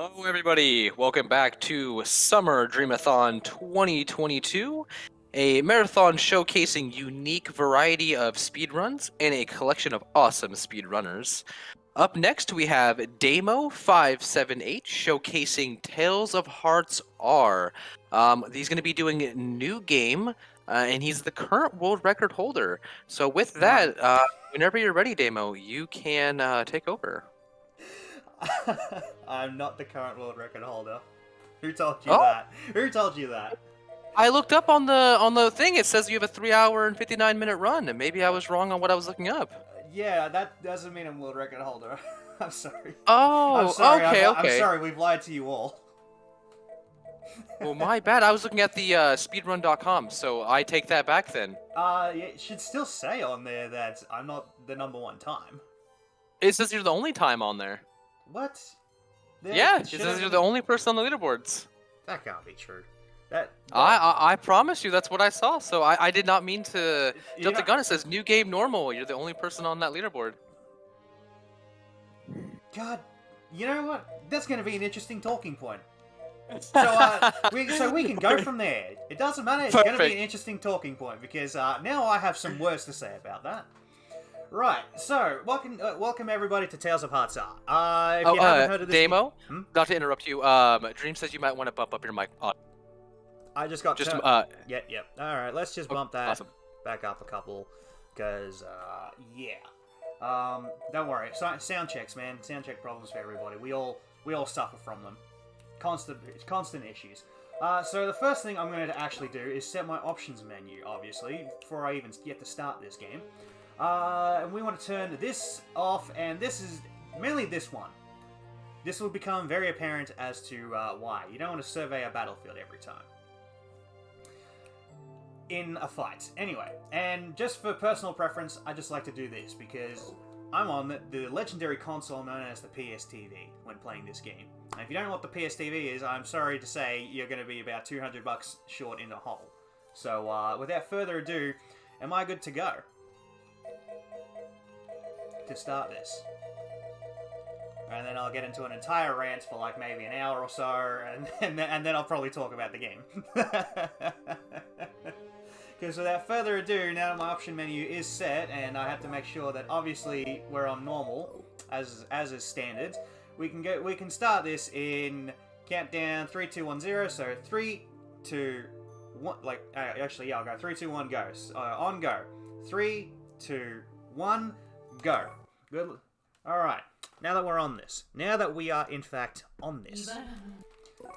Hello, everybody. Welcome back to Summer Dreamathon 2022, a marathon showcasing unique variety of speedruns and a collection of awesome speedrunners. Up next, we have Damo578 showcasing Tales of Hearts R. He's going to be doing a new game, and he's the current world record holder. So with that, whenever you're ready, Damo, you can take over. I'm not the current world record holder. Who told you Oh. that? Who told you that? I looked up on the thing. It says you have a 3-hour and 59-minute run, and maybe I was wrong on what I was looking up. Yeah, that doesn't mean I'm world record holder. I'm sorry. Oh, I'm sorry. okay. I'm sorry. We've lied to you all. Well, my bad. I was looking at the speedrun.com, so I take that back then. Yeah, it should still say on there that I'm not the #1 time. It says you're the only time on there. What? Yeah, it says you're the only person on the leaderboards. That can't be true. That I promise you, that's what I saw. So I did not mean to jump the gun. It says new game normal. You're the only person on that leaderboard. God, you know what? That's going to be an interesting talking point. So we can go from there. It doesn't matter. It's going to be an interesting talking point because now I have some words to say about that. Right. So welcome everybody to Tales of Hearts R. If you haven't heard of this, Damo, not to interrupt you. Dream says you might want to bump up your mic. I just got just Yep. All right. Let's just bump that back up a couple, because don't worry. Sound checks, man. Sound check problems for everybody. We all suffer from them. Constant issues. So the first thing I'm going to actually do is set my options menu, obviously, before I even get to start this game. And we want to turn this off, and this is mainly this one. This will become very apparent as to why. You don't want to survey a battlefield every time in a fight. Anyway, and just for personal preference, I just like to do this because I'm on the legendary console known as the PSTV when playing this game. And if you don't know what the PSTV is, I'm sorry to say you're going to be about $200 short in the hole. So without further ado, am I good to go to start this? And then I'll get into an entire rant for like maybe an hour or so, and then I'll probably talk about the game. Because without further ado, now that my option menu is set, and I have to make sure that obviously we're on normal, as is standard, we can start this in countdown 3, 2, 1, 0. So 3, 2, 1. Actually, yeah, I'll go 3, 2, 1, go. On go. 3, 2, 1, go. Good. All right. Now that we're on this, now that we are in fact on this,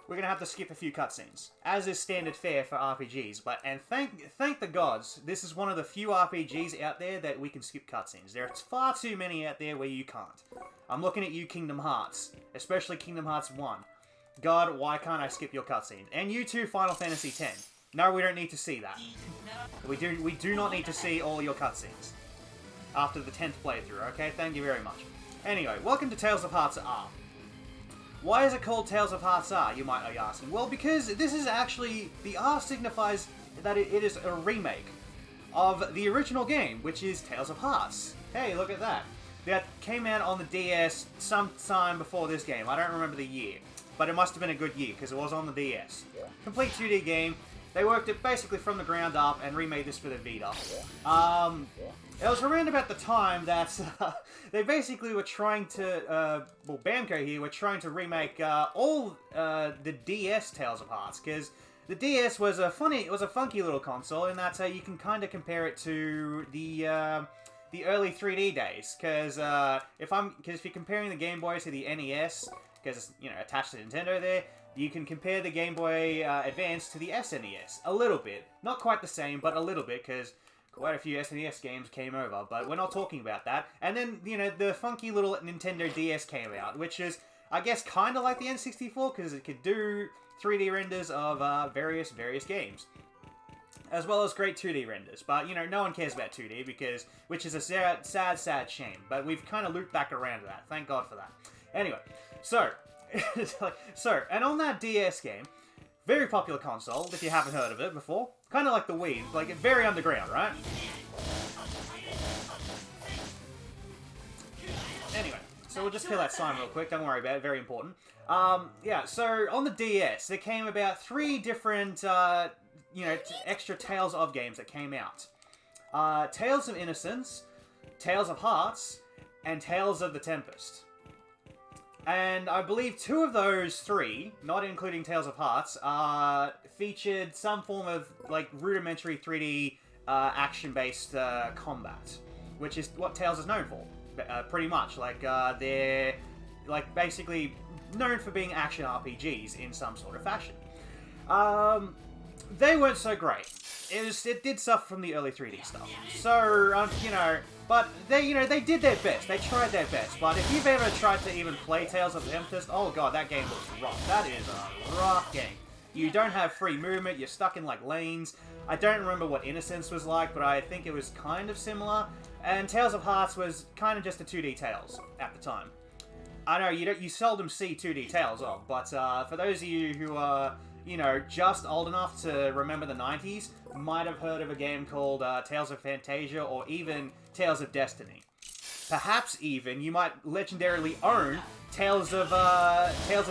we're gonna have to skip a few cutscenes, as is standard fare for RPGs. And thank the gods, this is one of the few RPGs out there that we can skip cutscenes. There are far too many out there where you can't. I'm looking at you, Kingdom Hearts, especially Kingdom Hearts 1. God, why can't I skip your cutscenes? And you too, Final Fantasy X. No, we don't need to see that. We do not need to see all your cutscenes after the 10th playthrough. Okay, thank you very much. Anyway, welcome to Tales of Hearts R. Why is it called Tales of Hearts R, you might be asking? Well, because this is actually, the R signifies that it is a remake of the original game, which is Tales of Hearts. Hey, look at that. That came out on the DS sometime before this game. I don't remember the year, but it must have been a good year, because it was on the DS. Complete 2D game. They worked it basically from the ground up and remade this for the Vita. It was around about the time that they basically were trying to, well, Bamco here were trying to remake all the DS Tales of Hearts, because the DS was a funky little console in that you can kind of compare it to the early 3D days, because if you're comparing the Game Boy to the NES, because it's attached to Nintendo there. You can compare the Game Boy Advance to the SNES. A little bit. Not quite the same, but a little bit, because quite a few SNES games came over, but we're not talking about that. And then, the funky little Nintendo DS came out, which is, I guess, kind of like the N64, because it could do 3D renders of various games. As well as great 2D renders. But, no one cares about 2D, which is a sad shame. But we've kind of looped back around to that. Thank God for that. Anyway, so... and on that DS game, very popular console, if you haven't heard of it before, kind of like the Wii, like very underground, right? Anyway, So we'll just kill that sign real quick. Don't worry about it. Very important. Yeah. So on the DS, there came about 3 different, extra Tales of games that came out. Tales of Innocence, Tales of Hearts, and Tales of the Tempest. And I believe 2 of those 3, not including Tales of Hearts, featured some form of like rudimentary 3D action-based combat, which is what Tales is known for, pretty much. Like they're like basically known for being action RPGs in some sort of fashion. They weren't so great. It did suffer from the early 3D stuff. So but they did their best. They tried their best. But if you've ever tried to even play Tales of the Tempest, oh god, that game looks rough. That is a rough game. You don't have free movement. You're stuck in like lanes. I don't remember what Innocence was like, but I think it was kind of similar. And Tales of Hearts was kind of just a 2D Tales at the time. I know you seldom see 2D Tales of, but for those of you who are just old enough to remember the 90s, might have heard of a game called Tales of Fantasia or even Tales of Destiny. Perhaps even you might legendarily own Tales of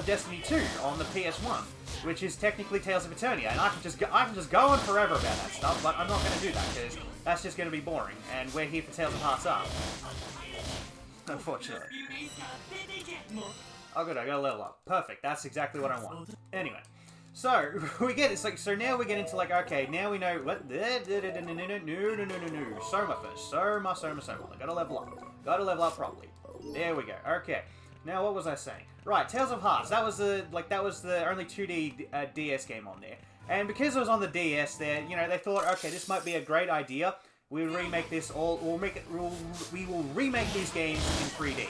Destiny 2 on the PS1, which is technically Tales of Eternia, and I can just go on forever about that stuff, but I'm not going to do that because that's just going to be boring, and we're here for Tales of Hearts R. Unfortunately. Oh good, I got a level up. Perfect, that's exactly what I want. Anyway. So, we get, it's like, so now we get into like, okay, now we know, what, no, Soma first, Soma, I gotta level up properly. There we go, okay. Now, what was I saying? Right, Tales of Hearts, that was the only 2D DS game on there. And because it was on the DS there, they thought, okay, this might be a great idea. We'll remake this we will remake these games in 3D.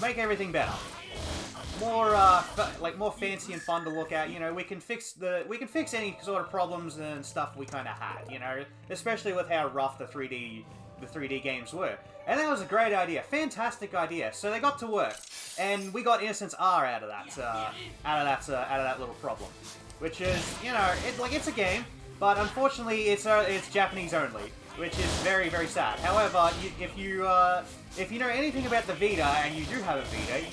Make everything better. More more fancy and fun to look at. We can fix any sort of problems and stuff we kind of had. Especially with how rough the 3D games were. And that was a great idea, fantastic idea. So they got to work, and we got Innocence R out of that little problem, which is it's a game, but unfortunately it's Japanese only, which is very, very sad. However, if you know anything about the Vita, and you do have a Vita.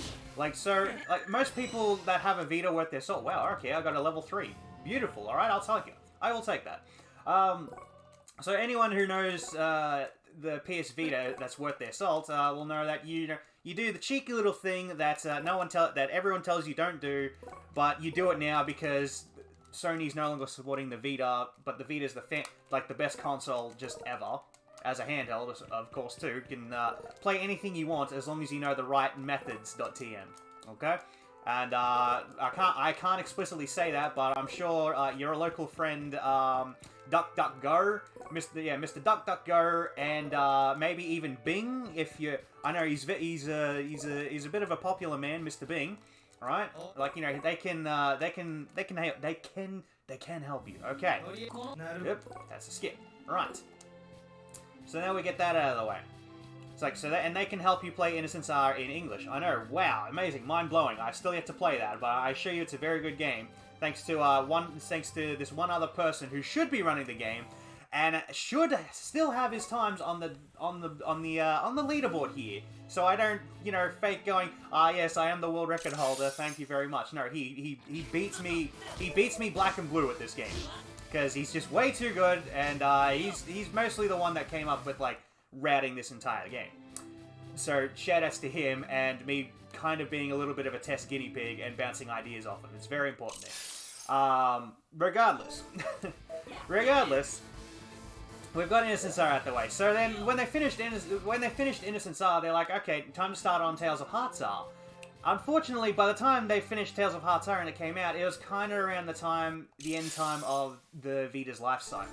Most people that have a Vita worth their salt. Wow, okay, I got a level 3. Beautiful, alright, I'll take it. I will take that. So anyone who knows the PS Vita that's worth their salt will know that you do the cheeky little thing that that everyone tells you don't do, but you do it now because Sony's no longer supporting the Vita, but the Vita's the best console just ever. As a handheld, of course, too. You can play anything you want as long as you know the right methods.tm. Okay? And I can't explicitly say that, but I'm sure your local friend DuckDuckGo, Mr. DuckDuckGo, and maybe even Bing. I know he's a bit of a popular man, Mr. Bing. All right? They can help you. Okay. Yep, that's a skip. All right. So now we get that out of the way. It's and they can help you play Innocence R in English. I know, wow, amazing, mind-blowing. I still yet to play that, but I assure you it's a very good game. Thanks to this one other person who should be running the game, and should still have his times on the leaderboard here. So I don't, fake going, yes, I am the world record holder. Thank you very much. No, he beats me. He beats me black and blue at this game. Because he's just way too good, and he's mostly the one that came up with, routing this entire game. So, shoutouts to him, and me kind of being a little bit of a test guinea pig and bouncing ideas off him. It's very important there. Regardless, we've got Innocence R out the way. So then, when they finished Innocence R, they're like, okay, time to start on Tales of Hearts R. Unfortunately, by the time they finished Tales of Hearts R and it came out, it was kind of around the end time of the Vita's life cycle.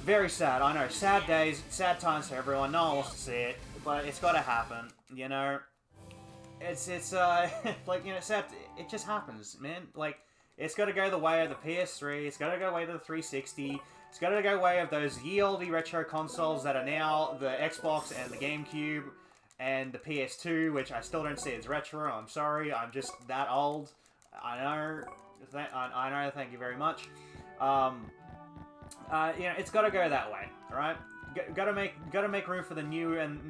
Very sad, I know. Sad days, sad times for everyone. No one wants to see it, but it's got to happen. It's sad. It just happens, man. It's got to go the way of the PS3. It's got to go the way of the 360. It's got to go the way of those ye-olde retro consoles that are now the Xbox and the GameCube. And the PS2, which I still don't see as retro. I'm sorry, I'm just that old. I know, thank you very much. It's got to go that way, alright? gotta make room for the new and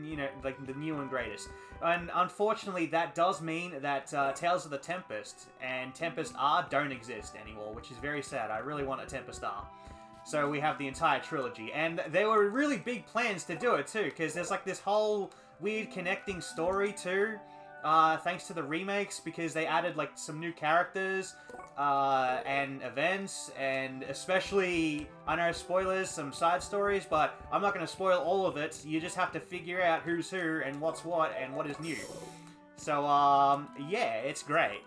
like the new and greatest. And unfortunately, that does mean that Tales of the Tempest and Tempest R don't exist anymore, which is very sad. I really want a Tempest R. So we have the entire trilogy, and there were really big plans to do it too, because there's like this whole weird connecting story too, thanks to the remakes, because they added like some new characters and events, and especially, I know spoilers, some side stories, but I'm not going to spoil all of it. You just have to figure out who's who and what's what and what is new. So yeah, it's great.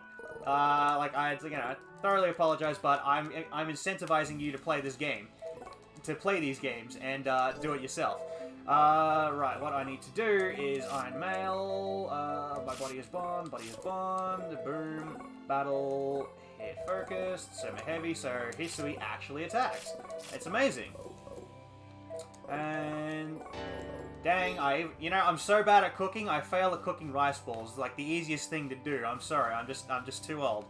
Like I thoroughly apologize, but I'm incentivizing you to play this game, to play these games, and do it yourself. Right, what I need to do is Iron Mail, my body is bond, boom, battle, hit focused, semi-heavy, so Hisui actually attacks. It's amazing. And dang, I'm so bad at cooking, I fail at cooking rice balls, like the easiest thing to do. I'm sorry, I'm just too old.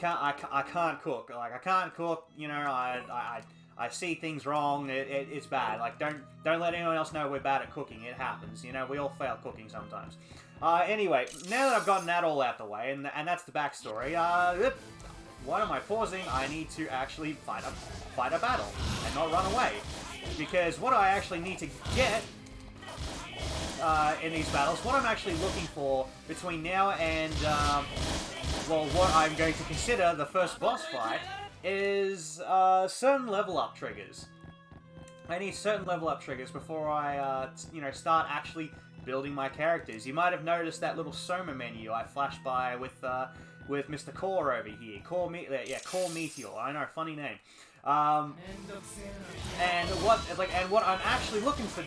I can't cook. Like, I can't cook, I see things wrong, it's bad. Like, don't let anyone else know we're bad at cooking. It happens, we all fail cooking sometimes. Anyway, now that I've gotten that all out the way, and that's the backstory, why am I pausing? I need to actually fight a battle, and not run away. Because what I actually need to get in these battles, what I'm actually looking for between now and, well, what I'm going to consider the first boss fight, is certain level up triggers. I need certain level up triggers before I, start actually building my characters. You might have noticed that little Soma menu I flashed by with Mr. Core over here. Core Meteor. I know, funny name. And what I'm actually looking to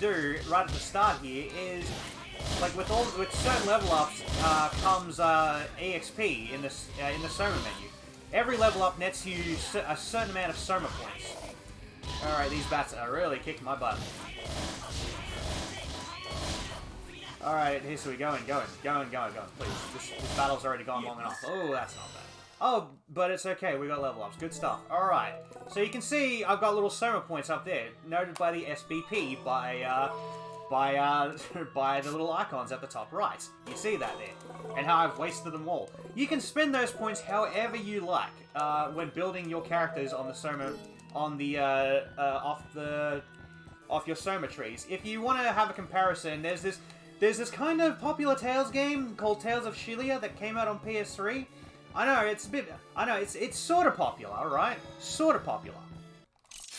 do right at the start here is, like, with certain level ups comes EXP in the Soma menu. Every level up nets you a certain amount of Soma points. Alright, these bats are really kicking my butt. Alright, here, so we're going. Please, this battle's already gone long enough. Oh, that's not bad. Oh, but it's okay, we got level ups. Good stuff. Alright, so you can see I've got little Soma points up there, noted by the SBP by the little icons at the top right. You see that there, and how I've wasted them all. You can spend those points however you like when building your characters on the Soma, off your Soma trees. If you want to have a comparison, there's this kind of popular Tales game called Tales of Shilia that came out on PS3. I know it's sort of popular, right? Sort of popular,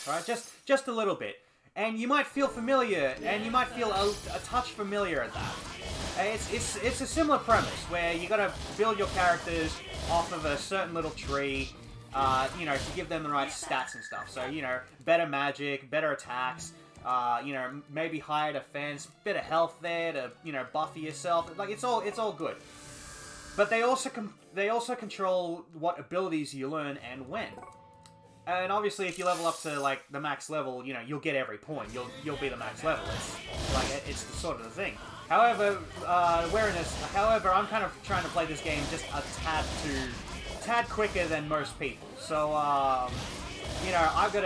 right? Just a little bit. And you might feel familiar, and you might feel a touch familiar at that. It's a similar premise, where you gotta build your characters off of a certain little tree, to give them the right stats and stuff. So, better magic, better attacks, maybe higher defense, bit of health there to, buffer yourself. Like, it's all good. But they also control what abilities you learn and when. And obviously, if you level up to, like, the max level, you'll get every point. You'll be the max level. It's the sort of the thing. However, I'm kind of trying to play this game just a tad quicker than most people. So, I've got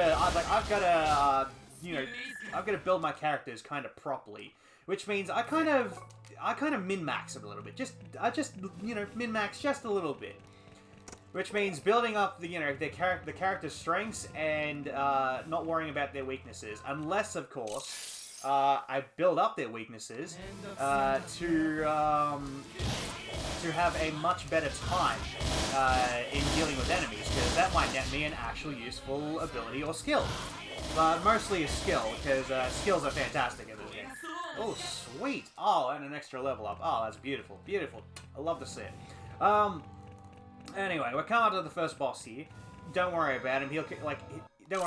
to build my characters kind of properly, which means I kind of min-max it a little bit. I just min-max just a little bit. Which means building up the character's strengths and not worrying about their weaknesses, unless of course I build up their weaknesses to have a much better time in dealing with enemies, because that might net me an actual useful ability or skill. But mostly a skill, because skills are fantastic in this game. Oh, sweet! Oh, and an extra level up. Oh, that's beautiful, beautiful. I love to see it. Anyway, we're coming up to the first boss here. Don't worry about him. Don't worry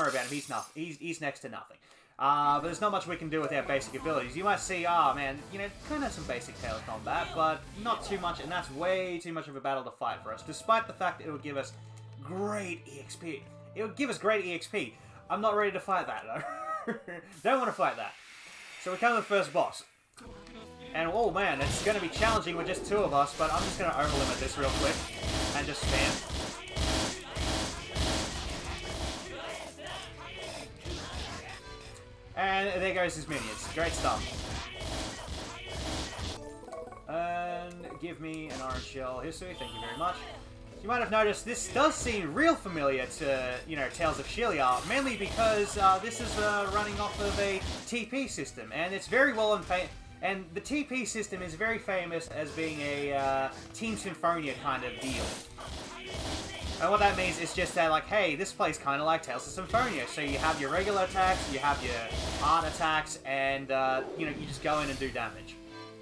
about him. He's next to nothing. But there's not much we can do with our basic abilities. You might see, kind of some basic Tales combat, but not too much, and that's way too much of a battle to fight for us, despite the fact that it would give us great EXP. It would give us great EXP. I'm not ready to fight that, though. Don't want to fight that. So we come to the first boss. And, oh man, it's going to be challenging with just two of us, but I'm just going to overlimit this real quick. And just spam. And there goes his minions. Great stuff. And give me an orange shell history. Thank you very much. You might have noticed this does seem real familiar to, you know, Tales of Sheliar, mainly because this is running off of a TP system, and it's very well and the TP system is very famous as being a Team Symphonia kind of deal. And what that means is just that, like, hey, this plays kind of like Tales of Symphonia. So you have your regular attacks, you have your art attacks, and, you know, you just go in and do damage.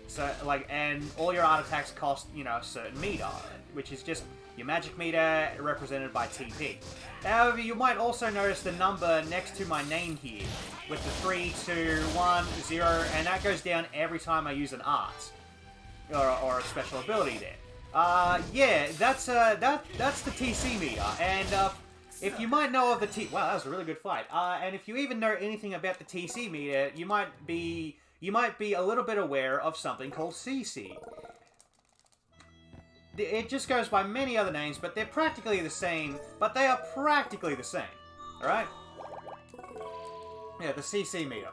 So, like, and all your art attacks cost, you know, a certain meter, which is just your magic meter represented by TP. However, you might also notice the number next to my name here, with the 3, 2, 1, 0, and that goes down every time I use an art, or a special ability there. Yeah, that's the TC meter, and if you might know of the wow, that was a really good fight. And if you even know anything about the TC meter, you might be a little bit aware of something called CC. It just goes by many other names, but they're practically the same. But they are practically the same, all right? Yeah, the CC meter,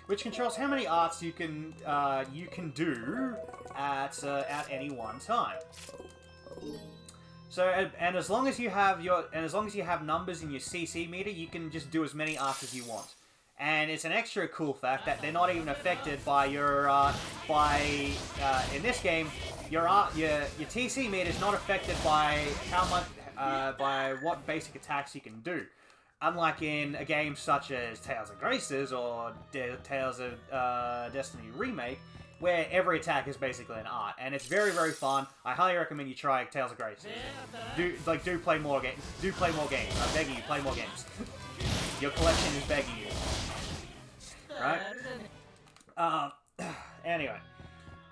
which controls how many arts you can do at any one time. So, and as long as you have numbers in your CC meter, you can just do as many arts as you want. And it's an extra cool fact that they're not even affected by your in this game, your TC meter is not affected by how much by what basic attacks you can do. Unlike in a game such as Tales of Graces or Tales of Destiny Remake, where every attack is basically an art, and it's very, very fun. I highly recommend you try Tales of Graces. Do play more games. Do play more games. I'm begging you, play more games. Your collection is begging you. Right? Anyway.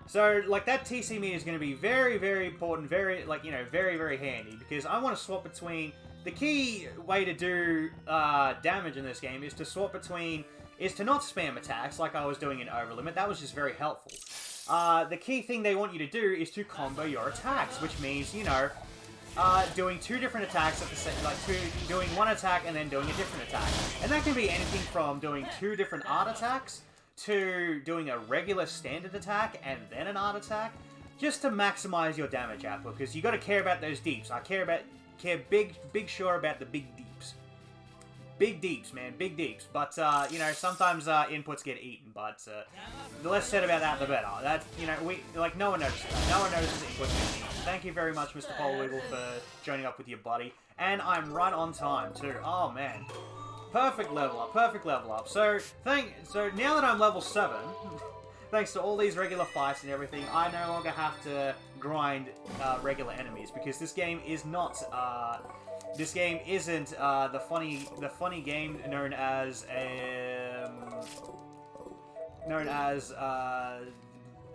So, like, that TC meter is going to be very, very important, very, like, you know, very, very handy, because I want to swap between... The key way to do damage in this game is to swap between... is to not spam attacks like I was doing in Overlimit. That was just very helpful. The key thing they want you to do is to combo your attacks, which means, you know, doing two different attacks at the same... like, doing one attack and then doing a different attack. And that can be anything from doing two different art attacks to doing a regular standard attack and then an art attack, just to maximize your damage output, because you got to care about those deeps. I care big sure about the big deeps. Big deeps, man, big deeps. But, you know, sometimes inputs get eaten, but the less said about that, the better. That, you know, no one notices that. No one notices inputs get eaten. Thank you very much, Mr. Polywiggle, for joining up with your buddy. And I'm right on time, too. Oh, man. Perfect level up, perfect level up. So now that I'm level 7, thanks to all these regular fights and everything, I no longer have to grind regular enemies, because this game is not this game isn't the funny game known as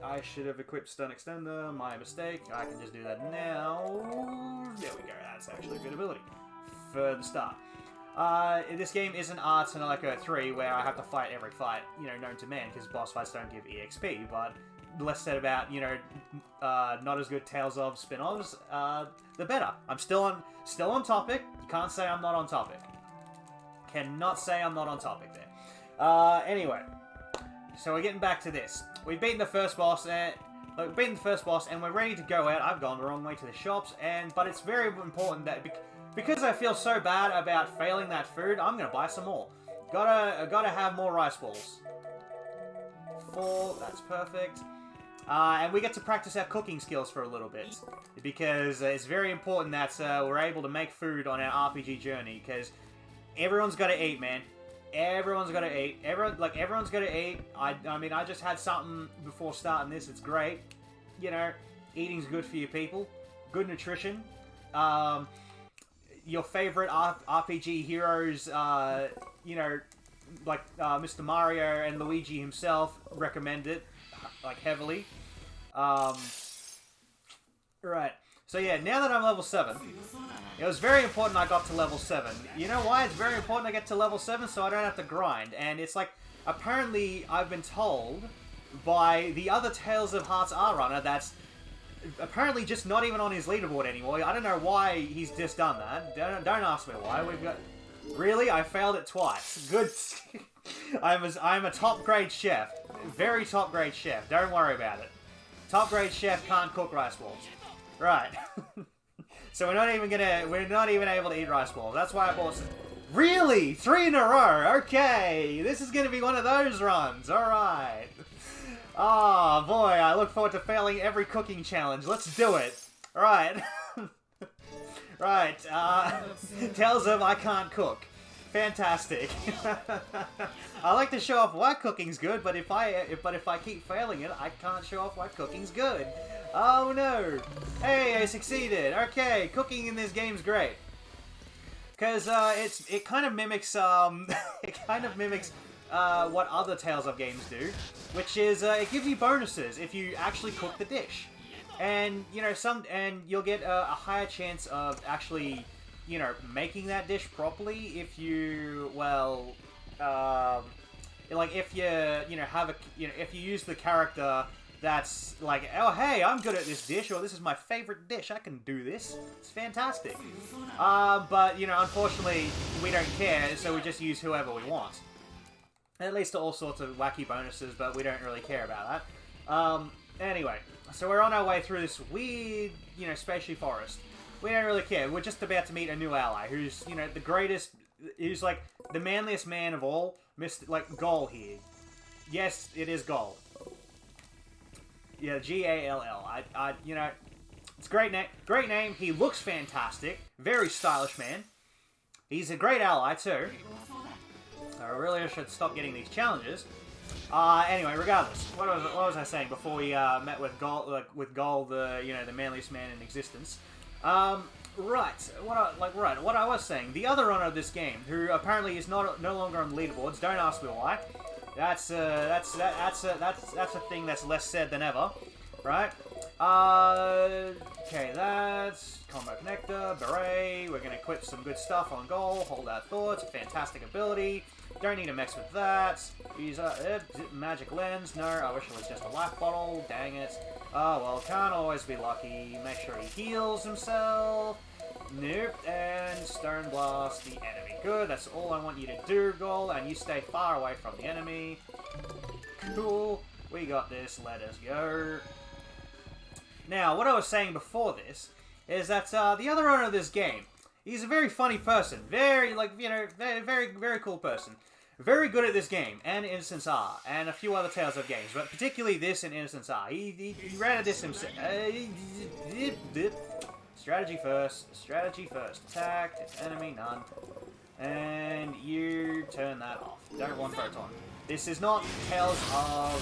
I should have equipped Stun Extender, my mistake. I can just do that now. There we go, that's actually a good ability for the start. This game isn't Arts and Echo 3, where I have to fight every fight, you know, known to man, because boss fights don't give EXP, but less said about, you know, not as good Tales of spin-offs, the better. I'm still on topic. You can't say I'm not on topic. Cannot say I'm not on topic there. Anyway, so we're getting back to this. We've beaten the first boss, and we're ready to go out. I've gone the wrong way to the shops, but it's very important that... Because I feel so bad about failing that food, I'm gonna buy some more. Gotta have more rice balls. 4, that's perfect. And we get to practice our cooking skills for a little bit, because it's very important that we're able to make food on our RPG journey, because everyone's gotta eat, man. Everyone's gotta eat. Everyone's gotta eat. I mean, I just had something before starting this. It's great. You know, eating's good for you people. Good nutrition. Your favorite RPG heroes, you know, like Mr. Mario and Luigi himself recommend it, like, heavily. Right. So yeah, now that I'm level 7, it was very important I got to level 7. You know why it's very important I get to level 7? So I don't have to grind. And it's like, apparently I've been told by the other Tales of Hearts R-Runner that's apparently just not even on his leaderboard anymore. I don't know why he's just done that. Don't ask me why. Really? I failed it twice. Good. I'm a top grade chef. Very top grade chef. Don't worry about it. Top grade chef can't cook rice balls. Right. So we're not even able to eat rice balls. That's why I bought some. Really? 3 in a row? Okay. This is gonna be one of those runs. Alright. Oh boy, I look forward to failing every cooking challenge. Let's do it. Alright. Right, Tales of I Can't Cook. Fantastic. I like to show off why cooking's good, but if I keep failing it, I can't show off why cooking's good. Oh no! Hey, I succeeded. Okay, cooking in this game's great. Cause it kind of mimics what other Tales of games do, which is it gives you bonuses if you actually cook the dish. And, you know, you'll get a higher chance of actually, you know, making that dish properly if you, well, like if you, if you use the character that's like, oh, hey, I'm good at this dish, or this is my favorite dish, I can do this. It's fantastic. But, you know, unfortunately, we don't care, so we just use whoever we want. At least to all sorts of wacky bonuses, but we don't really care about that. Anyway. So we're on our way through this weird, you know, spacey forest. We don't really care. We're just about to meet a new ally who's, you know, the greatest, who's like the manliest man of all. Like Gall here. Yes, it is Gall. Yeah, G-A-L-L. You know, it's a great name. Great name. He looks fantastic. Very stylish man. He's a great ally too. I really should stop getting these challenges. Anyway, regardless, what was I saying before we met with Gall, the manliest man in existence? Right. What I was saying, the other runner of this game, who apparently is no longer on the leaderboards. Don't ask me why. That's a thing that's less said than ever, right? Okay, that's combo connector, beret. We're gonna equip some good stuff on Gall. Hold our thoughts. A fantastic ability. Don't need to mess with that. Use magic lens. No, I wish it was just a life bottle. Dang it. Oh well, can't always be lucky. Make sure he heals himself. Nope. And stone blast the enemy. Good. That's all I want you to do, Gall. And you stay far away from the enemy. Cool. We got this. Let us go. Now, what I was saying before this is that the other owner of this game, he's a very funny person. Very, very cool person. Very good at this game, and Innocence R, and a few other Tales of games, but particularly this and Innocence R. He ran at this himself. Strategy first. Attack, enemy, none. And you turn that off. Don't want Photon. This is not Tales of,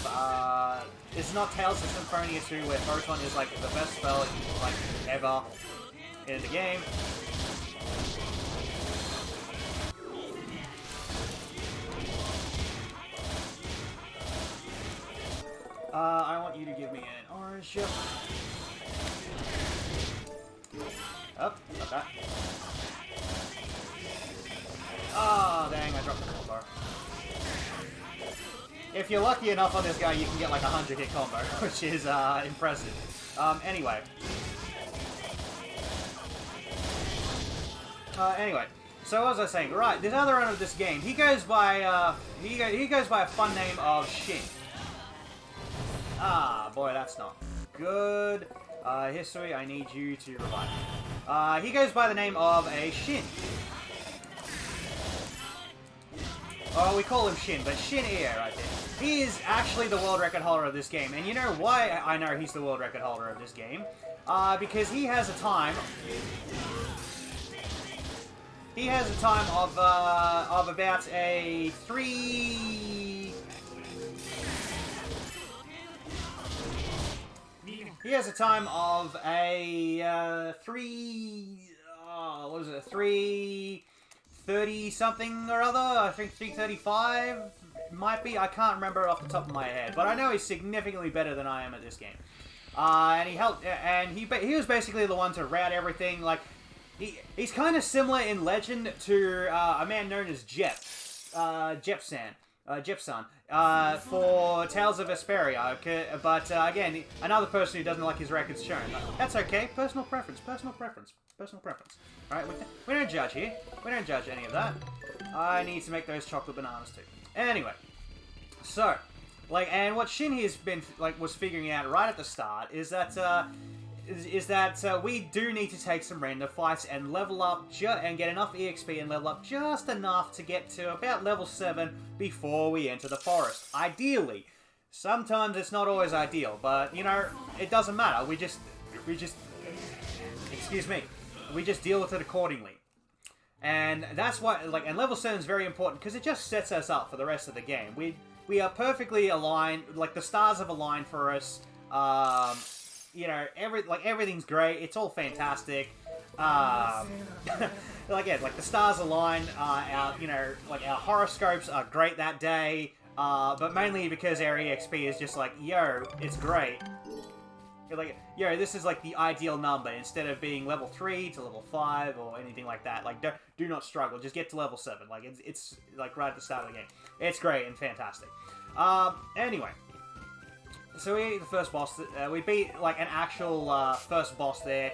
Symphonia 2, where Photon is, like, the best spell, like, ever in the game. I want you to give me an orange ship. Up, got that. Oh, dang, I dropped the combo. If you're lucky enough on this guy, you can get like a 100-hit combo, which is impressive. Anyway. Anyway, so what was I saying? Right, this other run of this game, he goes by a fun name of Shin. Ah, boy, that's not good. History, I need you to revive me. He goes by the name of a Shin. Oh, we call him Shin, but Shin Ear right there. He is actually the world record holder of this game. And you know why I know he's the world record holder of this game? Because he has a time... He has a time of about a 3... He has a time of a 330 something or other. I think 335 might be. I can't remember off the top of my head, but I know he's significantly better than I am at this game. And he helped, and he was basically the one to route everything. Like he's kind of similar in legend to a man known as Jepsan, for Tales of Vesperia, okay? But again, another person who doesn't like his records shown. That's okay. Personal preference. Right? We don't judge here. We don't judge any of that. I need to make those chocolate bananas too. Anyway, so, like, and what Shin has been, like, was figuring out right at the start is that, we do need to take some random fights and level up, and get enough EXP and level up just enough to get to about level 7 before we enter the forest. Ideally. Sometimes it's not always ideal, but, you know, it doesn't matter. We just, excuse me, we just deal with it accordingly. And that's why, like, and level 7 is very important, because it just sets us up for the rest of the game. We are perfectly aligned, like, the stars have aligned for us, you know, everything's great, it's all fantastic, like, yeah, like, the stars align, our, you know, like, our horoscopes are great that day, but mainly because our EXP is just like, yo, it's great. Like, yo, this is like the ideal number, instead of being level 3 to level 5 or anything like that. Like, do not struggle, just get to level 7. Like, it's like right at the start of the game. It's great and fantastic. Anyway. So we beat the first boss, we beat like an actual first boss there,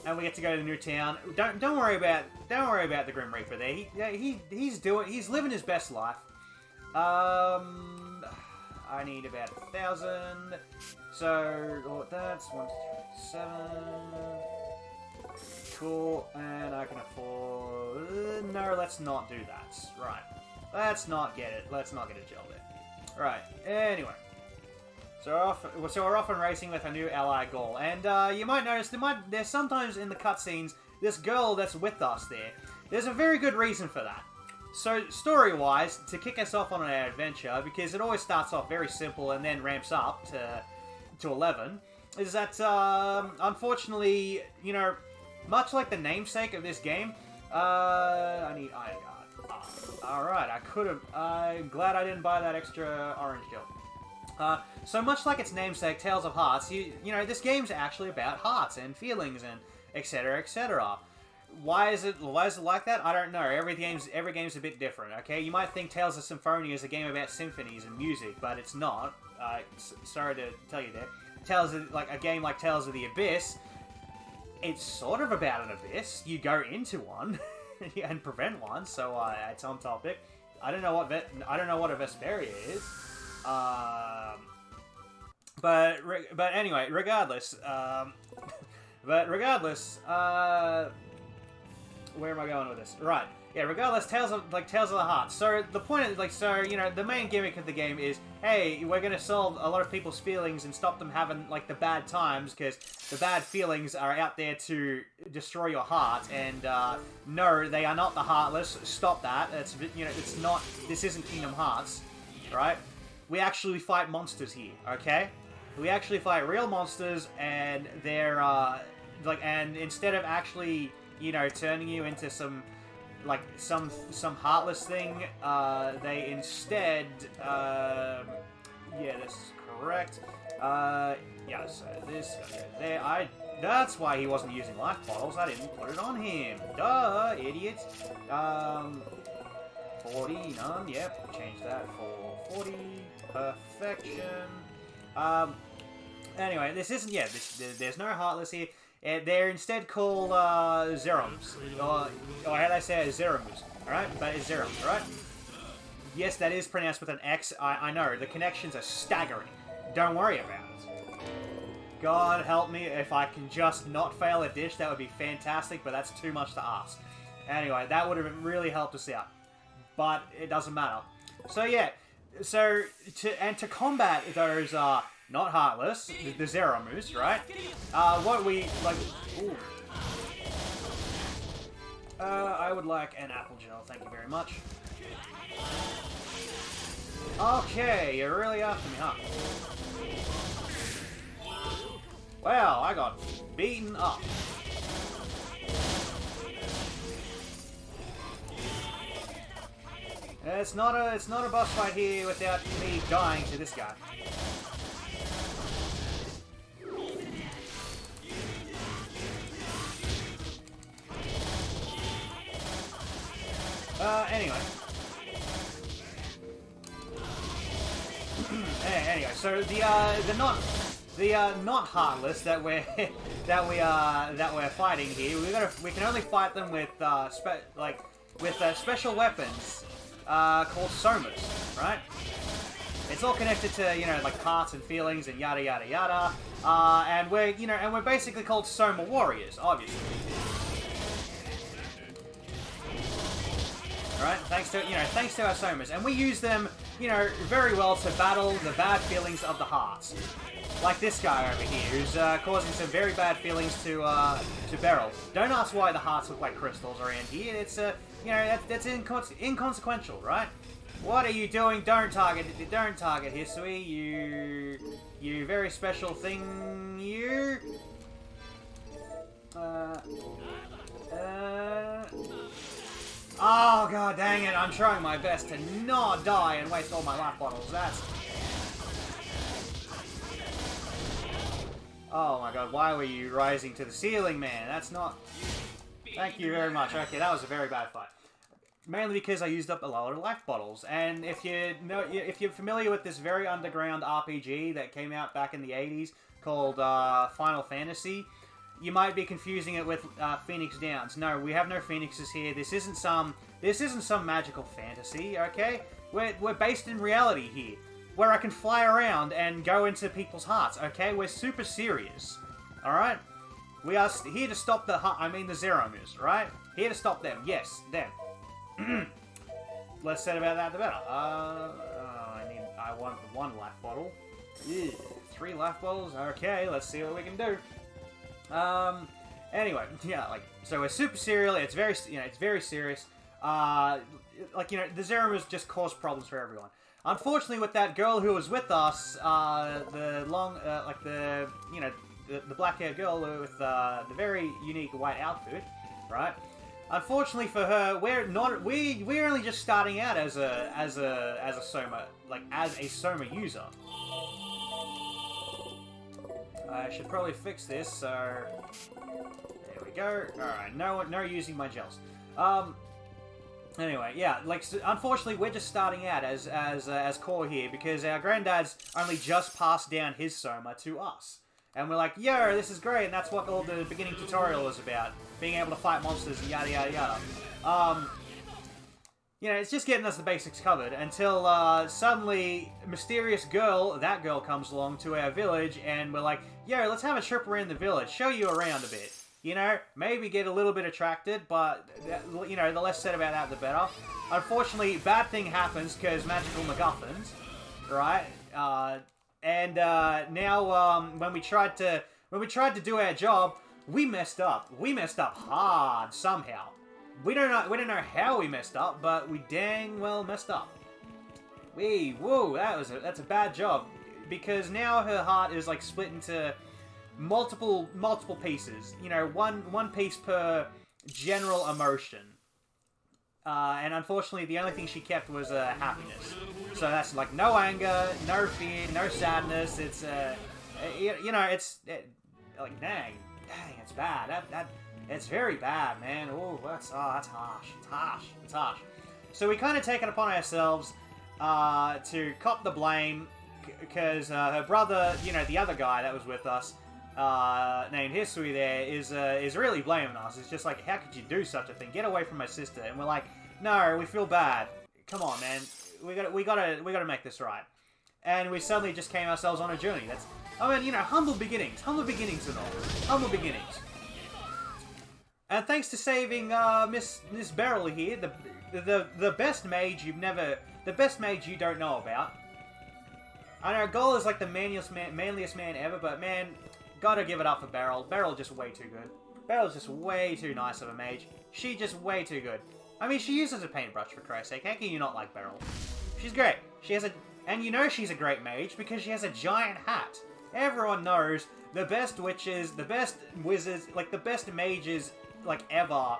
and we get to go to the new town. Don't worry about the Grim Reaper there. He's living his best life. I need about 1,000. So that's 1, 2, 7. Cool, and I can afford. No, let's not do that. Right, let's not get it. Let's not get a gel there. Right. Anyway. So we're off and racing with a new ally goal, and you might notice there's sometimes in the cutscenes this girl that's with us there. There's a very good reason for that. So story-wise, to kick us off on an adventure, because it always starts off very simple and then ramps up to 11, is that unfortunately, you know, much like the namesake of this game, I need iron guard. All right, I'm glad I didn't buy that extra orange gel. So much like its namesake, Tales of Hearts, you know, this game's actually about hearts and feelings and etc. etc. Why is it like that? I don't know. Every game's a bit different. Okay, you might think Tales of Symphonia is a game about symphonies and music, but it's not. Sorry to tell you that. A game like Tales of the Abyss, it's sort of about an abyss. You go into one and prevent one, so it's on topic. I don't know what a Vesperia is. But anyway, regardless, where am I going with this? Right, yeah, regardless, Tales of the Heart. So the point is, you know, the main gimmick of the game is, hey, we're gonna solve a lot of people's feelings and stop them having, like, the bad times, because the bad feelings are out there to destroy your heart, and, no, they are not the Heartless. Stop that. It's, you know, it's not, this isn't Kingdom Hearts, right? We actually fight monsters here, okay? We actually fight real monsters, and they're, and instead of actually, you know, turning you into some heartless thing, they instead, yeah, this is correct, yeah, so this, there, that's why he wasn't using life bottles, I didn't put it on him, duh, idiot, 40, none, yep, change that for 40, perfection. Anyway, this isn't, yeah, there's no Heartless here. They're instead called, Zeroms. Or how they say it, Zeromus, alright? But it's Zeroms, alright? Yes, that is pronounced with an X, I know, the connections are staggering. Don't worry about it. God help me, if I can just not fail a dish, that would be fantastic, but that's too much to ask. Anyway, that would have really helped us out. But it doesn't matter. So yeah, so to combat those not Heartless, the Zeromus, right? What we like. Ooh. I would like an apple gel, thank you very much. Okay, you're really after me, huh? Well, I got beaten up. It's not a boss fight here without me dying to this guy. Anyway. Anyway, so the not Heartless that we're fighting here, we can only fight them with with special weapons called somas, right? It's all connected to, you know, like hearts and feelings and yada yada yada. And we're basically called Soma warriors, obviously. Right? Thanks to our somas, and we use them, you know, very well to battle the bad feelings of the hearts. Like this guy over here, who's causing some very bad feelings to Beryl. Don't ask why the hearts look like crystals around here. It's you know, that's inconsequential, right? What are you doing? Don't target Hisui, you very special thing, you. Oh, god dang it, I'm trying my best to not die and waste all my life bottles. That's... Oh my god, why were you rising to the ceiling, man? That's not... Thank you very much. Okay, that was a very bad fight. Mainly because I used up a lot of life bottles. And if you're familiar with this very underground RPG that came out back in the 80s called Final Fantasy, you might be confusing it with Phoenix Downs. No, we have no phoenixes here. This isn't some magical fantasy, okay? We're based in reality here, where I can fly around and go into people's hearts, okay? We're super serious, alright? We are here to stop the Zeromus, right? Here to stop them. Yes, them. Less said about that, the better. I want one life bottle. Ew, 3 life bottles? Okay, let's see what we can do. Anyway, yeah, like, so we're super serial, it's very serious. Like, you know, the Zeromus just caused problems for everyone. Unfortunately, with that girl who was with us, the black-haired girl with the very unique white outfit, right? Unfortunately for her, we're only just starting out as a Soma, like as a Soma user. I should probably fix this. So there we go. All right, no using my gels. Anyway, yeah, like so, unfortunately, we're just starting out as core here because our granddad's only just passed down his Soma to us. And we're like, yo, this is great, and that's what all the beginning tutorial is about. Being able to fight monsters and yada yada yada. You know, it's just getting us the basics covered until suddenly mysterious that girl comes along to our village, and we're like, yo, let's have a trip around the village, show you around a bit. You know, maybe get a little bit attracted, but, you know, the less said about that, the better. Unfortunately, bad thing happens because magical MacGuffins, right? Now, when we tried to do our job, we messed up. We messed up hard somehow. We don't know how we messed up, but we dang well messed up. Whoa, that's a bad job, because now her heart is like split into multiple pieces. You know, one piece per general emotion. And unfortunately, the only thing she kept was happiness. So that's like no anger, no fear, no sadness. It's you know, like dang, it's bad. It's very bad, man. Oh, that's harsh. It's harsh. So we kind of take it upon ourselves to cop the blame because her brother, you know, the other guy that was with us, named Hisui there, is really blaming us. It's just like, how could you do such a thing? Get away from my sister. And we're like, no, we feel bad. Come on, man. We gotta make this right. And we suddenly just came ourselves on a journey. I mean, you know, humble beginnings and all. Humble beginnings. And thanks to saving Miss Beryl here, the best mage the best mage you don't know about. I know Goal is like the manliest man ever, but man, gotta give it up for Beryl. Beryl just way too good. Beryl's just way too nice of a mage. She just way too good. I mean, she uses a paintbrush, for Christ's sake. How can you not like Beryl? She's great. And you know she's a great mage because she has a giant hat. Everyone knows the best witches, the best wizards, like the best mages, like ever,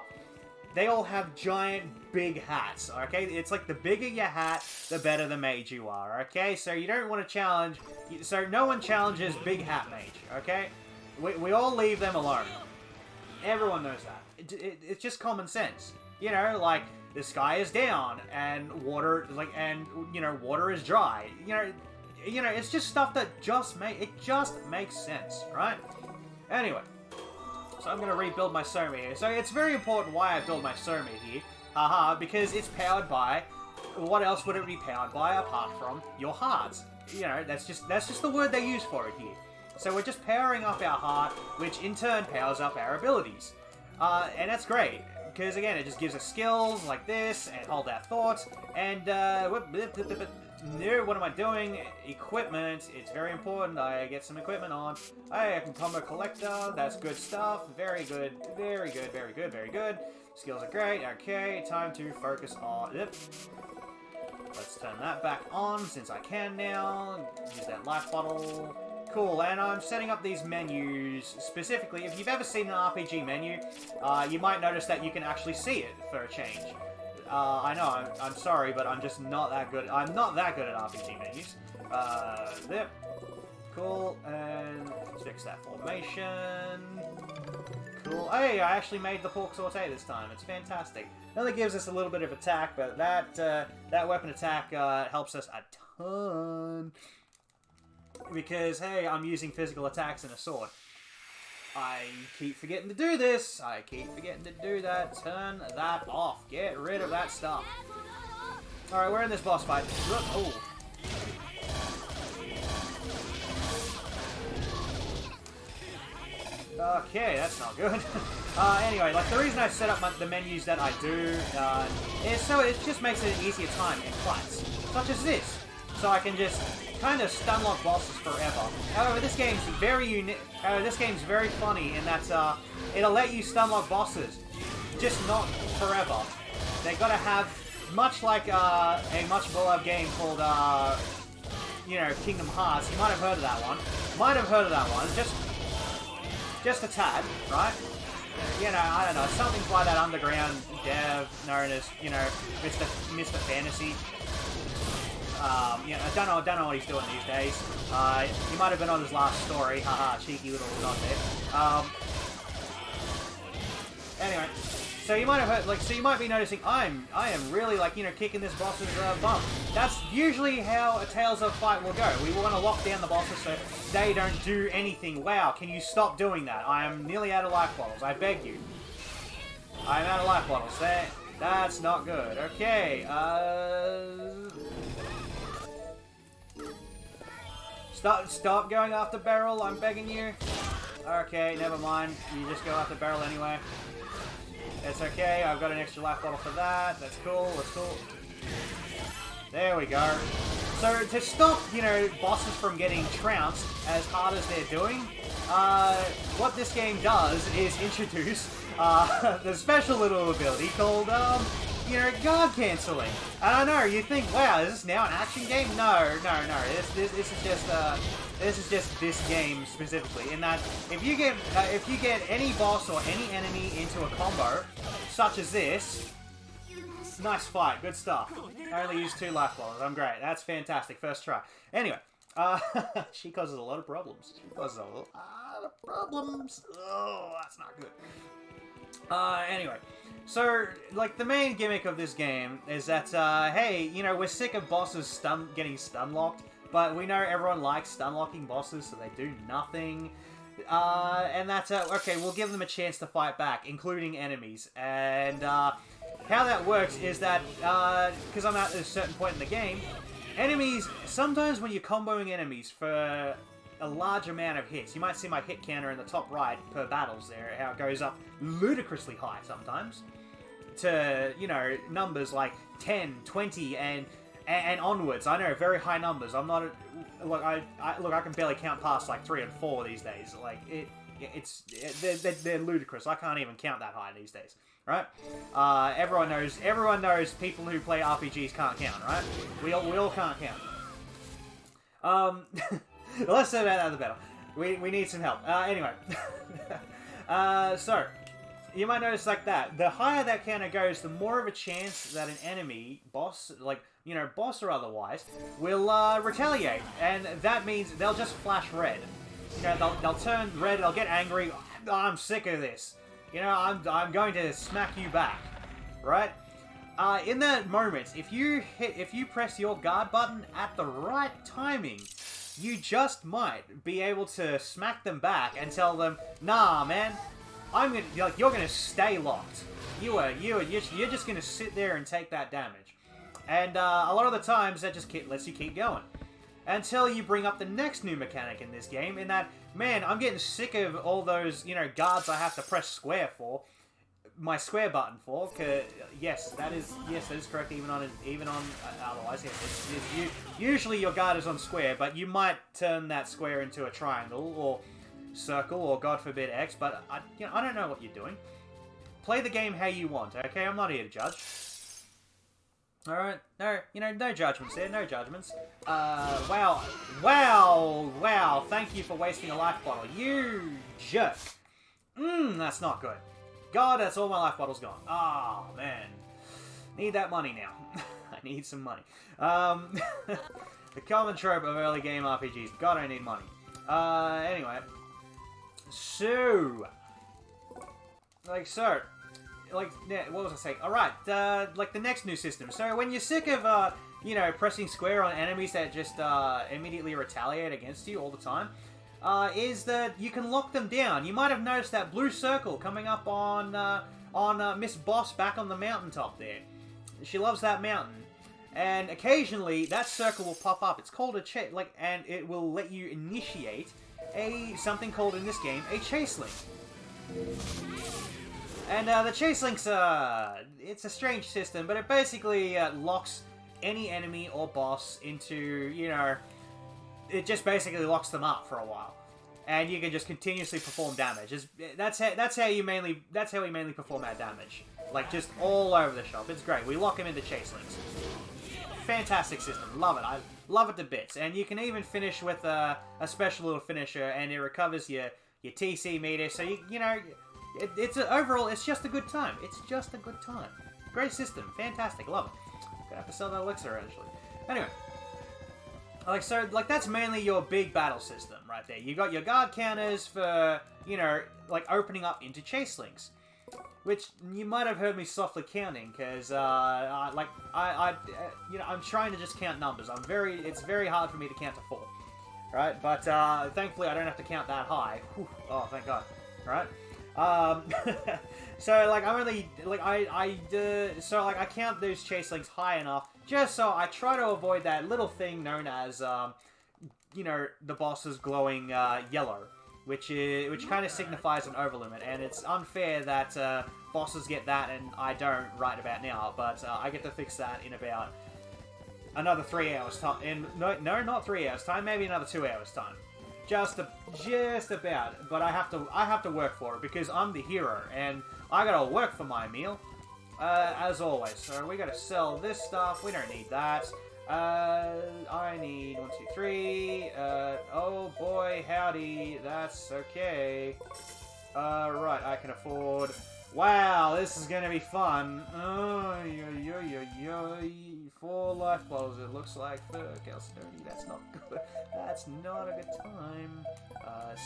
they all have giant big hats, okay? It's like the bigger your hat, the better the mage you are, okay? So you don't want to challenge, so no one challenges big hat mage, okay? We all leave them alone. Everyone knows that. It's just common sense. You know, like, the sky is down, and water, like, and, you know, water is dry. You know, it's just stuff that just makes sense, right? Anyway. So I'm going to rebuild my Soma here. So it's very important why I build my Soma here. Haha, because it's powered by... What else would it be powered by apart from your hearts? You know, that's just the word they use for it here. So we're just powering up our heart, which in turn powers up our abilities. And that's great, because again, it just gives us skills like this, and hold our thoughts, and no, what am I doing? Equipment, it's very important, I get some equipment on. Hey, I can combo collector, that's good stuff, very good, very good, very good, very good. Skills are great, okay, time to focus on it. Let's turn that back on, since I can now. Use that life bottle. Cool, and I'm setting up these menus specifically. If you've ever seen an RPG menu, you might notice that you can actually see it for a change. I know, I'm sorry, but I'm just not that good. I'm not that good at RPG menus. There. Cool, and let's fix that formation. Cool. Hey, I actually made the pork saute this time. It's fantastic. It only gives us a little bit of attack, but that weapon attack helps us a ton. Because, hey, I'm using physical attacks and a sword. I keep forgetting to do this. I keep forgetting to do that. Turn that off. Get rid of that stuff. Alright, we're in this boss fight. Look, oh. Okay, that's not good. Anyway, like, the reason I set up the menus that I do is so it just makes it an easier time in fights, such as this. So I can just kind of stunlock bosses forever. However, this game's very unique. This game's very funny in that it'll let you stunlock bosses, just not forever. They gotta have, much like a much beloved game called, you know, Kingdom Hearts. You might have heard of that one. Might have heard of that one. Just a tad, right? You know, I don't know, something by that underground dev known as, you know, Mr. Fantasy. You know, I don't know what he's doing these days. He might have been on his last story. Haha, cheeky little nod there. Anyway, so you might have heard, like, so you might be noticing I am really, like, you know, kicking this boss's bum. That's usually how a Tales of fight will go. We want to lock down the bosses so they don't do anything. Wow, can you stop doing that? I am nearly out of life bottles. I beg you. I am out of life bottles. That's not good. Okay, Stop going after barrel, I'm begging you. Okay, never mind. You just go after barrel anyway. It's okay, I've got an extra life bottle for that. That's cool, that's cool. There we go. So, to stop, you know, bosses from getting trounced as hard as they're doing, what this game does is introduce the special little ability called, you know, guard cancelling. I don't know, you think, wow, is this now an action game? No. This is just this game specifically. In that, if you get any boss or any enemy into a combo, such as this, nice fight, good stuff. I only used 2 life bottles. I'm great. That's fantastic. First try. Anyway, she causes a lot of problems. She causes a lot of problems. Oh, that's not good. Anyway. So, like, the main gimmick of this game is that, hey, you know, we're sick of bosses getting stun-locked, but we know everyone likes stun-locking bosses, so they do nothing. And that's, okay, we'll give them a chance to fight back, including enemies. And, how that works is that, because I'm at a certain point in the game, enemies, sometimes when you're comboing enemies for a large amount of hits, you might see my hit counter in the top right per battles there, how it goes up ludicrously high sometimes, to, you know, numbers like 10, 20, and onwards. I know, very high numbers. I'm not, look, I can barely count past like 3 and 4 these days. Like, they're ludicrous. I can't even count that high these days, right? Everyone knows people who play RPGs can't count, right? We all can't count. The less said about that, the better. We need some help. Anyway. So, you might notice like that. The higher that counter goes, the more of a chance that an enemy, boss, like, you know, boss or otherwise, will retaliate. And that means they'll just flash red. You know, they'll turn red, they'll get angry. Oh, I'm sick of this. You know, I'm going to smack you back. Right? In that moment, if you press your guard button at the right timing, you just might be able to smack them back and tell them, nah, man, you're gonna stay locked. you're just gonna sit there and take that damage. And a lot of the times that just lets you keep going. Until you bring up the next new mechanic in this game, in that, man, I'm getting sick of all those, guards I have to press square for, my square button for, cause, yes, that is correct, even on otherwise, yes, usually your guard is on square, but you might turn that square into a triangle, or circle, or God forbid X, but, I don't know what you're doing. Play the game how you want, okay? I'm not here to judge. Alright, no judgments there, no judgments. Wow, thank you for wasting a life bottle, you jerk. That's not good. God, that's all my life bottles gone. Oh, man. Need that money now. I need some money. The common trope of early game RPGs. God, I need money. Anyway. So, what was I saying? Alright, like the next new system. So when you're sick of, pressing square on enemies that just, immediately retaliate against you all the time, is that you can lock them down. You might have noticed that blue circle coming up on Miss Boss back on the mountaintop there. She loves that mountain. And occasionally, that circle will pop up. It's called a and it will let you initiate something called in this game, a chase link. And the chase links, it's a strange system, but it basically locks any enemy or boss into, it just basically locks them up for a while, and you can just continuously perform damage. That's how we mainly perform our damage, like just all over the shop. It's great. We lock them into chase links. Fantastic system. Love it. I love it to bits. And you can even finish with a special little finisher, and it recovers your TC meter. So overall, it's just a good time. It's just a good time. Great system. Fantastic. Love it. Gonna have to sell that elixir eventually. Anyway. That's mainly your big battle system right there. You got your guard counters for, opening up into chase links. Which, you might have heard me softly counting, because, I'm trying to just count numbers. It's very hard for me to count to 4. Right? But, thankfully I don't have to count that high. Whew. Oh, thank God. Right? So, I count those chase links high enough, just so I try to avoid that little thing known as, the boss's glowing, yellow, which kind of signifies an overlimit, and it's unfair that, bosses get that and I don't right about now, but, I get to fix that in about another 3 hours time, no, not 3 hours time, maybe another 2 hours time. Just about, but I have to work for it, because I'm the hero, and I gotta work for my meal, as always. So we gotta sell this stuff, we don't need that. I need 1, 2, 3, oh boy, howdy, that's okay. Right, I can afford, wow, this is gonna be fun. 4 life bottles, it looks like, for Calstoni, that's not good. That's not a good time.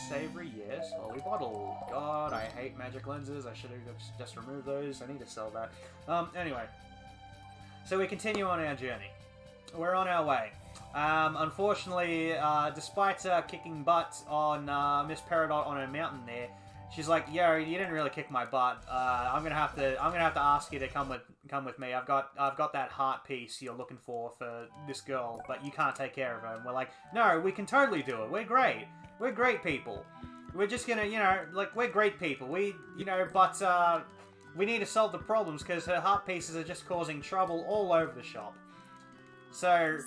Savory, yes. Holy bottle. God, I hate magic lenses. I should have just removed those. I need to sell that. Anyway. So we continue on our journey. We're on our way. Unfortunately, despite kicking butt on Miss Peridot on her mountain there, she's like, "Yo, you didn't really kick my butt. I'm gonna have to ask you to come with me. I've got that heart piece you're looking for this girl, but you can't take care of her." And we're like, "No, we can totally do it. We're great. We're great people. We're just gonna, we're great people. But we need to solve the problems because her heart pieces are just causing trouble all over the shop." So,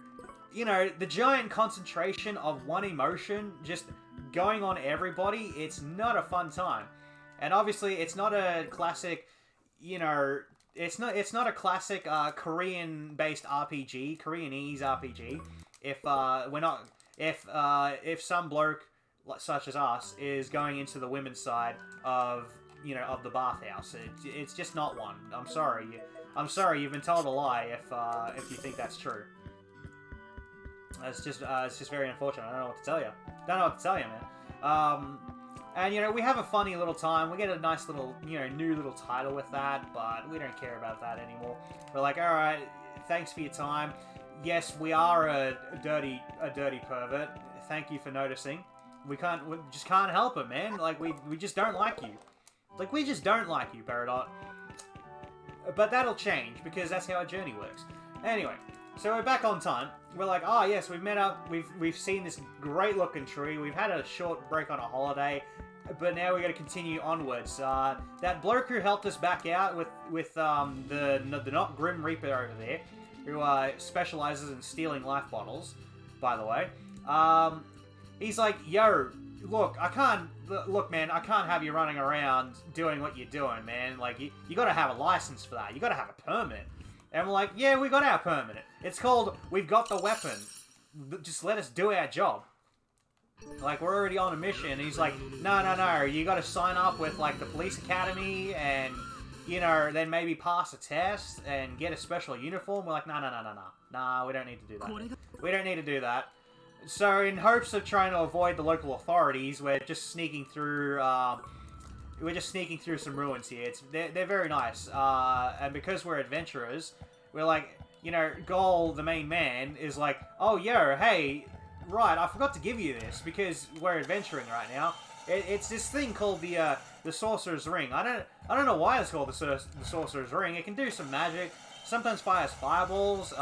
the giant concentration of one emotion just going on everybody, it's not a fun time. And obviously, it's not a classic, it's not a classic Korean-based RPG, Koreanese RPG. If some bloke such as us is going into the women's side of the bathhouse, it's just not one. I'm sorry. You've been told a lie if you think that's true. It's just very unfortunate. I don't know what to tell you. Man. And we have a funny little time. We get a nice little, new little title with that, but we don't care about that anymore. We're like, all right, thanks for your time. Yes, we are a dirty pervert. Thank you for noticing. We just can't help it, man. Like we just don't like you. We just don't like you, Peridot. But that'll change, because that's how our journey works. Anyway, so we're back on time. We're like, oh yes, we've met up, we've seen this great looking tree, we've had a short break on a holiday, but now we're going to continue onwards. That bloke who helped us back out with the not Grim Reaper over there, who specializes in stealing life bottles, by the way, he's like, yo, look, man, I can't have you running around doing what you're doing, man. Like, you got to have a license for that. You got to have a permit. And we're like, yeah, we got our permit. It's called, we've got the weapon. Just let us do our job. Like, we're already on a mission. And he's like, no, you got to sign up with, like, the police academy and, you know, then maybe pass a test and get a special uniform. We're like, no. Nah, we don't need to do that. We don't need to do that. So, in hopes of trying to avoid the local authorities, we're just sneaking through, some ruins here. They're very nice. And because we're adventurers, we're like, you know, Gol, the main man, is like, oh, yo, hey, right, I forgot to give you this, because we're adventuring right now. It's this thing called the Sorcerer's Ring. I don't know why it's called the Sorcerer's Ring. It can do some magic, sometimes fires fireballs.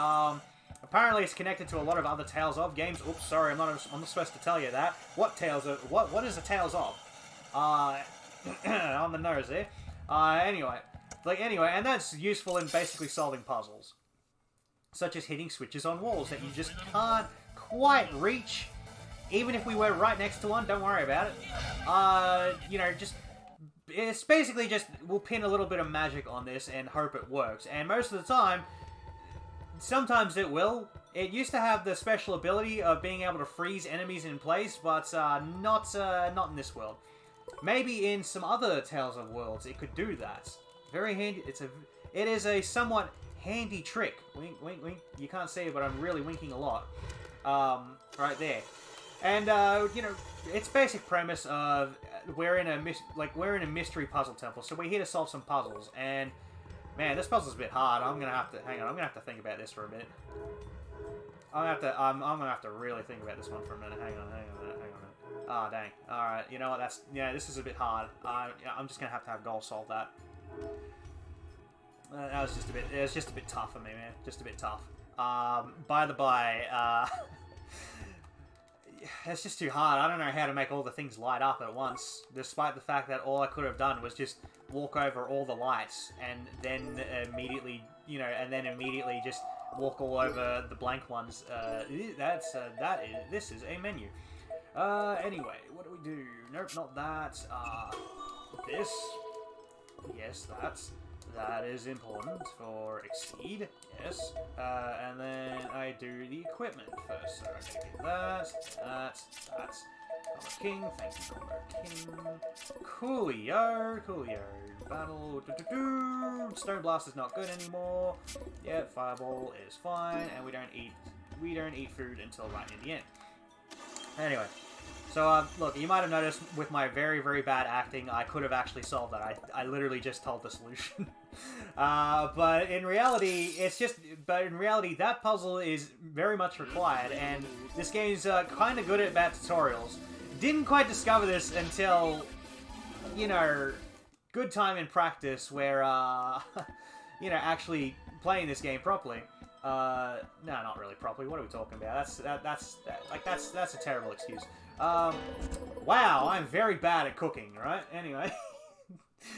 Apparently it's connected to a lot of other Tales of games. Oops, sorry, I'm not supposed to tell you that. What is a Tales of? On the nose there. Anyway, and that's useful in basically solving puzzles, such as hitting switches on walls that you just can't quite reach. Even if we were right next to one, don't worry about it. You know, it's basically just, we'll pin a little bit of magic on this and hope it works. And most of the time, sometimes it will. It used to have the special ability of being able to freeze enemies in place, but not in this world. Maybe in some other Tales of Worlds it could do that. Very handy. It is a somewhat handy trick. Wink, wink, wink. You can't see it, but I'm really winking a lot. Right there. And you know, its basic premise of we're in a mystery puzzle temple, so we're here to solve some puzzles. And man, this puzzle's a bit hard. I'm gonna have to think about this for a minute. I'm gonna have to really think about this one for a minute. Hang on a minute. Ah, dang. Alright, you know what, this is a bit hard. I'm just gonna have Gol solve that. That was just a bit tough for me, man. Just a bit tough. By the by, it's just too hard. I don't know how to make all the things light up at once, despite the fact that all I could have done was just walk over all the lights and then immediately, you know, just walk all over the blank ones. This is a menu. Anyway, what do we do? Nope, not that. This. Yes, that is important for Exceed. Yes. And then I do the equipment first. So I do that. Combat King, thank you, Combat King. Coolio. Battle. Stone Blast is not good anymore. Yeah, Fireball is fine, and we don't eat food until right near the end. Anyway, so look, you might have noticed with my very, very bad acting, I could have actually solved that. I literally just told the solution. But in reality, that puzzle is very much required, and this game's kind of good at bad tutorials. Didn't quite discover this until, you know, good time in practice where, you know, actually playing this game properly. No, not really properly. What are we talking about? That's a terrible excuse. Wow, I'm very bad at cooking, right? Anyway,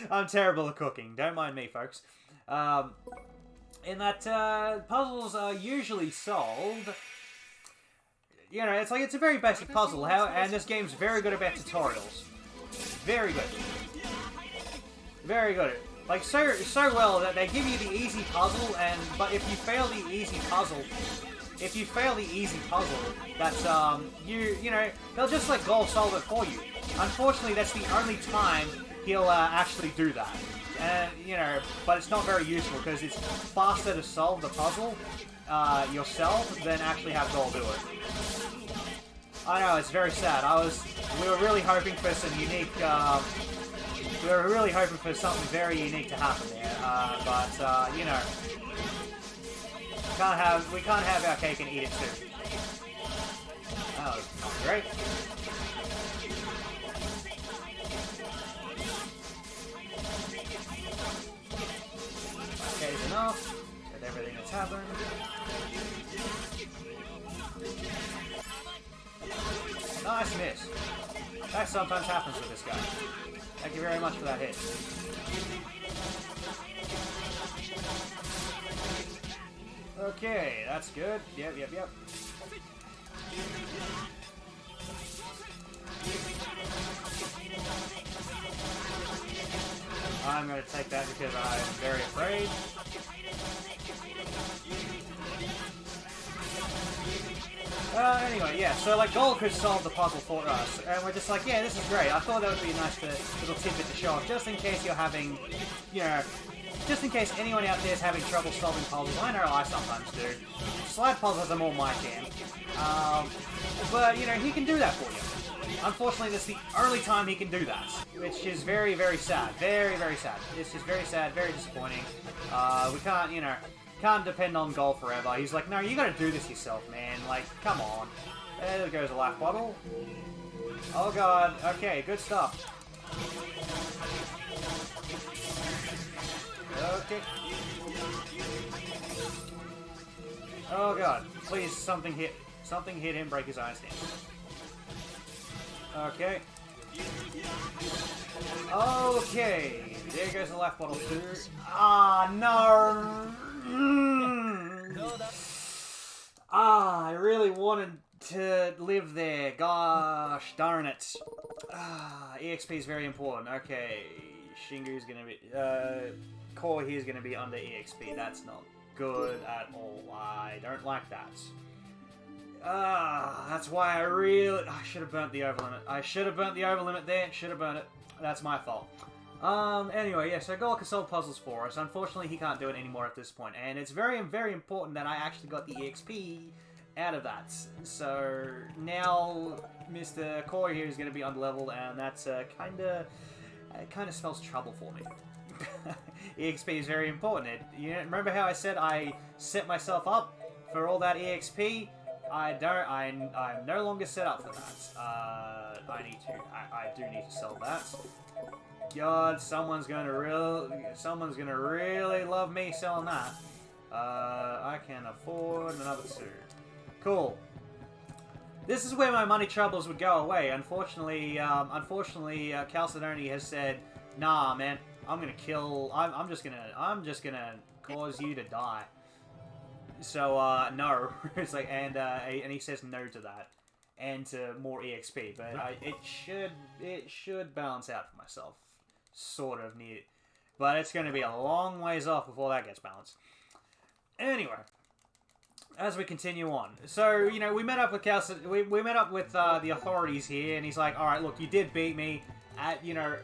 I'm terrible at cooking. Don't mind me, folks. In that, puzzles are usually solved. You know, it's a very basic puzzle. And this game's very good about tutorials. Very good. Very good. Like, so well that they give you the easy puzzle, but if you fail the easy puzzle, that's, you know, they'll just let Gol solve it for you. Unfortunately, that's the only time he'll, actually do that. You know, but it's not very useful, because it's faster to solve the puzzle, yourself, than actually have Gol do it. I know, it's very sad. We were really hoping for some unique, we were really hoping for something very unique to happen there, but, you know, we can't have our cake and eat it too. That was not great. enough with everything that's happened. Nice miss. That sometimes happens with this guy. Thank you very much for that hit. Okay, that's good. Yep. I'm going to take that because I'm very afraid. Anyway, yeah, so like Gold could solve the puzzle for us, and we're just like, yeah, this is great. I thought that would be a nice little tidbit to show off, just in case you're having, you know, just in case anyone out there is having trouble solving puzzles. I know I sometimes do. Slide puzzles are more my jam. But, you know, he can do that for you. Unfortunately, that's the only time he can do that, which is very, very sad. Very, very sad. It's just very sad, very disappointing. We can't, you know, can't depend on Gold forever. He's like, no, you gotta do this yourself, man. Like, come on. There goes a life bottle. Oh god. Okay, good stuff. Okay. Oh god. Please, something hit him, break his iron stance. Okay. Okay. There goes the life bottle too. Ah, no. I really wanted to live there. Gosh darn it. EXP is very important. Okay. Shingu's gonna be... Core here is gonna be under EXP. That's not good at all. I don't like that. That's why I should have burnt the overlimit. I should have burnt the overlimit there. Should have burnt it. That's my fault. Anyway, yeah, so Gold can solve puzzles for us. Unfortunately, he can't do it anymore at this point. And it's very, very important that I actually got the EXP out of that. So, now Mr. Core here is going to be underleveled, and that's kind of spells trouble for me. EXP is very important. You know, remember how I said I set myself up for all that EXP? I'm no longer set up for that. I do need to sell that. God, someone's gonna really love me selling that. I can afford another 2. Cool. This is where my money troubles would go away. Unfortunately, Chalcedony has said, "Nah, man, I'm just gonna cause you to die." So, no. It's like, and he says no to that, and to more EXP. But it should balance out for myself, sort of near. But it's going to be a long ways off before that gets balanced. Anyway, as we continue on, so you know, we met up with we met up with the authorities here, and he's like, "All right, look, you did beat me. You know,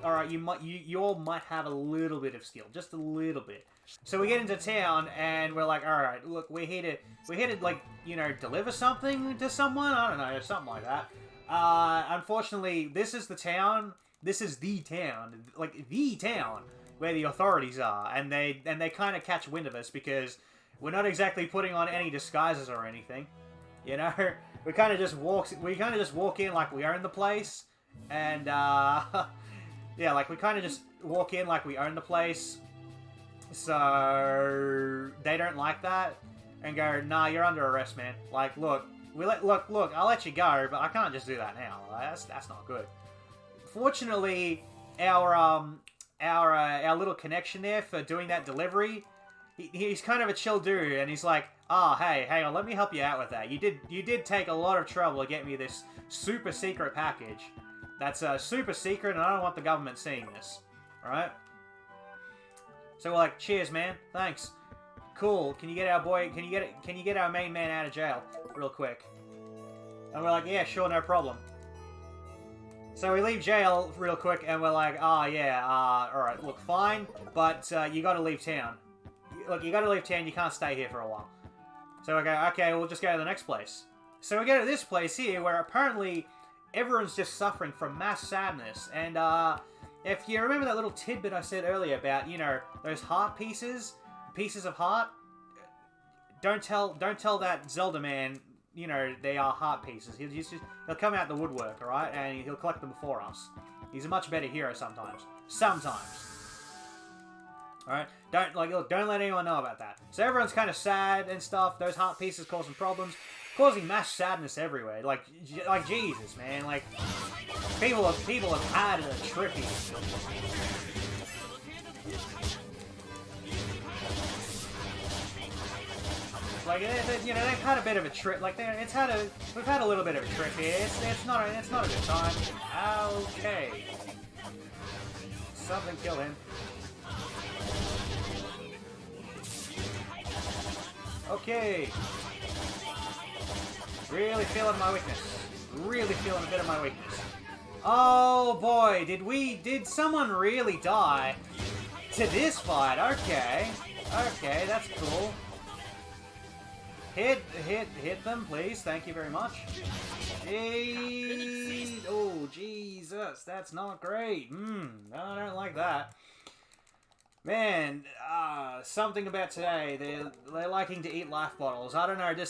all right, you all might have a little bit of skill, just a little bit." So we get into town, and we're like, all right, look, we're here to like, you know, deliver something to someone. I don't know, something like that. Unfortunately, this is the town. This is the town, like the town where the authorities are, and they kind of catch wind of us because we're not exactly putting on any disguises or anything. You know, we kind of just walk in like we own the place, and yeah, like we kind of just walk in like we own the place. So they don't like that and go, "Nah, you're under arrest, man. Like, look, look, I'll let you go, but I can't just do that now. That's not good." Fortunately, our little connection there for doing that delivery, he's kind of a chill dude, and he's like, hey, hang on, let me help you out with that. You did take a lot of trouble to get me this super secret package. That's super secret, and I don't want the government seeing this. All right. So we're like, "Cheers, man. Thanks. Cool. Can you get our main man out of jail real quick?" And we're like, "Yeah, sure, no problem." So we leave jail real quick, and we're like, yeah, alright, look, fine, but you gotta leave town. Look, you gotta leave town, you can't stay here for a while. So we go, okay, we'll just go to the next place. So we go to this place here, where apparently everyone's just suffering from mass sadness, and if you remember that little tidbit I said earlier about, you know, those heart pieces of heart, don't tell that Zelda man, you know, they are heart pieces. He'll come out the woodwork, alright? And he'll collect them before us. He's a much better hero sometimes. Sometimes. Alright? Look, don't let anyone know about that. So everyone's kind of sad and stuff. Those heart pieces causing problems. Causing mass sadness everywhere. Like Jesus, man. Like, people have had a trippy. Like, you know, they've had a bit of a trip. Like, we've had a little bit of a trip here. It's not a good time. Okay. Something kill him. Okay. Really feeling my weakness. Really feeling a bit of my weakness. Oh boy, did someone really die to this fight? Okay. Okay, that's cool. Hit them, please. Thank you very much. Jeez. Oh, Jesus. That's not great. I don't like that. Man, something about today. They're liking to eat life bottles. I don't know. Did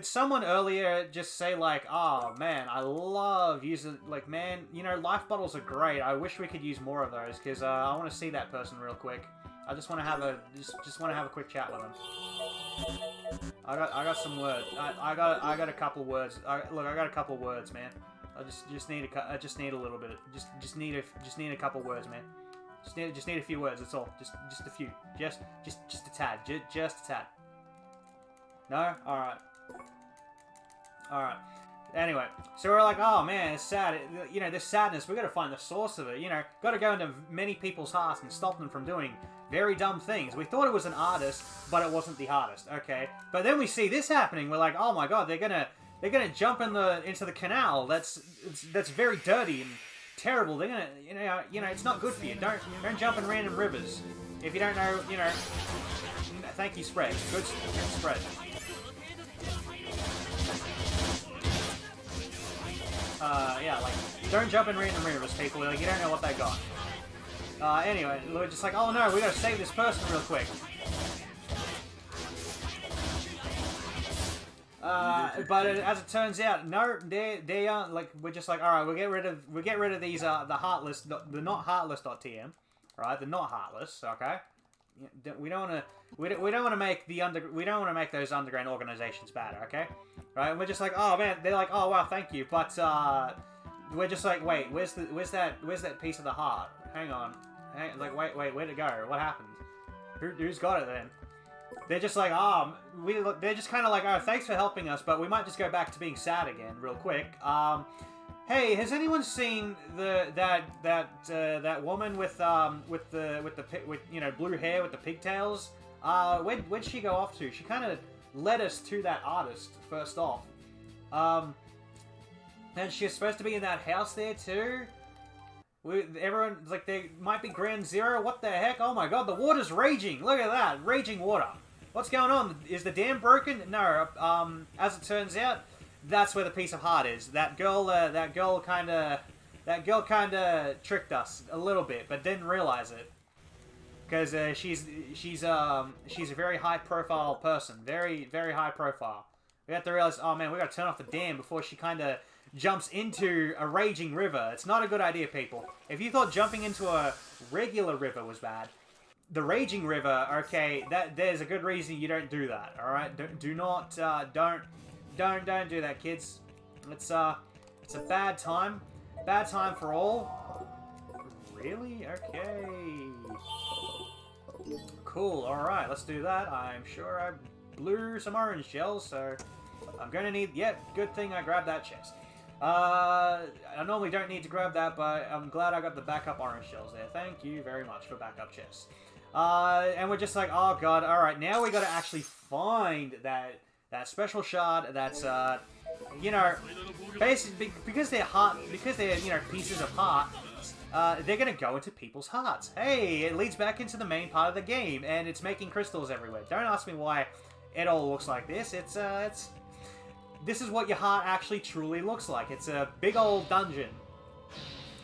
someone earlier just say like, oh man, I love using, like, man, you know, life bottles are great. I wish we could use more of those because I want to see that person real quick. I just want to have a quick chat with them. I got some words. I got a couple words. Look, I got a couple words, man. I just need a little bit. Just need a couple words, man. Just need a few words. That's all. Just a few. Just a tad. Just a tad. No? All right. All right. Anyway, so we're like, oh man, it's sad. You know, this sadness. We got to find the source of it. You know, got to go into many people's hearts and stop them from doing very dumb things. We thought it was an artist, but it wasn't the artist. Okay, but then we see this happening. We're like, oh my god, they're gonna jump into the canal. That's very dirty and terrible. They're gonna, you know, it's not good for you. Don't jump in random rivers. If you don't know, you know. Thank you, spread. Good spread. Yeah, like, don't jump in random rivers, people. Like, you don't know what they got. Anyway, we're just like, oh no, we gotta save this person real quick. But as it turns out, no, they aren't. Like, we're just like, all right, we'll get rid of these the heartless, the not heartless.tm, right? The not heartless, okay. We don't want to make those underground organizations bad, okay? Right? And we're just like, oh man, they're like, oh wow, thank you, but we're just like, wait, where's that piece of the heart? Hang on, like, wait, where'd it go? What happened? Who's got it then? They're just like, they're just kind of like, oh, thanks for helping us, but we might just go back to being sad again, real quick. Hey, has anyone seen that woman with you know, blue hair with the pigtails? Where'd she go off to? She kind of led us to that artist first off. And she's supposed to be in that house there too. Everyone's like, there might be ground zero. What the heck? Oh my god, the water's raging. Look at that, raging water. What's going on? Is the dam broken? No. As it turns out, that's where the piece of heart is. That girl kind of tricked us a little bit, but didn't realize it. Because she's a very high profile person, very high profile. We have to realize, oh man, we got to turn off the dam before she kind of jumps into a raging river. It's not a good idea, people. If you thought jumping into a regular river was bad, the raging river, okay, there's a good reason you don't do that. All right, don't do that, kids. It's a bad time for all. Really? Okay. Cool. All right, let's do that. I'm sure I blew some orange shells, so I'm gonna need. Yep, good thing I grabbed that chest. I normally don't need to grab that, but I'm glad I got the backup orange shells there. Thank you very much for backup chests. And we're just like, oh god, alright, now we gotta actually find that special shard that's, you know, basically, because they're, you know, pieces of heart, they're gonna go into people's hearts. Hey, it leads back into the main part of the game, and it's making crystals everywhere. Don't ask me why it all looks like this. This is what your heart actually truly looks like. It's a big old dungeon.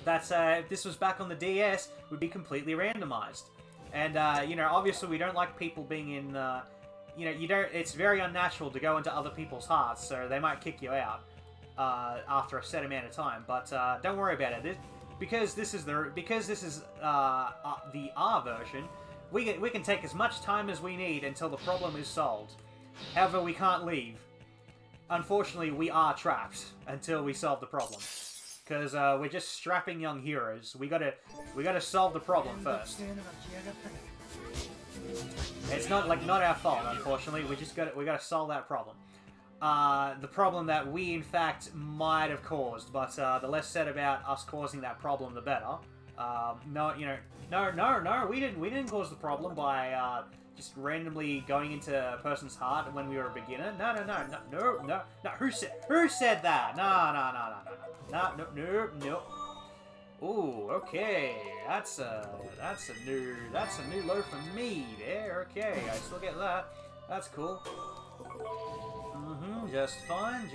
That's, if this was back on the DS, would be completely randomized. And, you know, obviously we don't like people being in, you know, it's very unnatural to go into other people's hearts, so they might kick you out, after a set amount of time. But, don't worry about it. Because this is the R version, we can take as much time as we need until the problem is solved. However, we can't leave. Unfortunately, we are trapped until we solve the problem. Because we're just strapping young heroes. We gotta solve the problem first. It's not our fault, unfortunately. We gotta solve that problem. The problem that we in fact might have caused, but the less said about us causing that problem, the better. No, we didn't cause the problem by just randomly going into a person's heart when we were a beginner. No. Who said that? No. Ooh, okay. That's a new low for me there. Okay, I still get that. That's cool. Just fine.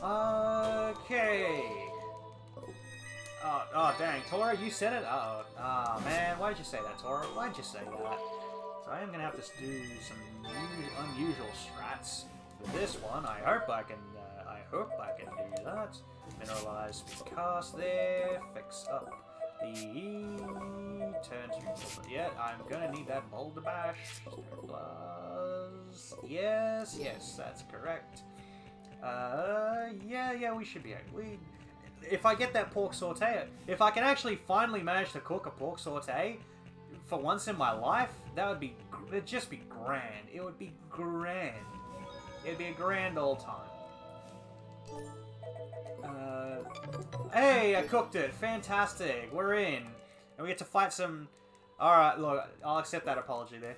Okay. Oh, dang, Tora, you said it? Oh, man, why did you say that, Tora? Why'd you say that? So I am gonna have to do some unusual strats for this one. I hope I can do that. Mineralize cast there, fix up the turn to yeah, I'm gonna need that boulder bash. Plus, yes, that's correct. Yeah, we should be able. If I get that pork saute, if I can actually finally manage to cook a pork saute for once in my life, it'd just be grand. It would be grand. It'd be a grand old time. Hey, I cooked it. Fantastic. We're in. And we get to fight some... Alright, look, I'll accept that apology there.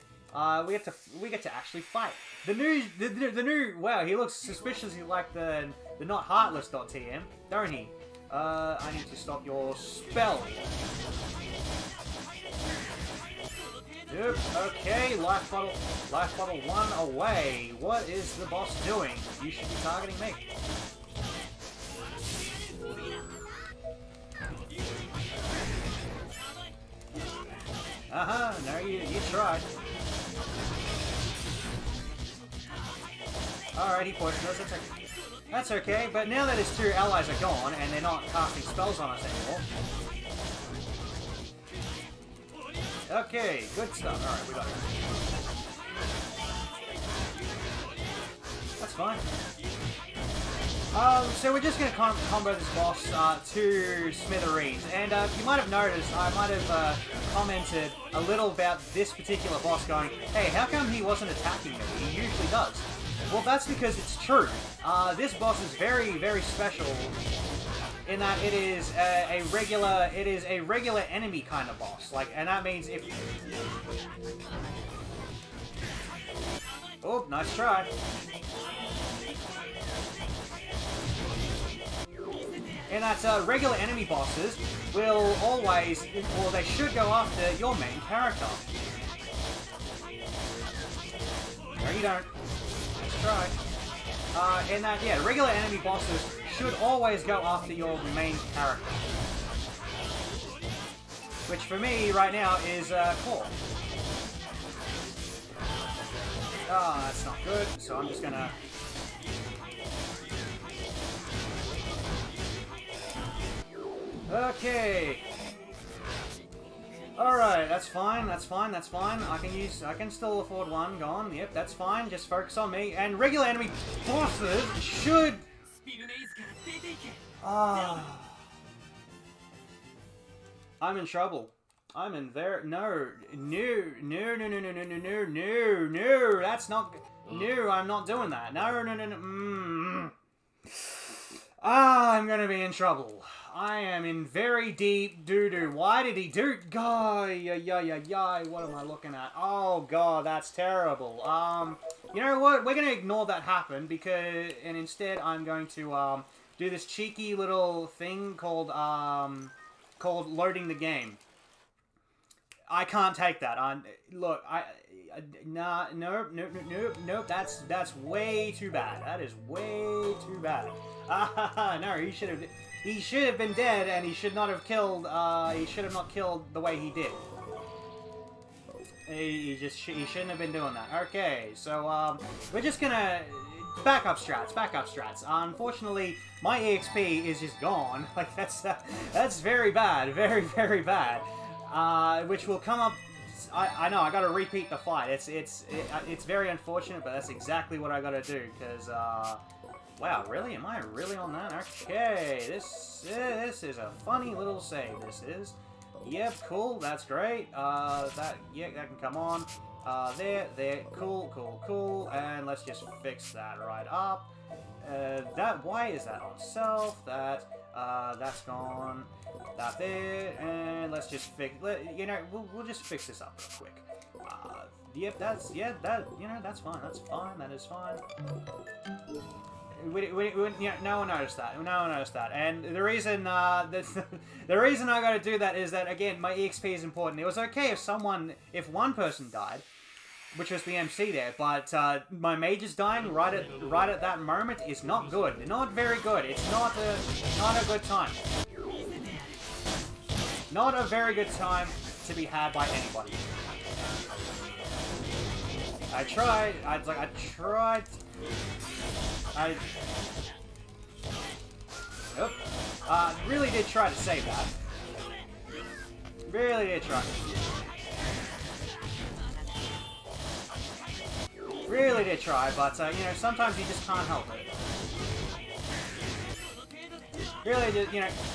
We get to actually fight. The new wow, he looks suspiciously like the not heartless.tm, don't he? I need to stop your spell. Yep, okay, life bottle 1 away. What is the boss doing? You should be targeting me. No, you tried. Alright, he poisoned us, that's okay, but now that his 2 allies are gone, and they're not casting spells on us anymore... Okay, good stuff. Alright, we got it. That's fine. So we're just going to combo this boss to smithereens, and you might have noticed, I might have commented a little about this particular boss going, hey, how come he wasn't attacking me? He usually does. Well, that's because it's true. This boss is very, very special in that it is a regular enemy kind of boss. Like, and that means if... Oh, nice try. And that regular enemy bosses will always, or they should go after your main character. No, you don't. Let's try. And that, yeah, regular enemy bosses should always go after your main character. Which for me, right now, is Core. Ah, that's not good, so I'm just gonna... Okay. Alright, that's fine. I can still afford one. Go on. Yep, that's fine. Just focus on me. And regular enemy bosses should... I'm in trouble. I'm in very... No, that's not... No, I'm not doing that. No. I'm gonna be in trouble. I am in very deep doo-doo. Why did he do... What am I looking at? Oh, God, that's terrible. You know what? We're gonna ignore that happen because... And instead, I'm going to, do this cheeky little thing called loading the game. I can't take that. Look, nope. That's way too bad. That is way too bad. No, he should have been dead, and he should not have killed. He should have not killed the way he did. He shouldn't have been doing that. Okay, so we're just gonna backup strats. Unfortunately, my EXP is just gone. Like that's very bad, very bad. which will come up. I know I gotta repeat the fight. It's very unfortunate, but that's exactly what I gotta do. Because wow, really? Am I really on that? Okay, this is a funny little save. This is. Yep, cool. That's great. That can come on. There, cool. And let's just fix that right up. Why is that on self? That's gone. That there, and let's just fix. We'll just fix this up real quick. Yep, that's fine. That's fine. That is fine. No one noticed that. No one noticed that. And the reason, the reason I gotta do that is that, again, my EXP is important. It was okay if one person died, which was the MC there, but my mages dying right at that moment is not good. Not very good. It's not a good time. Not a very good time to be had by anybody. I tried. Nope. Really did try to save that. Really did try. Really did try, but sometimes you just can't help it. Really,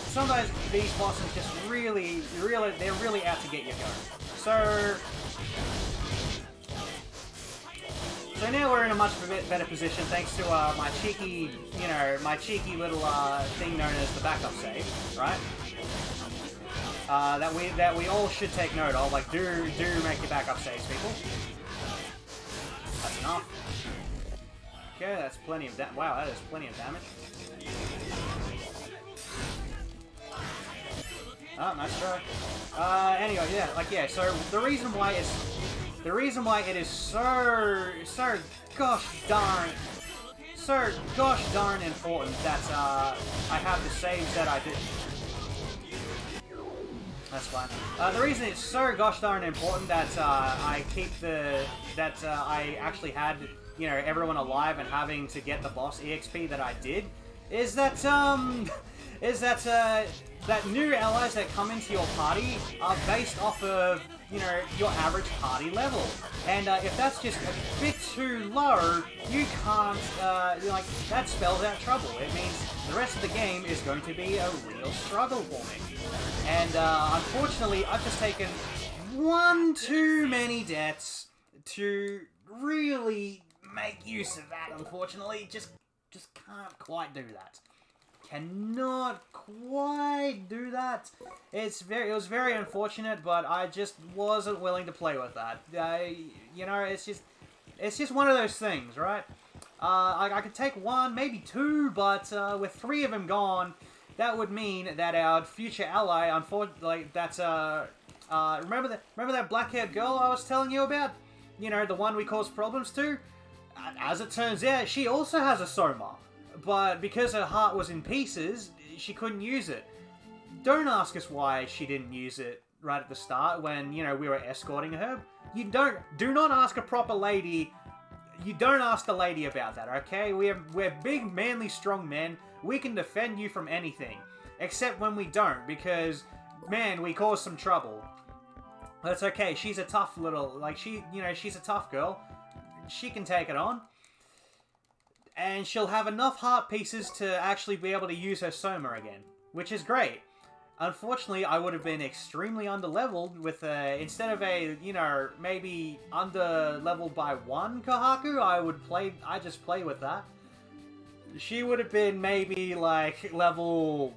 sometimes these bosses just they're really out to get you going. So now we're in a much better position thanks to my cheeky little thing known as the backup save, right? That we all should take note of. Like, do make your backup saves, people. That's enough. Okay, that's plenty of damage. Wow, that is plenty of damage. Oh, nice try. Anyway, yeah. So the reason why it is so gosh darn important that I have the saves that I did. That's fine. The reason it's so gosh darn important that I actually had everyone alive and having to get the boss EXP that I did is that that new allies that come into your party are based off of your average party level, and if that's just a bit too low, you can't that spells out trouble. It means the rest of the game is going to be a real struggle for me, and unfortunately I've just taken one too many deaths to really make use of that. Unfortunately, just can't quite do that. Cannot quite do that. It was very unfortunate, but I just wasn't willing to play with that. It's just one of those things, right? I could take one, maybe two, but with three of them gone, that would mean that our future ally, unfortunately, remember that black-haired girl I was telling you about? The one we caused problems to? As it turns out, she also has a Soma. But because her heart was in pieces, she couldn't use it. Don't ask us why she didn't use it right at the start when, we were escorting her. Do not ask a proper lady. You don't ask the lady about that, okay? We're big, manly, strong men. We can defend you from anything. Except when we don't, because, man, we cause some trouble. That's okay. She's a tough little, she's a tough girl. She can take it on. And she'll have enough heart pieces to actually be able to use her Soma again, which is great. Unfortunately, I would have been extremely underleveled with instead of maybe underleveled by one Kohaku, I just play with that. She would have been maybe like level,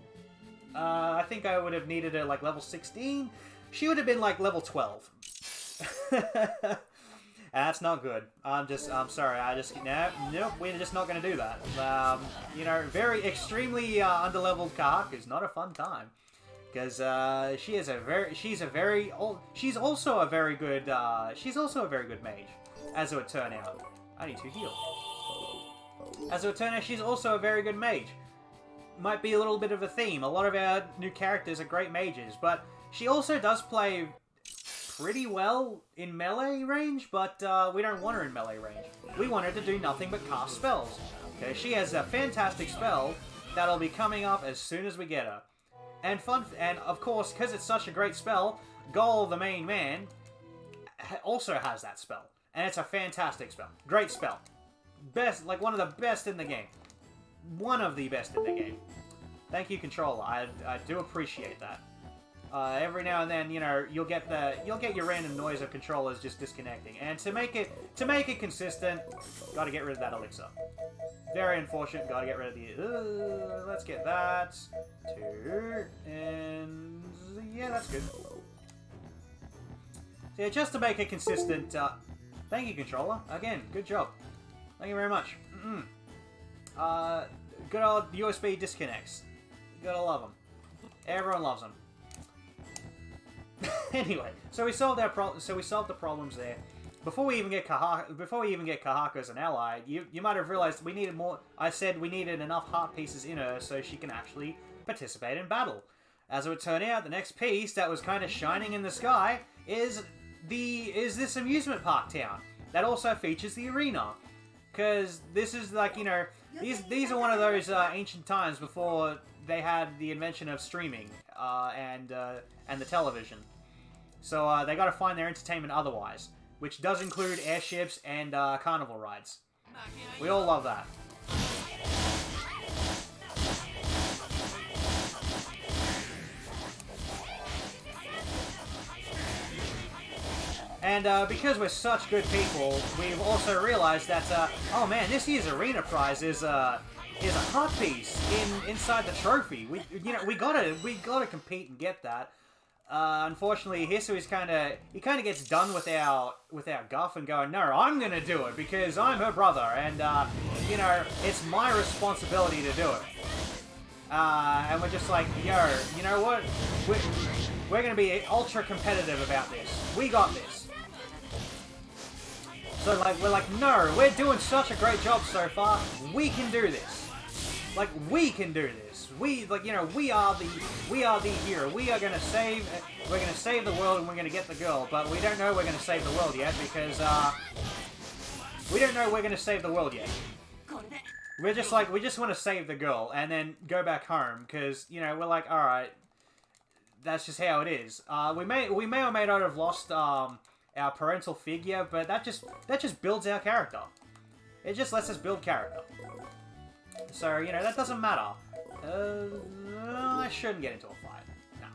I think I would have needed her like level 16. She would have been like level 12. That's not good. I'm sorry. Nope, we're just not going to do that. Very extremely underleveled Kahak is not a fun time. Because she's also a very good mage, as it would turn out. I need to heal. As it would turn out, she's also a very good mage. Might be a little bit of a theme. A lot of our new characters are great mages, but she also does play pretty well in melee range, but we don't want her in melee range. We want her to do nothing but cast spells. Okay, she has a fantastic spell that'll be coming up as soon as we get her. And of course, because it's such a great spell, Goal, the main man, also has that spell. And it's a fantastic spell. Great spell. Best, like one of the best in the game. One of the best in the game. Thank you, controller. I do appreciate that. Every now and then, you know, you'll get your random noise of controllers just disconnecting. And to make it consistent, gotta get rid of that elixir. Very unfortunate. Gotta get rid of the. Let's get that. 2 and yeah, that's good. So yeah, just to make it consistent. Thank you, controller. Again, good job. Thank you very much. Good old USB disconnects. You gotta love them. Everyone loves them. Anyway, so we solved the problems there. Before we even get Kahako as an ally, you might have realized we needed more. I said we needed enough heart pieces in her so she can actually participate in battle. As it would turn out, the next piece that was kind of shining in the sky is this amusement park town that also features the arena. Because this is like, you know, these are one of those ancient times before they had the invention of streaming and the television. So they got to find their entertainment otherwise, which does include airships and carnival rides. We all love that. And because we're such good people, we've also realized that oh man, this year's arena prize is a heart piece inside the trophy. We gotta compete and get that. Unfortunately, Hisui's kind of gets done with our guff and going, no, I'm gonna do it because I'm her brother, and you know, it's my responsibility to do it. And we're just like, yo, you know what? We're gonna be ultra competitive about this. We got this. So like, we're like, no, we're doing such a great job so far. We can do this. Like, we can do this. We, like, you know, we are the hero. We're gonna save the world and we're gonna get the girl. But we don't know we're gonna save the world yet because we don't know we're gonna save the world yet. We're just like, we just want to save the girl and then go back home because, you know, we're like, all right, that's just how it is. We may or may not have lost our parental figure, but that just builds our character. It just lets us build character. So, you know, that doesn't matter. I shouldn't get into a fight. No.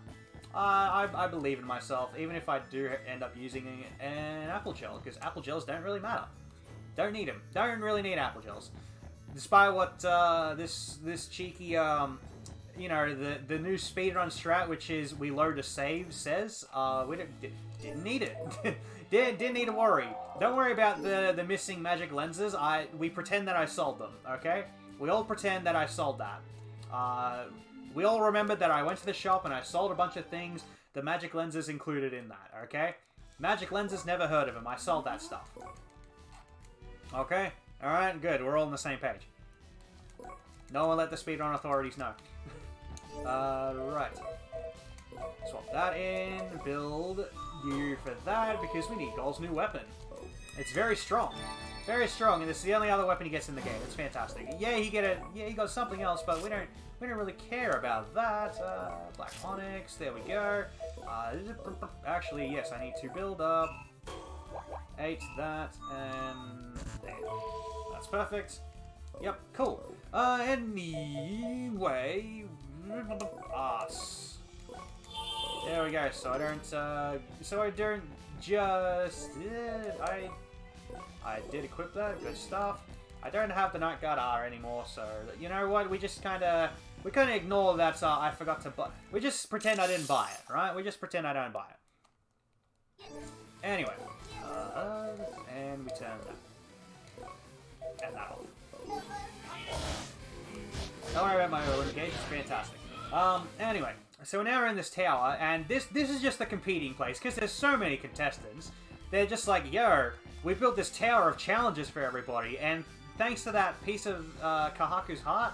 I believe in myself, even if I do end up using an apple gel, because apple gels don't really matter. Don't need them. Don't really need apple gels. Despite what this cheeky, you know, the new speedrun strat, which is we load to save, says, we didn't need it. Didn't need to worry. Don't worry about the missing magic lenses. We pretend that I sold them, okay? We all pretend that I sold that. We all remembered that I went to the shop and I sold a bunch of things. The magic lenses included in that, okay? Magic lenses, never heard of them. I sold that stuff. Okay? Alright, good. We're all on the same page. No one let the speedrun authorities know. Right. Swap that in. Build you for that because we need Gold's new weapon. It's very strong. Very strong, and this is the only other weapon he gets in the game. It's fantastic. Yeah, he got something else, but we don't really care about that. Black Onyx, there we go. Actually, yes, I need to build up 8, that, and there. That's perfect. Yep, cool. Anyway, us. There we go. So I don't just. I did equip that. Good stuff. I don't have the Night Guard R anymore, so you know what? We just kind of ignore that. I forgot to buy. We just pretend I didn't buy it, right? We just pretend I don't buy it. Anyway, and we turn that and that off. Don't worry about my oil gauge. It's fantastic. Anyway, so now we're in this tower, and this is just the competing place because there's so many contestants. They're just like, yo, we built this tower of challenges for everybody, and thanks to that piece of Kahaku's heart,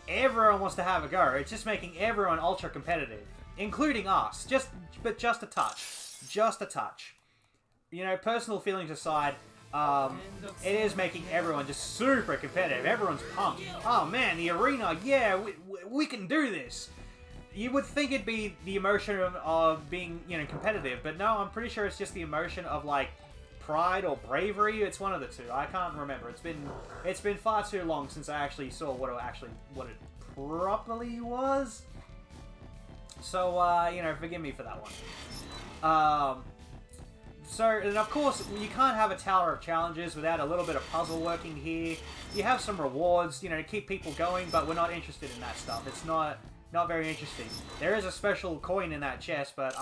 everyone wants to have a go. It's just making everyone ultra competitive, including us. But just a touch. Just a touch. You know, personal feelings aside, it is making everyone just super competitive. Everyone's pumped. Oh man, the arena, yeah, we can do this. You would think it'd be the emotion of being, you know, competitive, but no, I'm pretty sure it's just the emotion of, like, pride or bravery. It's one of the two. I can't remember. It's been far too long since I actually saw what it properly was. So, you know, forgive me for that one. So, and of course, you can't have a Tower of Challenges without a little bit of puzzle working here. You have some rewards, you know, to keep people going, but we're not interested in that stuff. It's not very interesting. There is a special coin in that chest, but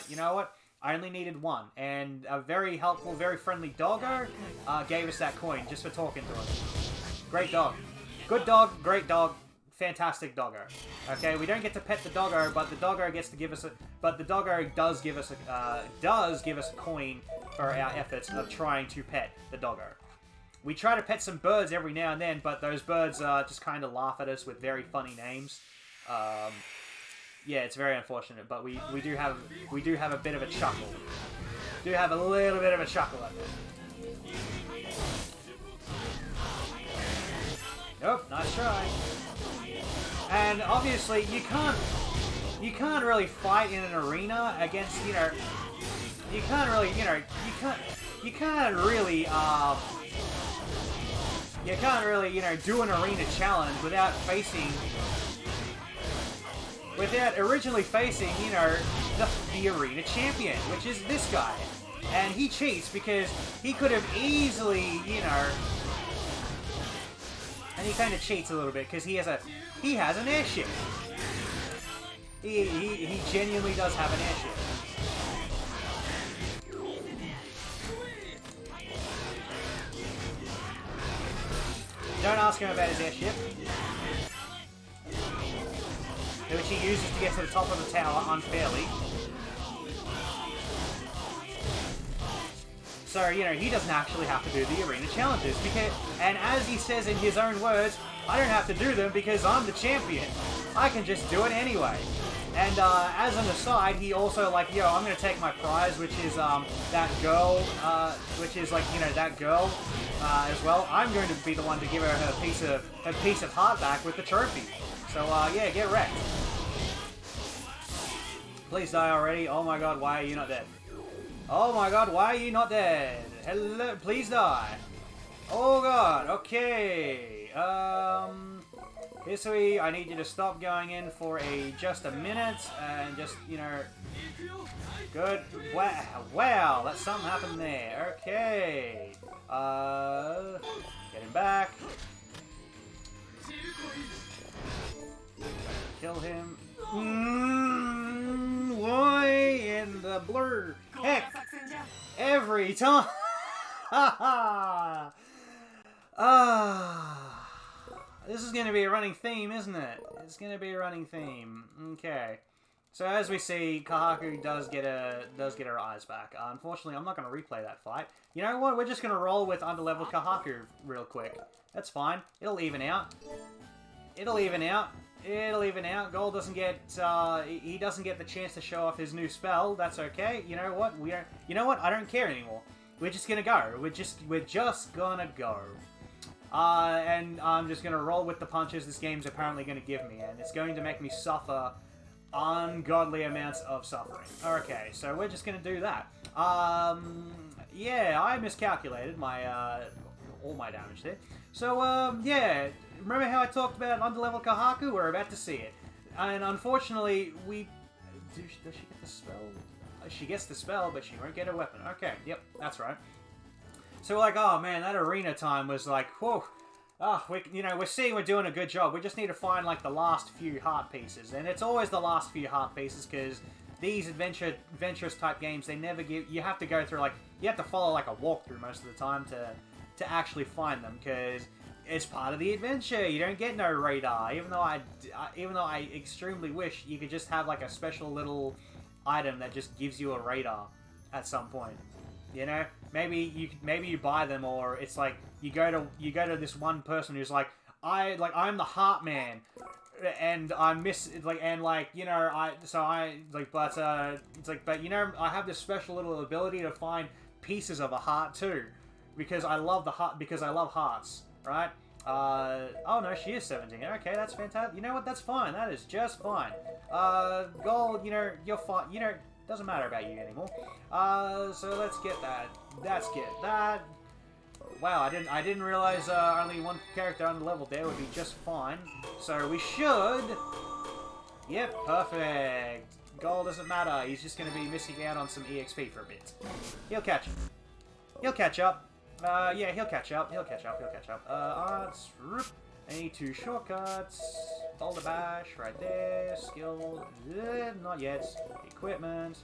you know what? I only needed one, and a very helpful, very friendly doggo gave us that coin just for talking to us. Great dog. Good dog, great dog, fantastic doggo. Okay, we don't get to pet the doggo, but the doggo gets to give us a... But the doggo does give us a coin for our efforts of trying to pet the doggo. We try to pet some birds every now and then, but those birds just kind of laugh at us with very funny names. Yeah, it's very unfortunate, but we do have a bit of a chuckle. Do have a little bit of a chuckle at that. Nope, nice try. And obviously, you can't really fight in an arena against, you know, you can't really do an arena challenge without originally facing, you know, the arena champion, which is this guy. And he cheats because he could have easily, you know, and he kind of cheats a little bit because he has an airship. He genuinely does have an airship. Don't ask him about his airship, which he uses to get to the top of the tower unfairly. So, you know, he doesn't actually have to do the arena challenges, and as he says in his own words, I don't have to do them because I'm the champion. I can just do it anyway. And as an aside, he also, like, yo, I'm gonna take my prize, which is that girl, which is, like, you know, that girl as well. I'm going to be the one to give her her piece of heart back with the trophy. So yeah, get wrecked. Please die already. Oh my god, why are you not dead? Oh my god, why are you not dead? Hello, please die. Oh god, okay. Hisui, I need you to stop going in for just a minute and just, you know... Good. Wow, that's something happened there. Okay. Get him back. Kill him. Why in the blur? Heck! Every time! This is going to be a running theme, isn't it? It's going to be a running theme. Okay. So as we see, Kahaku does get her eyes back. Unfortunately, I'm not going to replay that fight. You know what? We're just going to roll with underleveled Kahaku real quick. That's fine. It'll even out. It'll even out. It'll even out. Gold doesn't get, he doesn't get the chance to show off his new spell. That's okay. You know what? You know what? I don't care anymore. We're just gonna go. We're just gonna go. And I'm just gonna roll with the punches this game's apparently gonna give me, and it's going to make me suffer ungodly amounts of suffering. Okay, so we're just gonna do that. Yeah, I miscalculated my, all my damage there. So, yeah, remember how I talked about underleveled Kahaku? We're about to see it. And unfortunately, does she get the spell? She gets the spell, but she won't get her weapon. Okay, yep, that's right. So we're like, oh man, that arena time was like, whoa. Oh, we're seeing we're doing a good job. We just need to find, like, the last few heart pieces. And it's always the last few heart pieces, because these adventurous type games, they never give... You have to go through, like... You have to follow, like, a walkthrough most of the time to actually find them, because it's part of the adventure. You don't get no radar. Even though I extremely wish you could just have, like, a special little item that just gives you a radar at some point. You know, maybe you buy them, or it's like you go to this one person who's like, I'm the heart man, and but you know, I have this special little ability to find pieces of a heart too, because I love hearts, right? Oh no, she is 17. Okay, that's fantastic. You know what? That's fine. That is just fine. Gold, you know, you're fine. You know, doesn't matter about you anymore. So let's get that. Let's get that. Wow, I didn't realize only one character under level there would be just fine. So we should. Yep, perfect. Gold doesn't matter. He's just going to be missing out on some EXP for a bit. He'll catch up. He'll catch up. Yeah, he'll catch up. He'll catch up. He'll catch up. Arts. I need 2 shortcuts. Boulder bash right there. Skill. Not yet. Equipment.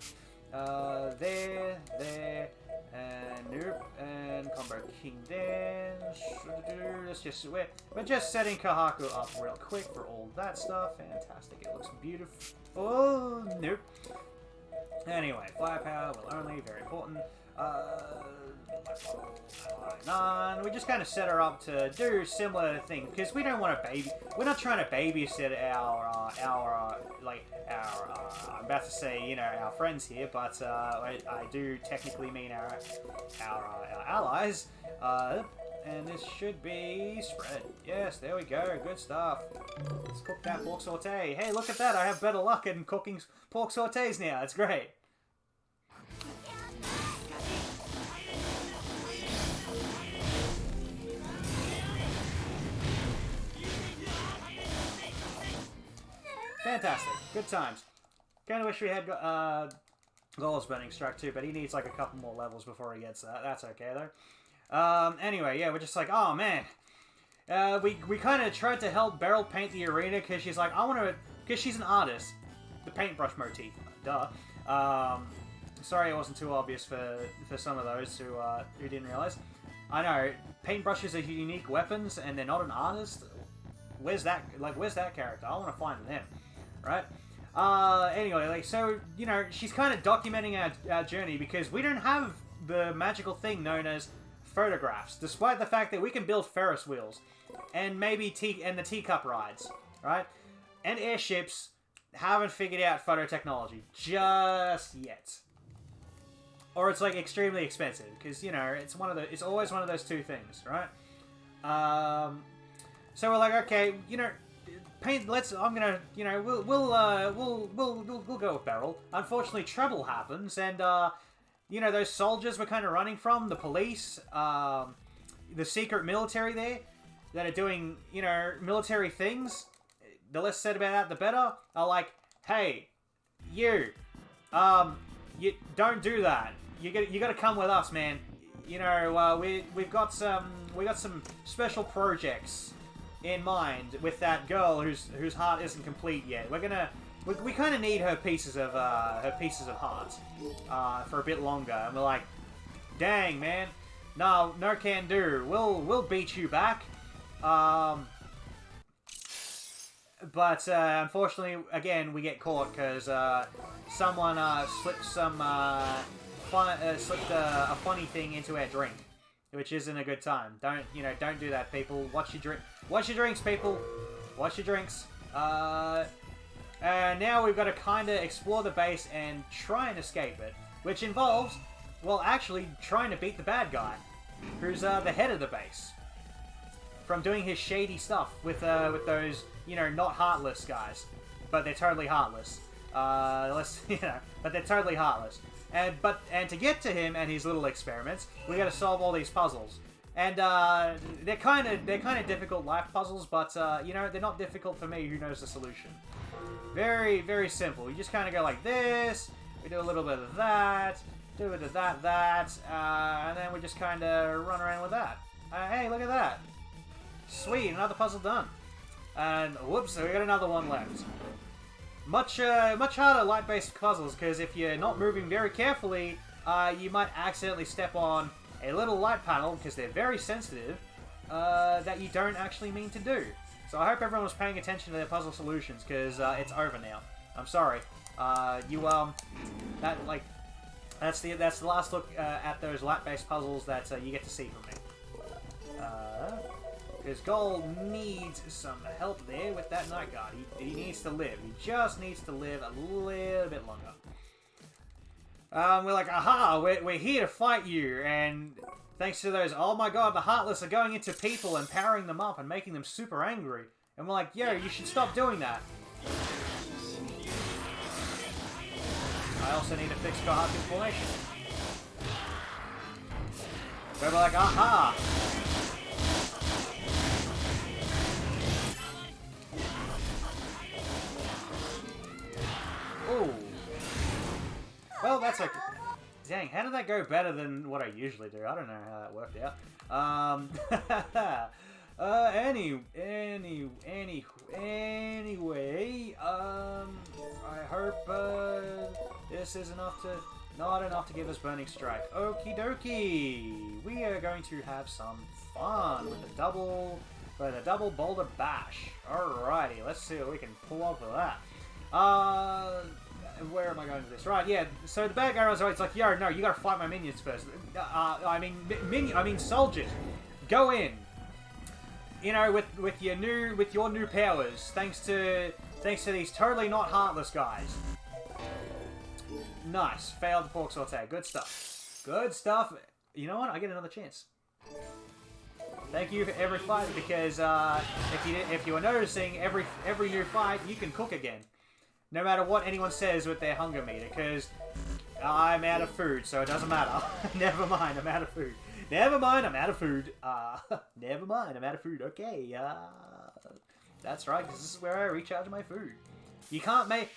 There. And nope. And combo king there. Let's just we're just setting Kahaku up real quick for all that stuff. Fantastic. It looks beautiful. Nope. Anyway, firepower will only, very important. We just kind of set her up to do similar things because we don't want to we're not trying to babysit I'm about to say, you know, our friends here, but I do technically mean our allies. And this should be spread. Yes, there we go. Good stuff. Let's cook that pork saute. Hey, look at that. I have better luck in cooking pork sautés now. It's great. Fantastic. Good times. Kind of wish we had Goal's Burning Strike too, but he needs like a couple more levels before he gets that. That's okay though. Anyway, yeah, we're just like, oh man. We kind of tried to help Beryl paint the arena because she's like, I want to, because she's an artist. The paintbrush motif. Duh. Sorry it wasn't too obvious for some of those who didn't realize. I know, paintbrushes are unique weapons and they're not an artist. Where's that character? I want to find them. Right? Anyway, like, so, you know, she's kind of documenting our journey because we don't have the magical thing known as photographs, despite the fact that we can build Ferris wheels and maybe the teacup rides, right? And airships haven't figured out photo technology just yet. Or it's like extremely expensive because, you know, it's always one of those two things, right? So we're like, okay, you know, I'm gonna, you know, we'll go with Beryl. Unfortunately, trouble happens, and you know, those soldiers we're kind of running from, the police, the secret military there, that are doing, you know, military things. The less said about that, the better. Are like, hey, you don't do that. You gotta come with us, man. You know, we've got some special projects in mind with that girl whose heart isn't complete yet. We kind of need her pieces of heart for a bit longer, and we're like, dang man, no can do. We'll beat you back. But unfortunately, again, we get caught because someone slipped a funny thing into our drink, which isn't a good time. Don't do that, people. Watch your drinks, people. Watch your drinks. Now we've got to kind of explore the base and try and escape it, which involves, well, actually trying to beat the bad guy, who's the head of the base, from doing his shady stuff with those, you know, not heartless guys, but they're totally heartless. But they're totally heartless. And to get to him and his little experiments, we got to solve all these puzzles. And they're kind of difficult life puzzles, but you know, they're not difficult for me who knows the solution. Very, very simple. You just kind of go like this. We do a little bit of that. Do a bit of that, and then we just kind of run around with that. Hey, look at that! Sweet, another puzzle done. And whoops, we got another one left. Much harder light-based puzzles, because if you're not moving very carefully, you might accidentally step on a little light panel, because they're very sensitive, that you don't actually mean to do. So I hope everyone was paying attention to their puzzle solutions, because it's over now. I'm sorry. That's the last look at those light-based puzzles that you get to see from me. Because Gold needs some help there with that Night Guard. He needs to live. He just needs to live a little bit longer. We're like, aha, we're here to fight you, and Thanks to those, oh my god, the Heartless are going into people and powering them up and making them super angry. And we're like, yo, you should stop doing that. I also need to fix Kohaku formation. So we're like, aha! Ooh. Well, that's okay. Dang, how did that go better than what I usually do? I don't know how that worked out. Anyway, I hope, this is not enough to give us Burning Strike. Okie dokie! We are going to have some fun with the double Boulder Bash. Alrighty, let's see what we can pull off of that. Where am I going with this? Right, yeah. So the bad guy runs away. It's like, yo, no, you gotta fight my minions first. I mean soldiers. Go in. You know, with your new powers, thanks to these totally not heartless guys. Nice. Failed the pork saute. Good stuff. Good stuff. You know what? I get another chance. Thank you for every fight, because if you were noticing, every new fight you can cook again. No matter what anyone says with their hunger meter, because I'm out of food, so it doesn't matter. Never mind, I'm out of food. Never mind, I'm out of food. Never mind, I'm out of food. Okay, that's right, because this is where I recharge my food. You can't make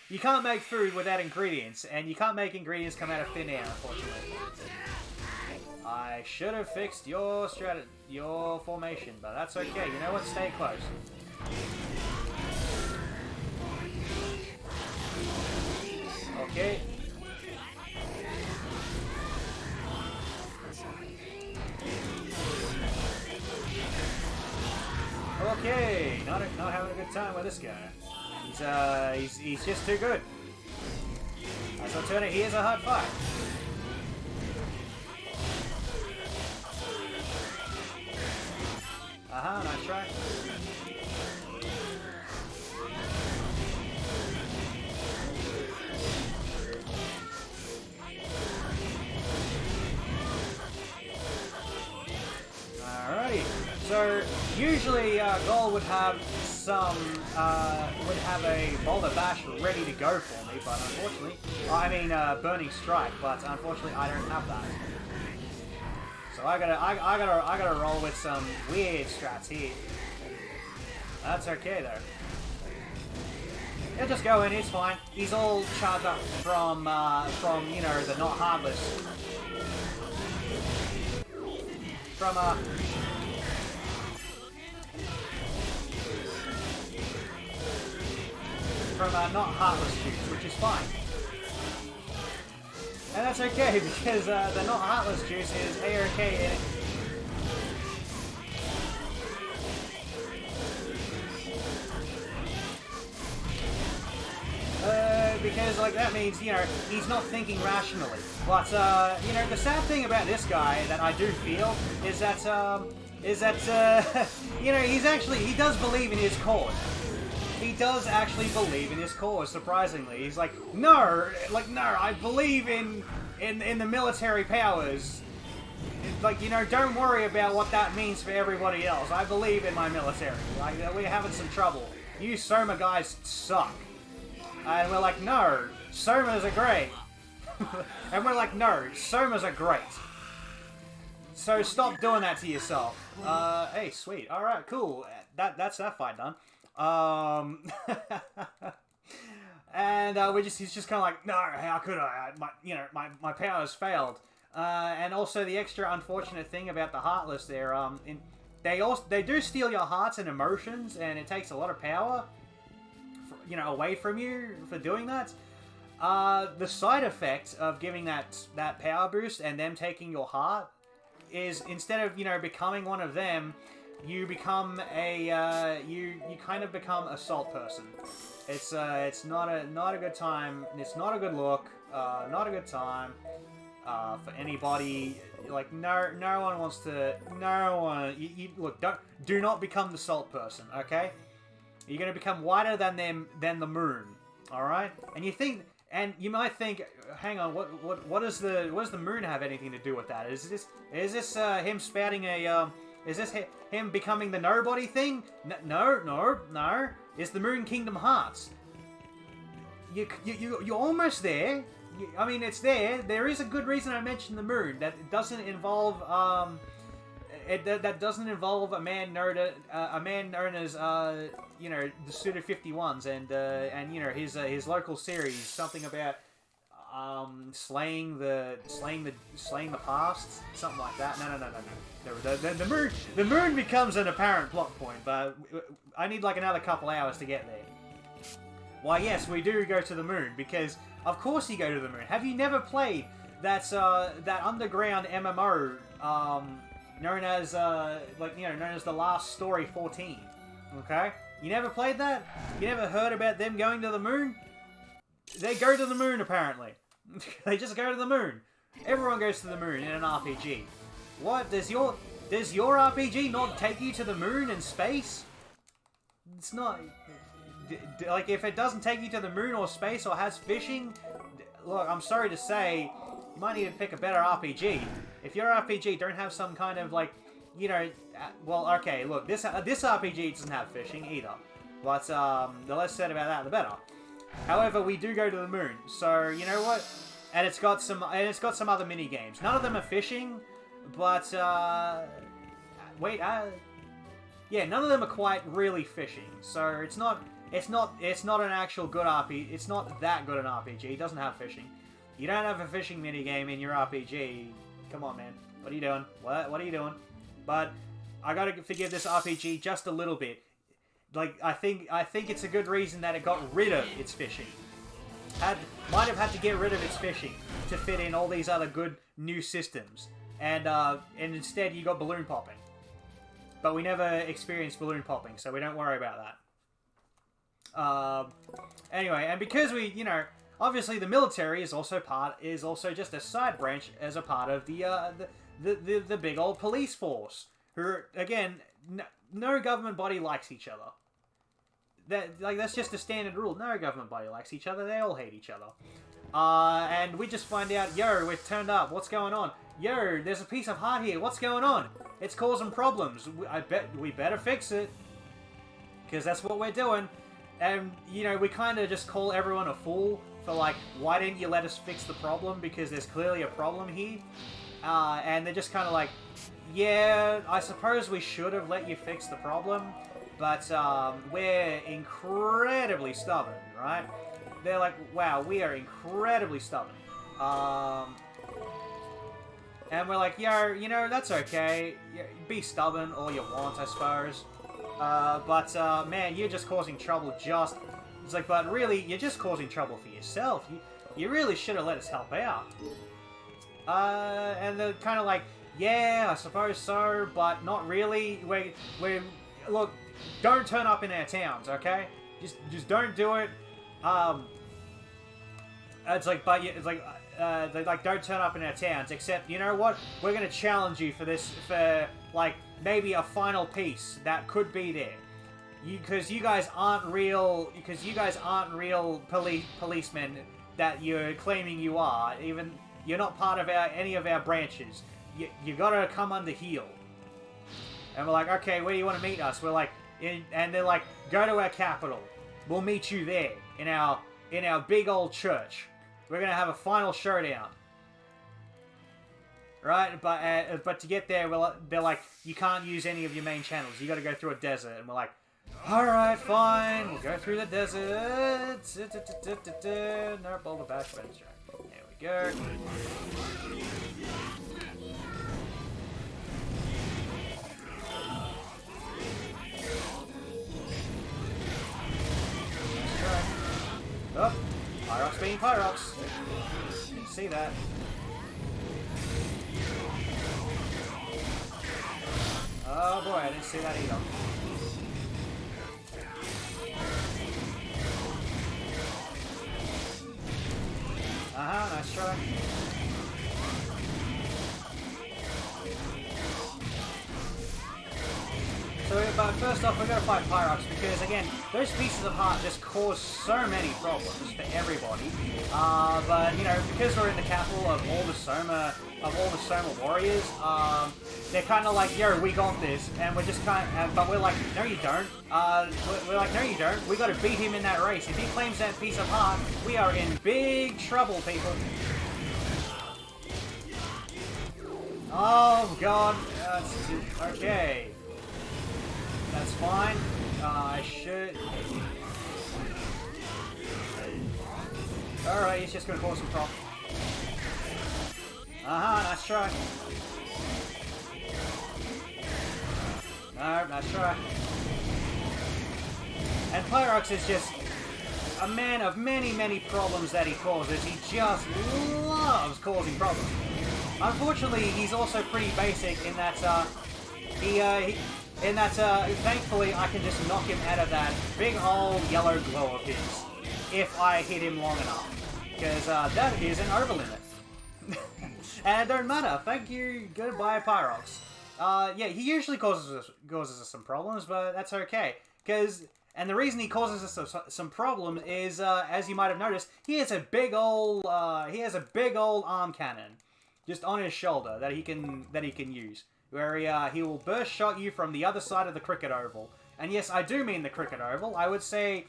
food without ingredients, and you can't make ingredients come out of thin air, unfortunately. I should have fixed your formation, but that's okay. You know what? Stay close. Okay. Okay, not having a good time with this guy. He's just too good. As I'll turn it, he is a hard fight. Aha, nice try. Alrighty. So usually Goal would have a Boulder Bash ready to go for me, but unfortunately, Burning Strike, but unfortunately I don't have that. So I gotta roll with some weird strats here. That's okay though. He'll just go in, it's fine. He's all charged up from you know, the not heartless. From not heartless juice, which is fine. And that's okay, because the not heartless juice is A-OK. Because, like, that means, you know, he's not thinking rationally. But, you know, the sad thing about this guy that I do feel is that, you know, he does believe in his cause. He does actually believe in his cause, surprisingly. He's like, no, I believe in the military powers. Like, you know, don't worry about what that means for everybody else. I believe in my military. Like, we're having some trouble. You Soma guys suck. And we're like, no, Somas are great. And we're like, no, Somas are great. So stop doing that to yourself. Hey, sweet. Alright, cool. That's that fight done. And he's just kind of like, no, how could I? My powers failed. And also the extra unfortunate thing about the Heartless there, they do steal your hearts and emotions, and it takes a lot of power, you know, away from you for doing that. The side effect of giving that power boost and them taking your heart is, instead of, you know, becoming one of them, you become a you kind of become a salt person. It's not a good time. It's not a good look. Not a good time for anybody. Like, no one wants to. No one. Look. Do not become the salt person. Okay. You're gonna become whiter than the moon. All right. And you think And you might think, hang on, what does the moon have anything to do with that? Is this him spouting a is this him becoming the nobody thing? No. It's the Moon Kingdom Hearts. You're almost there. I mean, it's there. There is a good reason I mentioned the moon. That it doesn't involve that doesn't involve a man known as you know, the Suda 51s and you know, his local series, something about slaying the past, something like that. No. The moon becomes an apparent plot point, but I need like another couple hours to get there. Why, yes, we do go to the moon, because of course you go to the moon. Have you never played that underground MMO known as known as The Last Story 14? Okay, you never played that? You never heard about them going to the moon? They go to the moon apparently. They just go to the moon. Everyone goes to the moon in an RPG. What does your RPG not take you to the moon and space? It's not. Like, if it doesn't take you to the moon or space or has fishing, look, I'm sorry to say, you might need to pick a better RPG. If your RPG don't have some kind of, like, you know, well, okay, look, this RPG doesn't have fishing either. But, the less said about that, the better. However, we do go to the moon, so, you know what? And it's got some other mini games. None of them are fishing, but, yeah, none of them are quite really fishing, so it's not an actual good RPG. It's not that good an RPG. It doesn't have fishing. You don't have a fishing minigame in your RPG. Come on, man. What are you doing? What are you doing? But I gotta forgive this RPG just a little bit. Like, I think it's a good reason that it got rid of its fishing. Might have had to get rid of its fishing to fit in all these other good new systems. And instead you got balloon popping. But we never experienced balloon popping, so we don't worry about that. Anyway, and because we, you know, obviously the military is also just a side branch as a part of the big old police force. Who, again, no government body likes each other. That's just a standard rule. No government body likes each other. They all hate each other. And we just find out, yo, we've turned up. What's going on? Yo, there's a piece of heart here. What's going on? It's causing problems. I bet we better fix it. Because that's what we're doing. And, you know, we kind of just call everyone a fool for, like, why didn't you let us fix the problem? Because there's clearly a problem here. And they're just kind of like, yeah, I suppose we should have let you fix the problem. But we're incredibly stubborn, right? They're like, wow, we are incredibly stubborn. And we're like, yo, you know, that's okay. Be stubborn all you want, I suppose. But man, you're just causing trouble It's like, but really, you're just causing trouble for yourself. You really should have let us help out. And they're kind of like, yeah, I suppose so, but not really. Look, don't turn up in our towns, okay? Just don't do it. It's like, they like, don't turn up in our towns, except, you know what? We're gonna challenge you for this, for, like, maybe a final piece that could be there. Because you guys aren't real policemen that you're claiming you are. Even, you're not part of any of our branches. You gotta come under heel. And we're like, okay, where do you want to meet us? We're like, and they're like, go to our capital. We'll meet you there, in our big old church. We're gonna have a final showdown. Right, but to get there, they're like, you can't use any of your main channels. You got to go through a desert, and we're like, all right, fine, we'll go through the desert. No, boulder bash, red track. There we go. Oh, Pyrox being Pyrox. Didn't see that. Oh boy, I didn't see that either. Nice try. But first off, we're going to fight Pyrox because, again, those pieces of heart just cause so many problems for everybody. But, you know, because we're in the capital of all the Soma warriors, they're kind of like, yo, we got this, and we're just kind of, but we're like, no you don't. We're like, no you don't. We got to beat him in that race. If he claims that piece of heart, we are in big trouble, people. Oh god, okay. That's fine. I should... Alright, he's just gonna cause some problems. Nice try. No, nice try. And Pyrox is just a man of many, many problems that he causes. He just loves causing problems. Unfortunately, he's also pretty basic in that, thankfully, I can just knock him out of that big old yellow glow of his if I hit him long enough. Because that is an overlimit. And it don't matter. Thank you. Goodbye, Pyrox. Yeah, he usually causes us some problems, but that's okay. And the reason he causes us some problems is, as you might have noticed, he has a big old arm cannon just on his shoulder that he can use. Where he will burst shot you from the other side of the cricket oval. And yes, I do mean the cricket oval. I would say,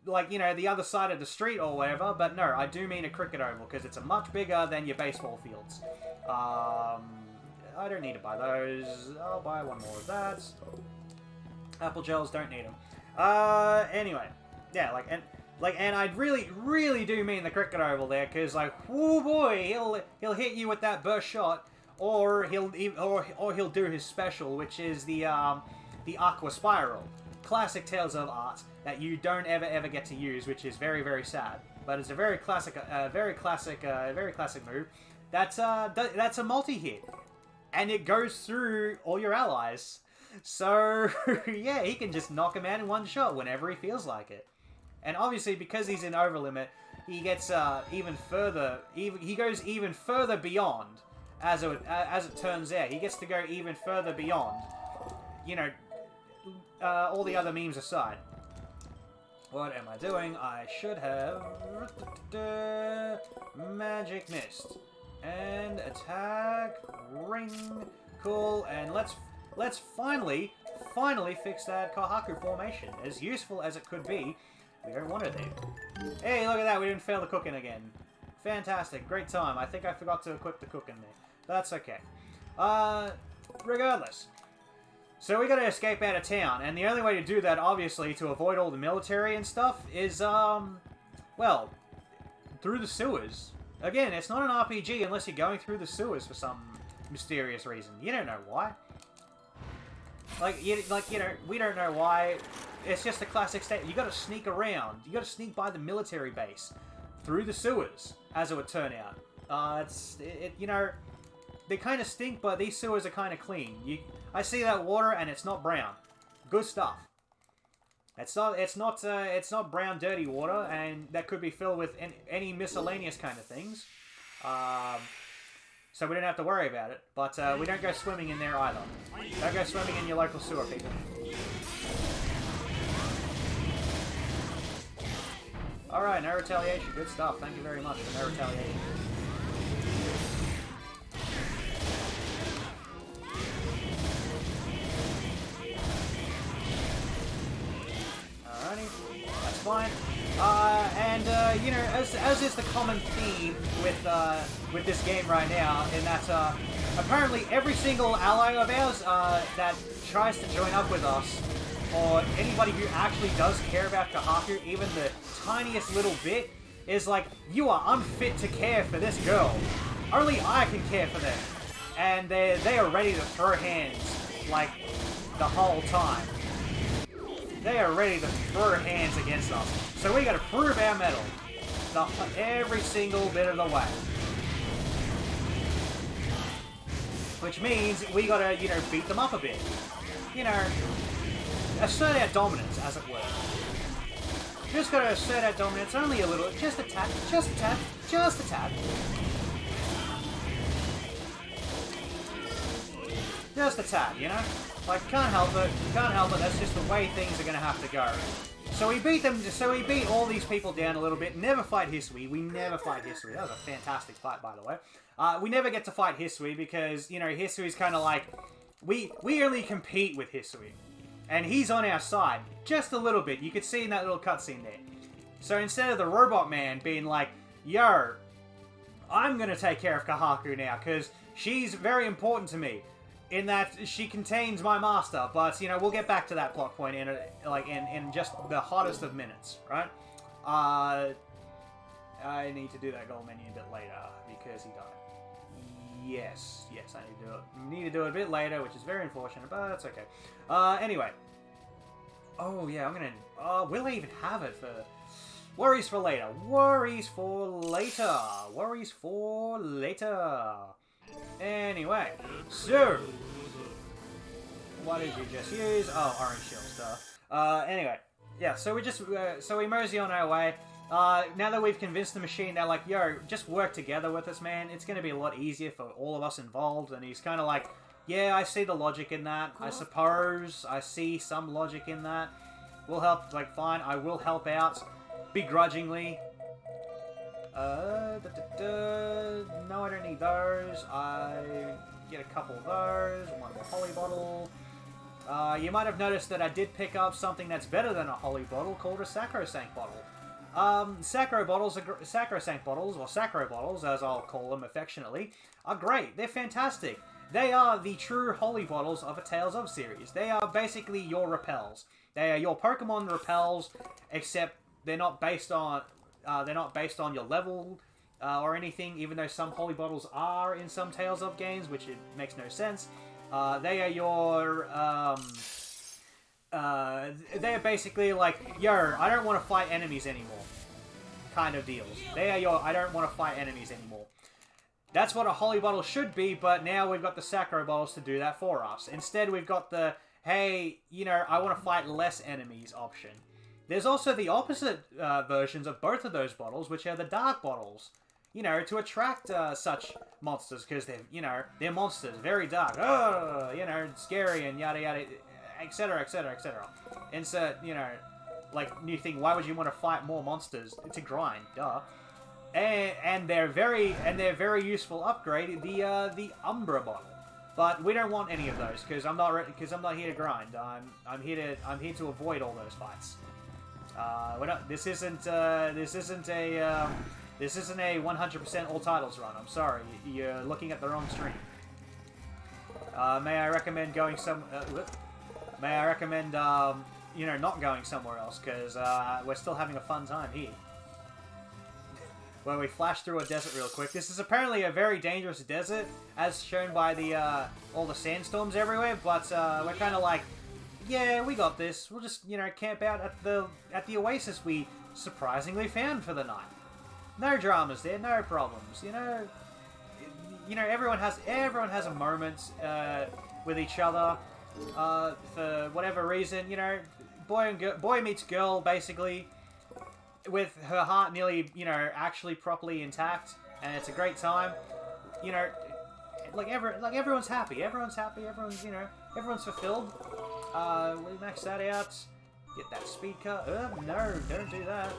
like, you know, the other side of the street or whatever, but no, I do mean a cricket oval, because it's a much bigger than your baseball fields. I don't need to buy those. I'll buy one more of that. Apple gels, don't need them. Anyway. Yeah, and I really do mean the cricket oval there, because, like, whoo boy, he'll hit you with that burst shot. Or he'll do his special, which is the Aqua Spiral. Classic Tales of Art that you don't ever get to use, which is very sad. But it's a very classic move. That's a multi-hit, and it goes through all your allies. So yeah, he can just knock him out in one shot whenever he feels like it. And obviously, because he's in overlimit, he gets even further. He goes even further beyond. As it turns out, he gets to go even further beyond, you know, all the other memes aside. What am I doing? I should have Magic Mist and attack ring. Cool, and let's finally fix that Kohaku formation. As useful as it could be, we don't want it there. Hey, look at that! We didn't fail the cooking again. Fantastic, great time. I think I forgot to equip the cooking there. That's okay. Regardless. So we gotta escape out of town, and the only way to do that, obviously, to avoid all the military and stuff, is, well, through the sewers. Again, it's not an RPG unless you're going through the sewers for some mysterious reason. You don't know why. Like, you know, we don't know why. It's just a classic state. You gotta sneak around. You gotta sneak by the military base. Through the sewers, as it would turn out. You know... They kind of stink, but these sewers are kind of clean. I see that water, and it's not brown. Good stuff. It's not brown, dirty water, and that could be filled with any miscellaneous kind of things. So we don't have to worry about it. But we don't go swimming in there either. Don't go swimming in your local sewer, people. All right, no retaliation. Good stuff. Thank you very much for no retaliation. That's fine. You know, as is the common theme with this game right now, in that apparently every single ally of ours that tries to join up with us, or anybody who actually does care about Kohaku, even the tiniest little bit, is like, you are unfit to care for this girl. Only I can care for them. And they are ready to throw hands, like, the whole time. They are ready to throw hands against us. So we gotta prove our mettle every single bit of the way. Which means we gotta, you know, beat them up a bit. You know, assert our dominance, as it were. Just gotta assert our dominance only a little. Just a tap, just a tap, just a tap. Just a tad, you know? Like, can't help it. Can't help it. That's just the way things are gonna have to go. So we beat them. So we beat all these people down a little bit. Never fight Hisui. We never fight Hisui. That was a fantastic fight, by the way. We never get to fight Hisui because, you know, Hisui's kind of like... We only compete with Hisui. And he's on our side. Just a little bit. You could see in that little cutscene there. So instead of the Robot Man being like, yo, I'm gonna take care of Kahaku now, because she's very important to me. In that she contains my master, but you know we'll get back to that plot point in just the hottest of minutes, right? I need to do that goal menu a bit later because he died. Yes, I need to do it a bit later, which is very unfortunate, but that's okay. Anyway, oh yeah, I'm gonna. Will I even have it for? Worries for later. Worries for later. Worries for later. Anyway, so what did you just use? Oh, orange shield stuff. Anyway, yeah. So we just so we mosey on our way. Now that we've convinced the machine, they're like, "Yo, just work together with us, man. It's gonna be a lot easier for all of us involved." And he's kind of like, "Yeah, I see the logic in that. I suppose I see some logic in that. We'll help. Like, fine, I will help out, begrudgingly." No, I don't need those. I get a couple of those. One more holy bottle. You might have noticed that I did pick up something that's better than a holy bottle called a sacrosanct bottle. Sacrosanct bottles, or sacro bottles, as I'll call them affectionately, are great. They're fantastic. They are the true holy bottles of a Tales of series. They are basically your repels. They are your Pokemon repels, except they're not based on your level or anything, even though some holy bottles are in some Tales of games, which it makes no sense. They are your, they are basically like, yo, I don't want to fight enemies anymore kind of deals. They are your, I don't want to fight enemies anymore. That's what a holy bottle should be, but now we've got the sacro bottles to do that for us. Instead, we've got the, hey, you know, I want to fight less enemies option. There's also the opposite versions of both of those bottles, which are the dark bottles. You know, to attract such monsters, because they're, you know, they're monsters, very dark. Oh, you know, scary and yada yada, etc, etc, etc. Insert, you know, like new thing. Why would you want to fight more monsters? It's a grind, duh. And they're very useful upgrade. The Umbra bottle. But we don't want any of those because I'm not here to grind. I'm here to avoid all those fights. We're not. This isn't a 100% all titles run. I'm sorry, you're looking at the wrong stream. May I recommend going some? May I recommend you know, not going somewhere else because we're still having a fun time here. Where we flash through a desert real quick. This is apparently a very dangerous desert, as shown by the all the sandstorms everywhere. But we're kind of like, yeah, we got this. We'll just, you know, camp out at the oasis we surprisingly found for the night. No dramas there, no problems. You know, everyone has a moment with each other for whatever reason. You know, boy meets girl basically, with her heart nearly, you know, actually properly intact, and it's a great time. You know, like everyone's happy. Everyone's you know, everyone's fulfilled. We max that out. Get that speaker. No, don't do that.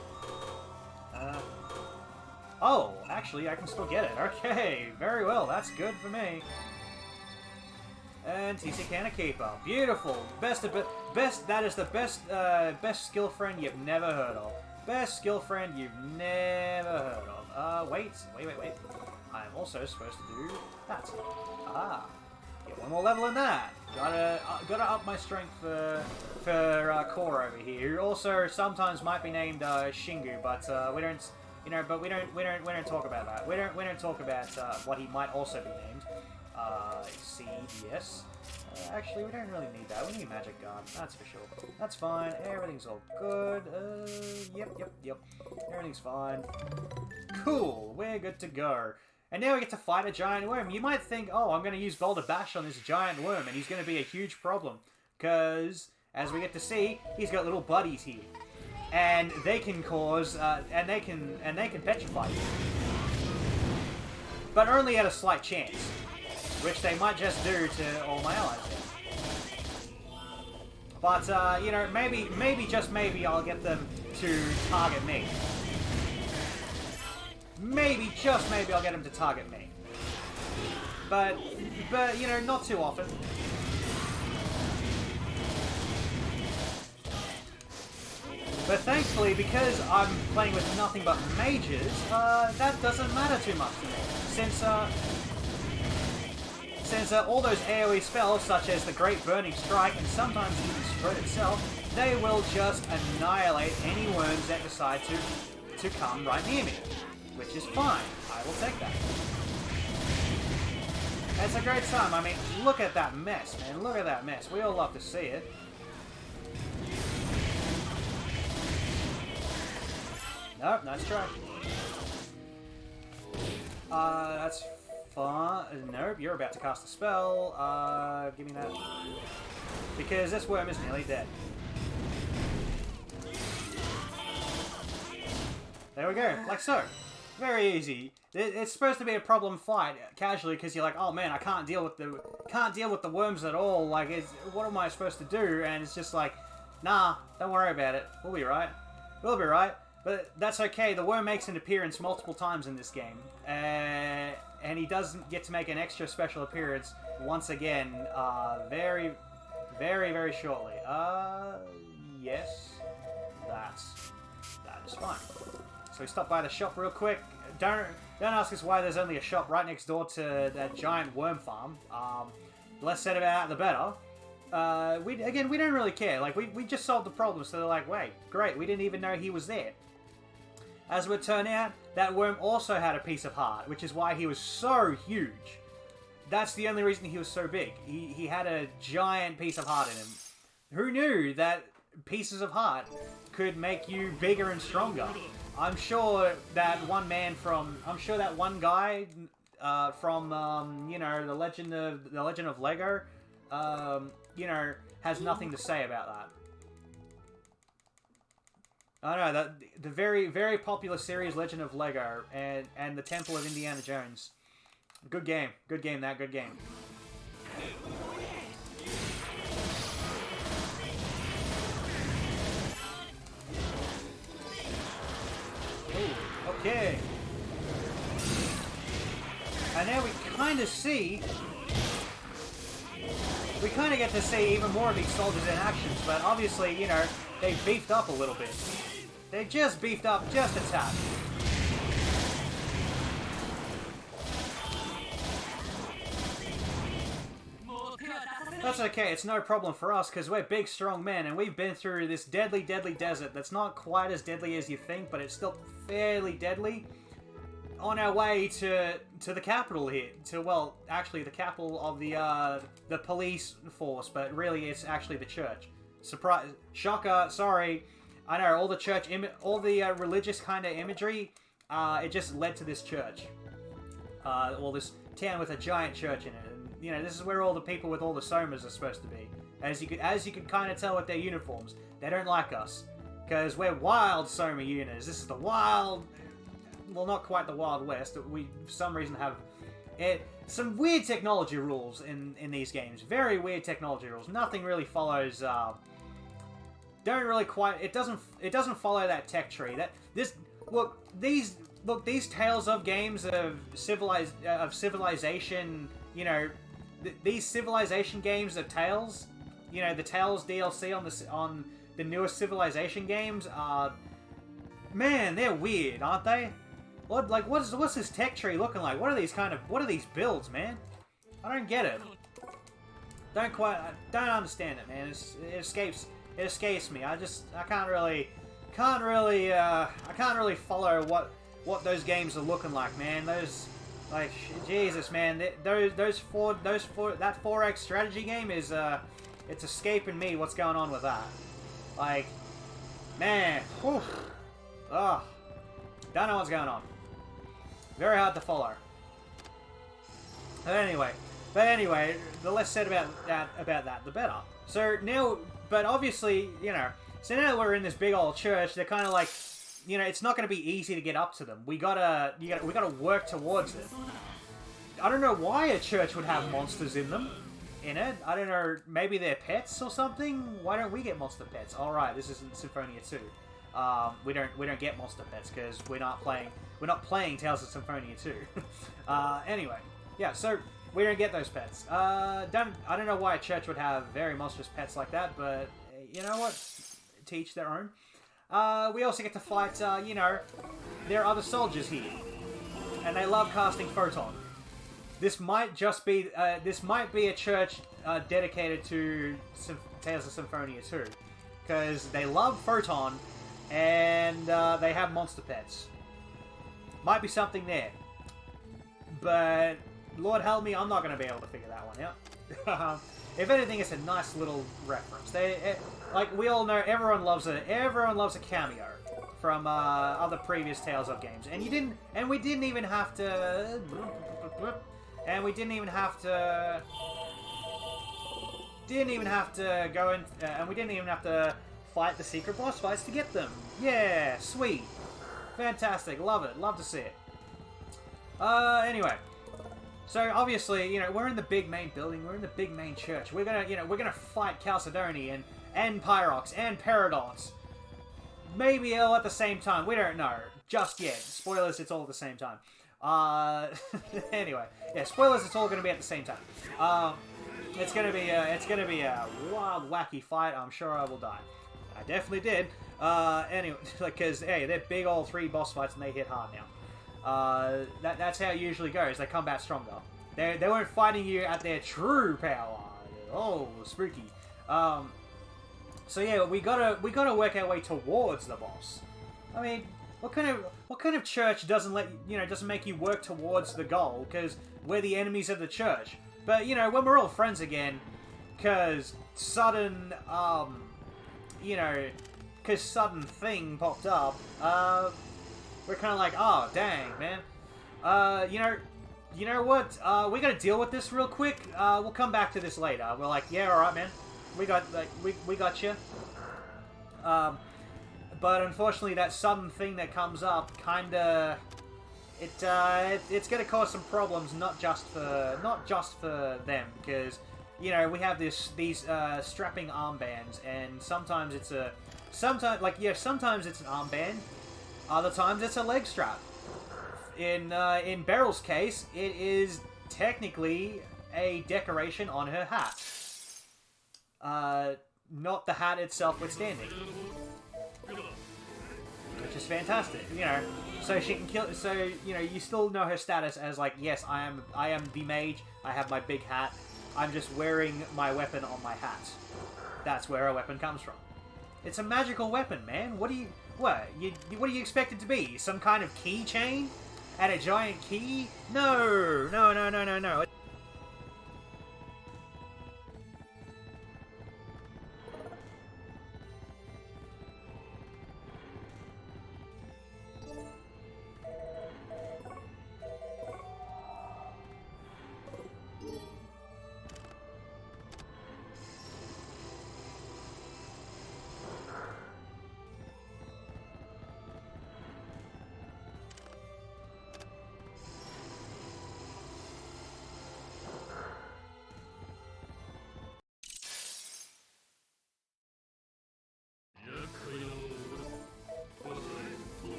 Oh, actually, I can still get it. Okay, very well. That's good for me. And TC Canna Keeper. Beautiful. Best. That is the best skill friend you've never heard of. Best skill friend you've never heard of. Wait. I'm also supposed to do that. Ah. Get one more level in that. Gotta up my strength for Core over here. Who also sometimes might be named Shingu, but we don't, you know, but we don't talk about that. We don't talk about what he might also be named. Seed, yes. Actually, we don't really need that. We need Magic Guard, that's for sure. That's fine. Everything's all good. Yep. Everything's fine. Cool. We're good to go. And now we get to fight a giant worm. You might think, oh, I'm going to use Boulder Bash on this giant worm, and he's going to be a huge problem. Because, as we get to see, he's got little buddies here. And they can cause, and they can petrify you. But only at a slight chance. which they might just do to all my allies here. But, you know, maybe, just maybe I'll get them to target me. Maybe, just maybe I'll get them to target me. But, you know, not too often. But thankfully, because I'm playing with nothing but mages, that doesn't matter too much to me. Since all those AoE spells, such as the Great Burning Strike and sometimes even Spread itself, they will just annihilate any worms that decide to come right near me. Which is fine. I will take that. It's a great time. I mean, look at that mess, man. Look at that mess. We all love to see it. Nope, nice try. That's fun. Nope, you're about to cast a spell. Give me that. Because this worm is nearly dead. There we go, like so. Very easy. It's supposed to be a problem fight casually because you're like, oh man, I can't deal with the worms at all. Like, what am I supposed to do? And it's just like, nah, don't worry about it. We'll be right. We'll be right. But that's okay. The worm makes an appearance multiple times in this game, and he doesn't get to make an extra special appearance once again. Very, very, very shortly. Yes, that is fine. So we stop by the shop real quick. Don't ask us why there's only a shop right next door to that giant worm farm. The less said about it, the better. We don't really care. Like, we just solved the problem, so they're like, wait, great, we didn't even know he was there. As it would turn out, that worm also had a piece of heart, which is why he was so huge. That's the only reason he was so big. He had a giant piece of heart in him. Who knew that pieces of heart could make you bigger and stronger? I'm sure that one guy from you know, the Legend of Lego, you know, has nothing to say about that. I know that the very, very popular series Legend of Lego and the Temple of Indiana Jones. Good game, good game. Ooh, okay. And now we kind of get to see even more of these soldiers in actions, but obviously, you know, they beefed up a little bit. They just beefed up just a tad. That's okay, it's no problem for us, because we're big, strong men, and we've been through this deadly, deadly desert that's not quite as deadly as you think, but it's still fairly deadly. On our way to the capital here, well, actually the capital of the police force, but really it's actually the church. Surprise, shocker, sorry. I know, all the religious kind of imagery, it just led to this church. Well, this town with a giant church in it. And, you know, this is where all the people with all the somas are supposed to be. As you can kind of tell with their uniforms, they don't like us. Because we're wild soma units. This is the wild... Well, not quite the Wild West. We, for some reason, have some weird technology rules in these games. Very weird technology rules. Nothing really follows... It doesn't follow that tech tree. These tales of games of civilization, you know, these civilization games of Tales, you know, the Tales DLC on the newest Civilization games are, man, they're weird, aren't they? What's this tech tree looking like? What are these builds, man? I don't get it. I don't understand it, man. It escapes me. I can't really follow what those games are looking like, man. Those, like, Jesus, man. That 4X strategy game is it's escaping me. What's going on with that? Like, man, whew. Ugh. Don't know what's going on. Very hard to follow. But anyway, the less said about that, the better. So now, but obviously, you know, so now that we're in this big old church, they're kind of like, you know, it's not going to be easy to get up to them. We gotta work towards it. I don't know why a church would have monsters in them. In it, I don't know. Maybe they're pets or something. Why don't we get monster pets? All right, this isn't Symphonia 2. We don't get monster pets because we're not playing Tales of Symphonia 2. Anyway, yeah. So we don't get those pets. I don't know why a church would have very monstrous pets like that, but you know what? To each their own. We also get to fight. You know, there are other soldiers here, and they love casting Photon. This might just be a church dedicated to Tales of Symphonia 2, because they love Photon and they have monster pets. Might be something there, but Lord help me, I'm not going to be able to figure that one out. If anything, it's a nice little reference. Like we all know, everyone loves a cameo from other previous Tales of games, and we didn't even have to. And we didn't even have to go in, and we didn't even have to fight the secret boss fights to get them. Yeah, sweet, fantastic, love it, love to see it. Anyway, so obviously, you know, we're in the big main building, we're in the big main church. We're gonna fight Chalcedony and Pyrox and Paradox. Maybe all at the same time. We don't know just yet. Spoilers, it's all at the same time. Anyway, yeah, spoilers, it's all going to be at the same time. It's going to be a wild, wacky fight. I'm sure I will die. I definitely did. Anyway, because, hey, they're big old 3 boss fights and they hit hard now. That's how it usually goes. They come back stronger. They weren't fighting you at their true power. Oh, spooky. So yeah, we gotta work our way towards the boss. I mean, what kind of church doesn't make you work towards the goal because we're the enemies of the church? But you know, when we're all friends again, because sudden thing popped up, we're kind of like, oh dang, man. You know what? We gotta deal with this real quick. We'll come back to this later. We're like, yeah, all right, man. We got you. But unfortunately, that sudden thing that comes up, kinda, it's gonna cause some problems, not just for them, because you know we have these strapping armbands, and sometimes it's an armband, other times it's a leg strap. In Beryl's case, it is technically a decoration on her hat. Not the hat itself withstanding. Which is fantastic, you know. So she can kill. So you know, you still know her status as like, yes, I am the mage. I have my big hat. I'm just wearing my weapon on my hat. That's where a weapon comes from. It's a magical weapon, man. What do you expect it to be? Some kind of keychain and a giant key? No.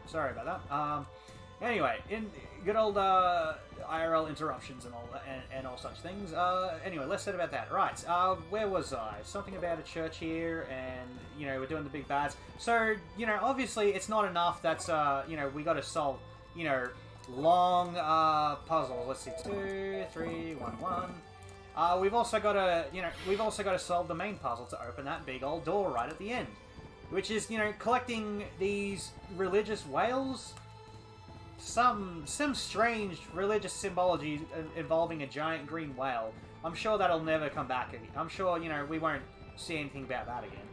Sorry about that. Anyway, in good old IRL interruptions and all that, and all such things. Anyway, less said about that. Right. Where was I? Something about a church here, and you know we're doing the big bads. So you know, obviously it's not enough. That's you know we got to solve long puzzles. Let's see, 2, 3, 1, 1. We've also got to solve the main puzzle to open that big old door right at the end. Which is, you know, collecting these religious whales. Some strange religious symbology involving a giant green whale. I'm sure that'll never come back again. I'm sure, you know, we won't see anything about that again.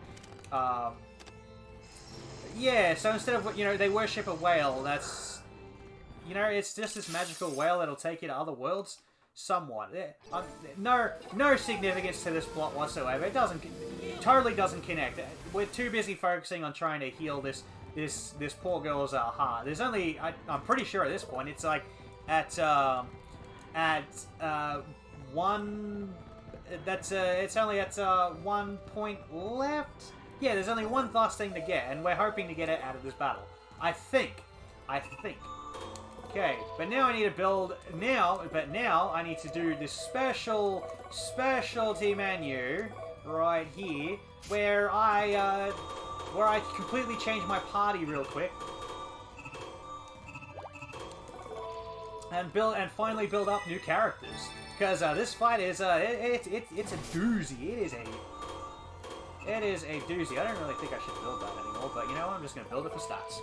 Yeah, so instead of, you know, they worship a whale, that's... You know, it's just this magical whale that'll take you to other worlds. Somewhat. No significance to this plot whatsoever. It totally doesn't connect. We're too busy focusing on trying to heal this this poor girl's heart. There's only I'm pretty sure at this point it's like at one. It's only at 1 point left. Yeah, there's only one last thing to get, and we're hoping to get it out of this battle. I think. Okay, but now I need to build But now I need to do this specialty menu right here, where I completely change my party real quick, and finally build up new characters. Because this fight is it's a doozy. It is a doozy. I don't really think I should build that anymore, but you know what? I'm just gonna build it for stats.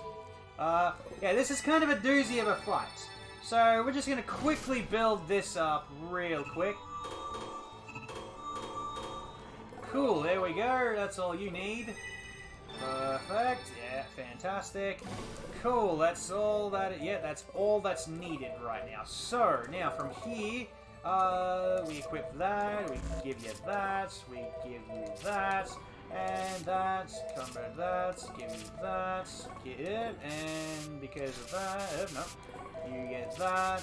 Yeah, this is kind of a doozy of a fight. So we're just gonna quickly build this up real quick. Cool, there we go. That's all you need. Perfect. Yeah, fantastic. Cool, that's all that... Yeah, that's all that's needed right now. So, now from here, we equip that, we give you that, we give you that, and that, combat that, give you that, get it, and because of that, no, you get that,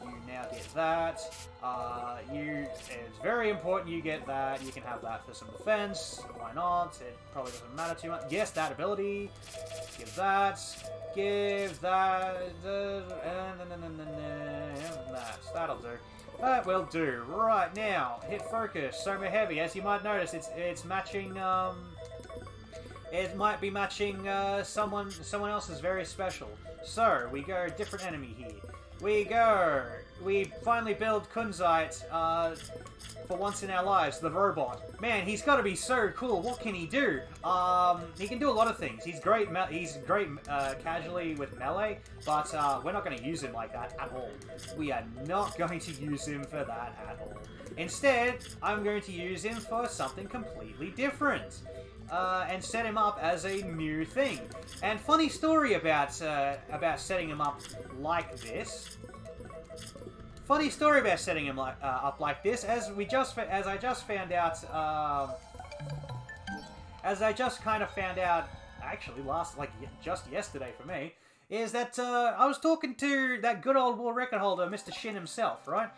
you now get that, it's very important you get that. You can have that for some defense, why not? It probably doesn't matter too much. Yes, that ability, give that, and that'll do. That will do. Right, now, hit focus, Soma Heavy. As you might notice, it's matching, it might be matching, someone else's very special. So, we go different enemy here. We finally build Kunzite, for once in our lives, the robot. Man, he's got to be so cool. What can he do? He can do a lot of things. He's great casually with melee, but we're not going to use him like that at all. We are not going to use him for that at all. Instead, I'm going to use him for something completely different. And set him up as a new thing. And funny story about setting him up like this. Funny story about setting him up like this, as I just kind of found out, actually just yesterday for me, is that I was talking to that good old world record holder, Mr. Shin himself, right?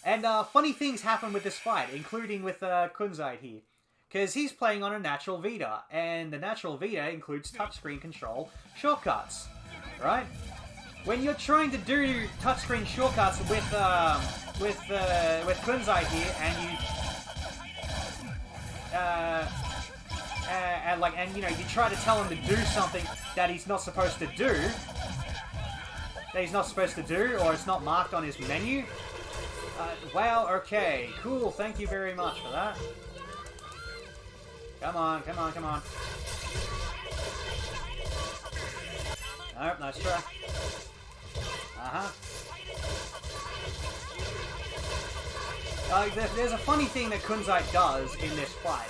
And funny things happen with this fight, including with Kunzite here. Because he's playing on a natural Vita, and the natural Vita includes touchscreen control shortcuts, right? When you're trying to do touchscreen shortcuts with Kunzite here, and you you try to tell him to do something that he's not supposed to do, or it's not marked on his menu. Wow. Okay. Cool. Thank you very much for that. Come on. Nope, nice try. There's a funny thing that Kunzite does in this fight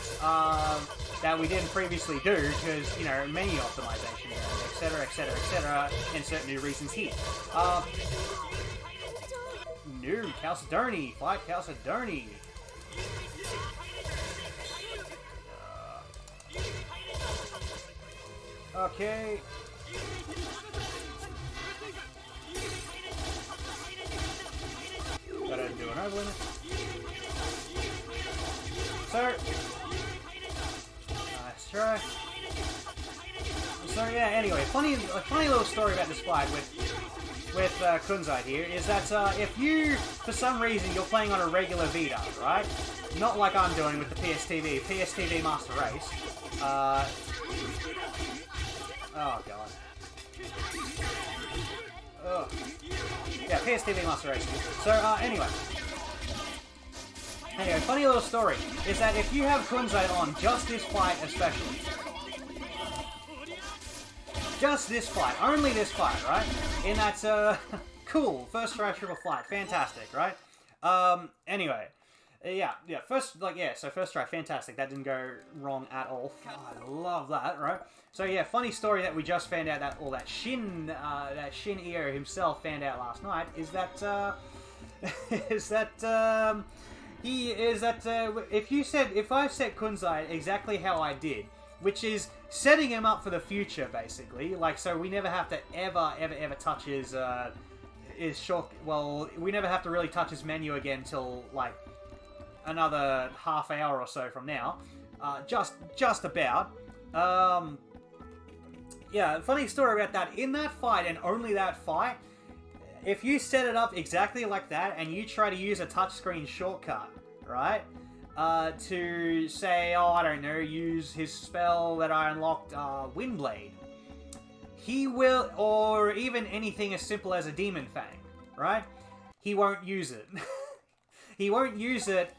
that we didn't previously do because, menu optimization, etc. Insert new reasons here. New Chalcedony. Fight Chalcedony. Okay. Gotta do an overlimit. Sir. Nice try. So yeah, anyway, funny little story about this fight with Kunzite here is that if you, for some reason, you're playing on a regular Vita, right? Not like I'm doing with the PSTV Master Race. Oh god. Oh. Yeah, PSTV Master Race. So anyway, funny little story is that if you have Kunzite on just this fight especially, just this fight, only this fight, right? In that cool first try triple fight, fantastic, right? Anyway. First try, fantastic. That didn't go wrong at all. God, I love that, right? So yeah, funny story that we just found out that Shin EO himself found out last night is that if I set Kunzite exactly how I did, which is setting him up for the future, basically. Like, so we never have to ever touch his short. Well, we never have to really touch his menu again till like another half hour or so from now. Just about. Yeah, funny story about that. In that fight, and only that fight, if you set it up exactly like that, and you try to use a touchscreen shortcut, right? To say, oh, I don't know, use his spell that I unlocked, Windblade. He will, or even anything as simple as a Demon Fang, right? He won't use it. He won't use it.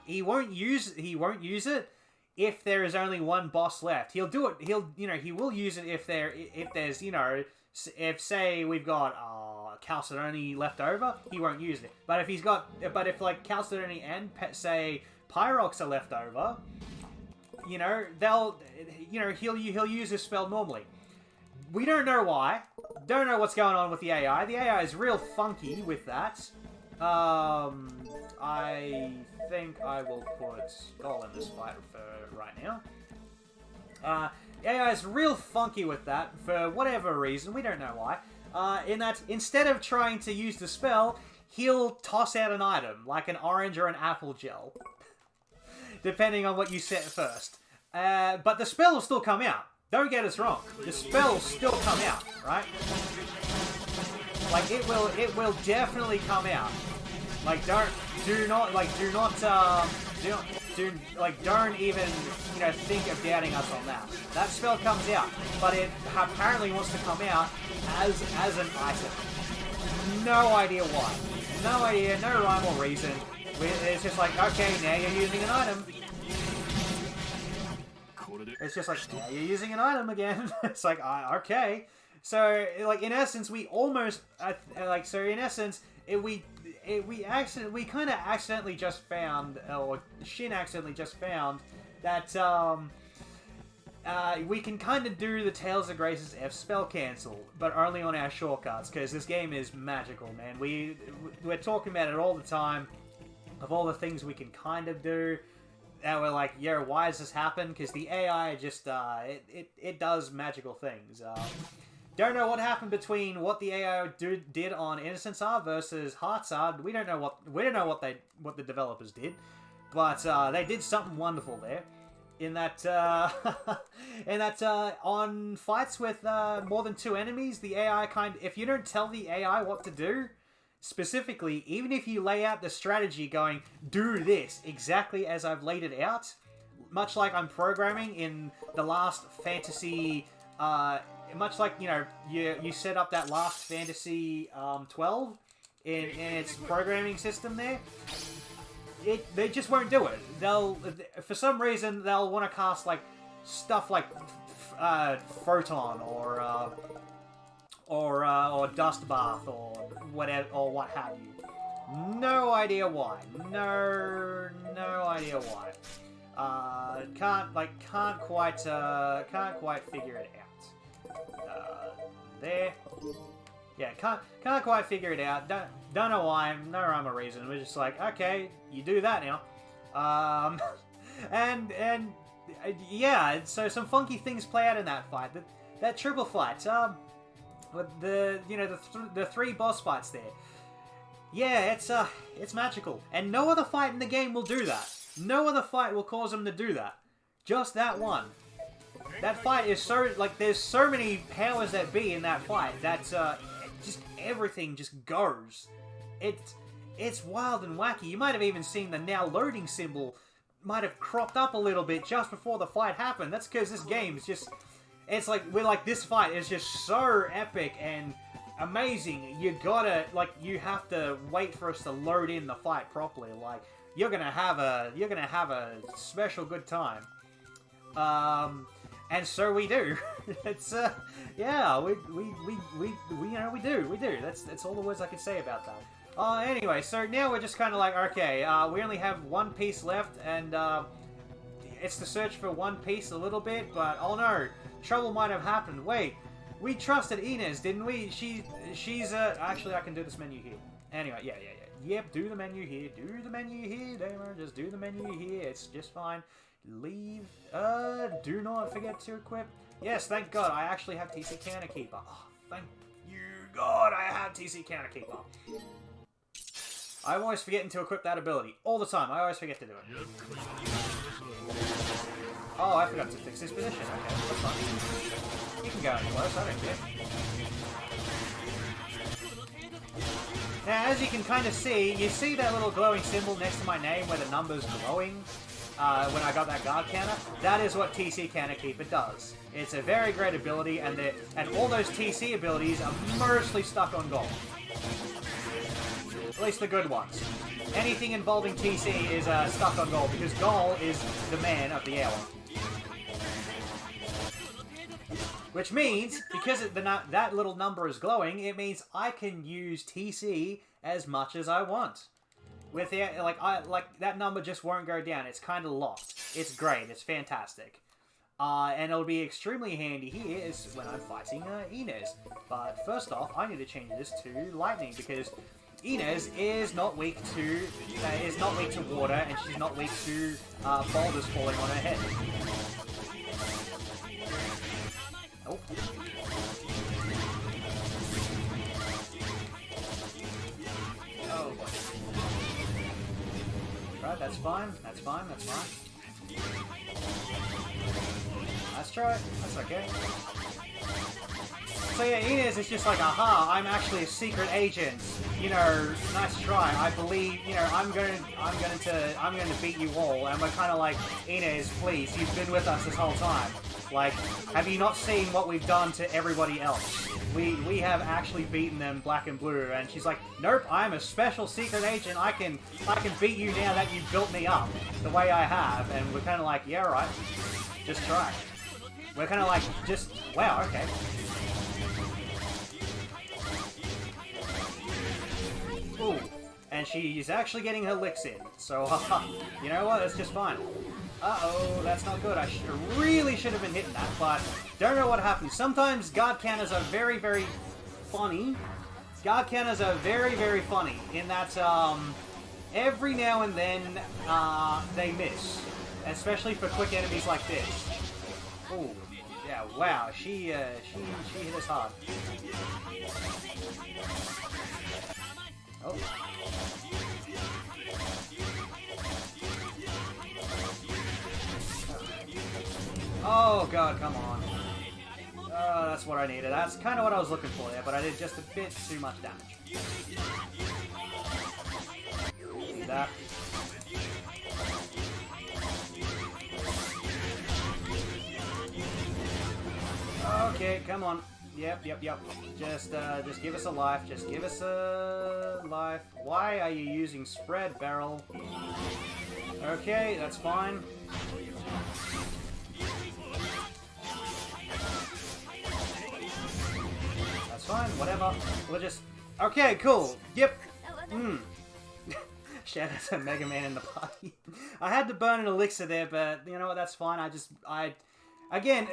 He won't use it if there is only one boss left. He'll do it. He will use it if there's, if say we've got Chalcedony left over, he won't use it. But if like Chalcedony and say Pyrox are left over, he'll use his spell normally. We don't know why. Don't know what's going on with the AI. The AI is real funky with that. I think I will put Skull in this fight for right now. AI is real funky with that for whatever reason. We don't know why. In that, instead of trying to use the spell, he'll toss out an item, like an orange or an apple gel. Depending on what you set first. But the spell will still come out. Don't get us wrong. The spell will still come out, right? Like, it will definitely come out. Like, don't even, think of doubting us on that. That spell comes out, but it apparently wants to come out as an item. No idea why. No idea, no rhyme or reason. It's just like, okay, now you're using an item. It's just like, now you're using an item again. It's like, okay. So, like, in essence, we almost, we kind of accidentally just found, or Shin accidentally just found, that, we can kind of do the Tales of Grace's F spell cancel, but only on our shortcuts, because this game is magical, man. We're talking about it all the time, of all the things we can kind of do, and we're like, yeah, why does this happen? Because the AI just, it does magical things. Don't know what happened between what the AI did on Innocence R versus Hearts R. We don't know what the developers did, but they did something wonderful there. In that on fights with more than 2 enemies, the AI if you don't tell the AI what to do specifically, even if you lay out the strategy going, do this exactly as I've laid it out, much like I'm programming in the last fantasy. Much like, you set up that last Fantasy 12 in its programming system there, they just won't do it. For some reason, they'll want to cast, like, stuff like Photon or Dust Bath or whatever, or what have you. No idea why. No idea why. Can't quite figure it out. There. Yeah, can't quite figure it out. Don't know why. No rhyme or reason. We're just like, okay, you do that now. And yeah, so some funky things play out in that fight. That triple fight. With the 3 boss fights there. Yeah, it's magical, and no other fight in the game will do that. No other fight will cause them to do that. Just that one. That fight is so, like, there's so many powers that be in that fight that, just everything just goes. It's wild and wacky. You might have even seen the now loading symbol might have cropped up a little bit just before the fight happened. That's because this game is just, it's like, this fight is just so epic and amazing. You have to wait for us to load in the fight properly. Like, you're gonna have a special good time. And so we do. It's yeah, we do. That's all the words I can say about that. Anyway, so now we're just kind of like, okay, we only have 1 piece left, and it's to search for 1 piece a little bit, but oh no, trouble might have happened. Wait, we trusted Inez, didn't we? She's actually, I can do this menu here. Anyway, yeah. Yep, do the menu here, Damo, just do the menu here. It's just fine. leave. Do not forget to equip. Yes, thank God, I actually have TC Counter Keeper. Oh, thank you, God, I have TC Counter Keeper. I'm always forgetting to equip that ability. All the time, I always forget to do it. Oh, I forgot to fix this position. Okay, that's fine. You can go any close, I don't care. Now, as you can kind of see, you see that little glowing symbol next to my name where the number's glowing when I got that guard counter? That is what TC Counter Keeper does. It's a very great ability, and all those TC abilities are mostly stuck on gold. At least the good ones. Anything involving TC is stuck on gold, because gold is the man of the hour. Which means, because that little number is glowing, it means I can use TC as much as I want. Without, like that number just won't go down. It's kind of locked. It's great. It's fantastic. And it'll be extremely handy here is when I'm fighting Inez. But first off, I need to change this to lightning, because Inez is not weak to water, and she's not weak to boulders falling on her head. Oh. Oh boy. Right, that's fine. That's fine. That's fine. Let's try it. That's okay. So yeah, Inez is just like, aha, I'm actually a secret agent. You know, nice try. I believe, you know, I'm going to beat you all. And we're kind of like, Inez, please, you've been with us this whole time. Like, have you not seen what we've done to everybody else? We have actually beaten them black and blue. And she's like, nope, I'm a special secret agent. I can beat you now that you've built me up the way I have. And we're kind of like, yeah, right. Just try. We're kind of like, just, wow, okay. Ooh, and she's actually getting her licks in. So, you know what? That's just fine. Uh-oh, that's not good. I really should have been hitting that, but don't know what happened. Sometimes guard counters are very, very funny. Guard counters are very, very funny in that every now and then they miss, especially for quick enemies like this. Ooh, yeah, wow, she hit us hard. Oh. Oh god, come on. Oh, that's what I needed. That's kind of what I was looking for there, but I did just a bit too much damage. Need that. Okay, come on. Yep. Just give us a life. Just give us a life. Why are you using spread barrel? Okay, that's fine. That's fine, whatever. We'll just... Okay, cool. Yep. Shout out to Mega Man in the party. I had to burn an elixir there, but you know what, that's fine. Again,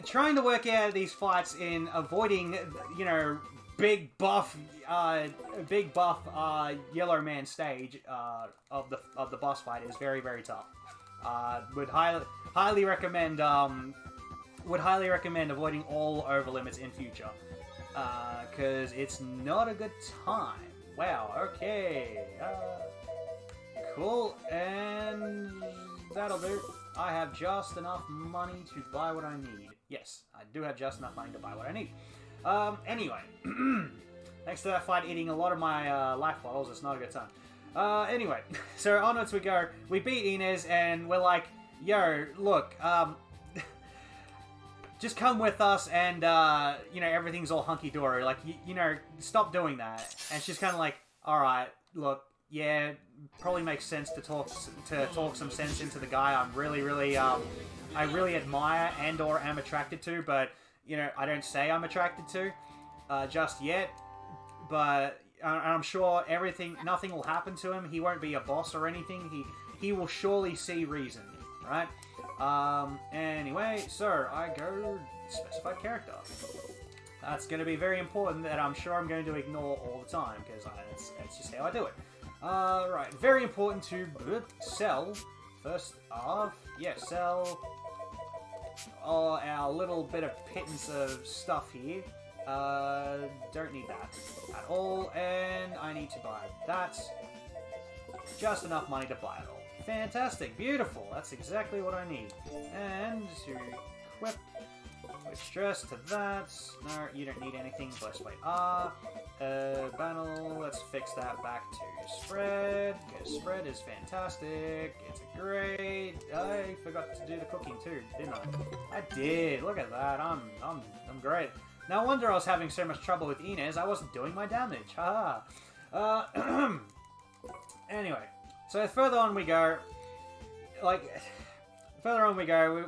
trying to work out these fights in avoiding, you know, big buff Yellow Man stage of the boss fight is very, very tough. Would highly recommend avoiding all over limits in future, because it's not a good time. Wow. Okay. Cool, and that'll do. I have just enough money to buy what I need. Yes, I do have just enough money to buy what I need. Anyway. Thanks to that fight eating a lot of my life bottles, it's not a good time. Anyway, so onwards we go. We beat Inez, and we're like, yo, look, just come with us, and, you know, everything's all hunky-dory. Like, you know, stop doing that. And she's kind of like, alright, look, yeah, probably makes sense to talk some sense into the guy I really admire and or am attracted to, but, you know, I don't say I'm attracted to just yet. But I'm sure nothing will happen to him. He won't be a boss or anything. He will surely see reason, right? Anyway, so I go specified character. That's going to be very important that I'm sure I'm going to ignore all the time, because that's just how I do it. Right, very important to sell first off, yeah, sell all our little bit of pittance of stuff here. Don't need that at all, and I need to buy that. Just enough money to buy it all. Fantastic, beautiful, that's exactly what I need. And to equip, switch dress to that. No, you don't need anything, blessed by R. Banner, let's fix that back to spread, because spread is fantastic. It's great. I forgot to do the cooking too, didn't I? I did, look at that, I'm great. No wonder I was having so much trouble with Inez, I wasn't doing my damage, haha. Anyway, so further on we go,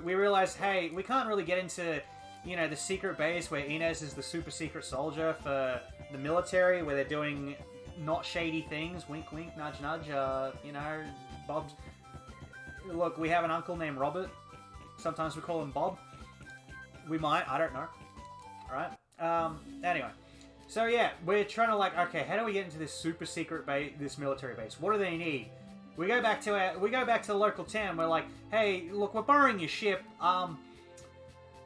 we realize, hey, we can't really get into, you know, the secret base where Inez is the super secret soldier for the military, where they're doing not shady things, wink wink, nudge nudge, you know, Bob's... Look, we have an uncle named Robert, sometimes we call him Bob. We might, I don't know. Alright, anyway. So yeah, we're trying to like, okay, how do we get into this super secret base, this military base? What do they need? We go back to the local town. We're like, hey, look, we're borrowing your ship.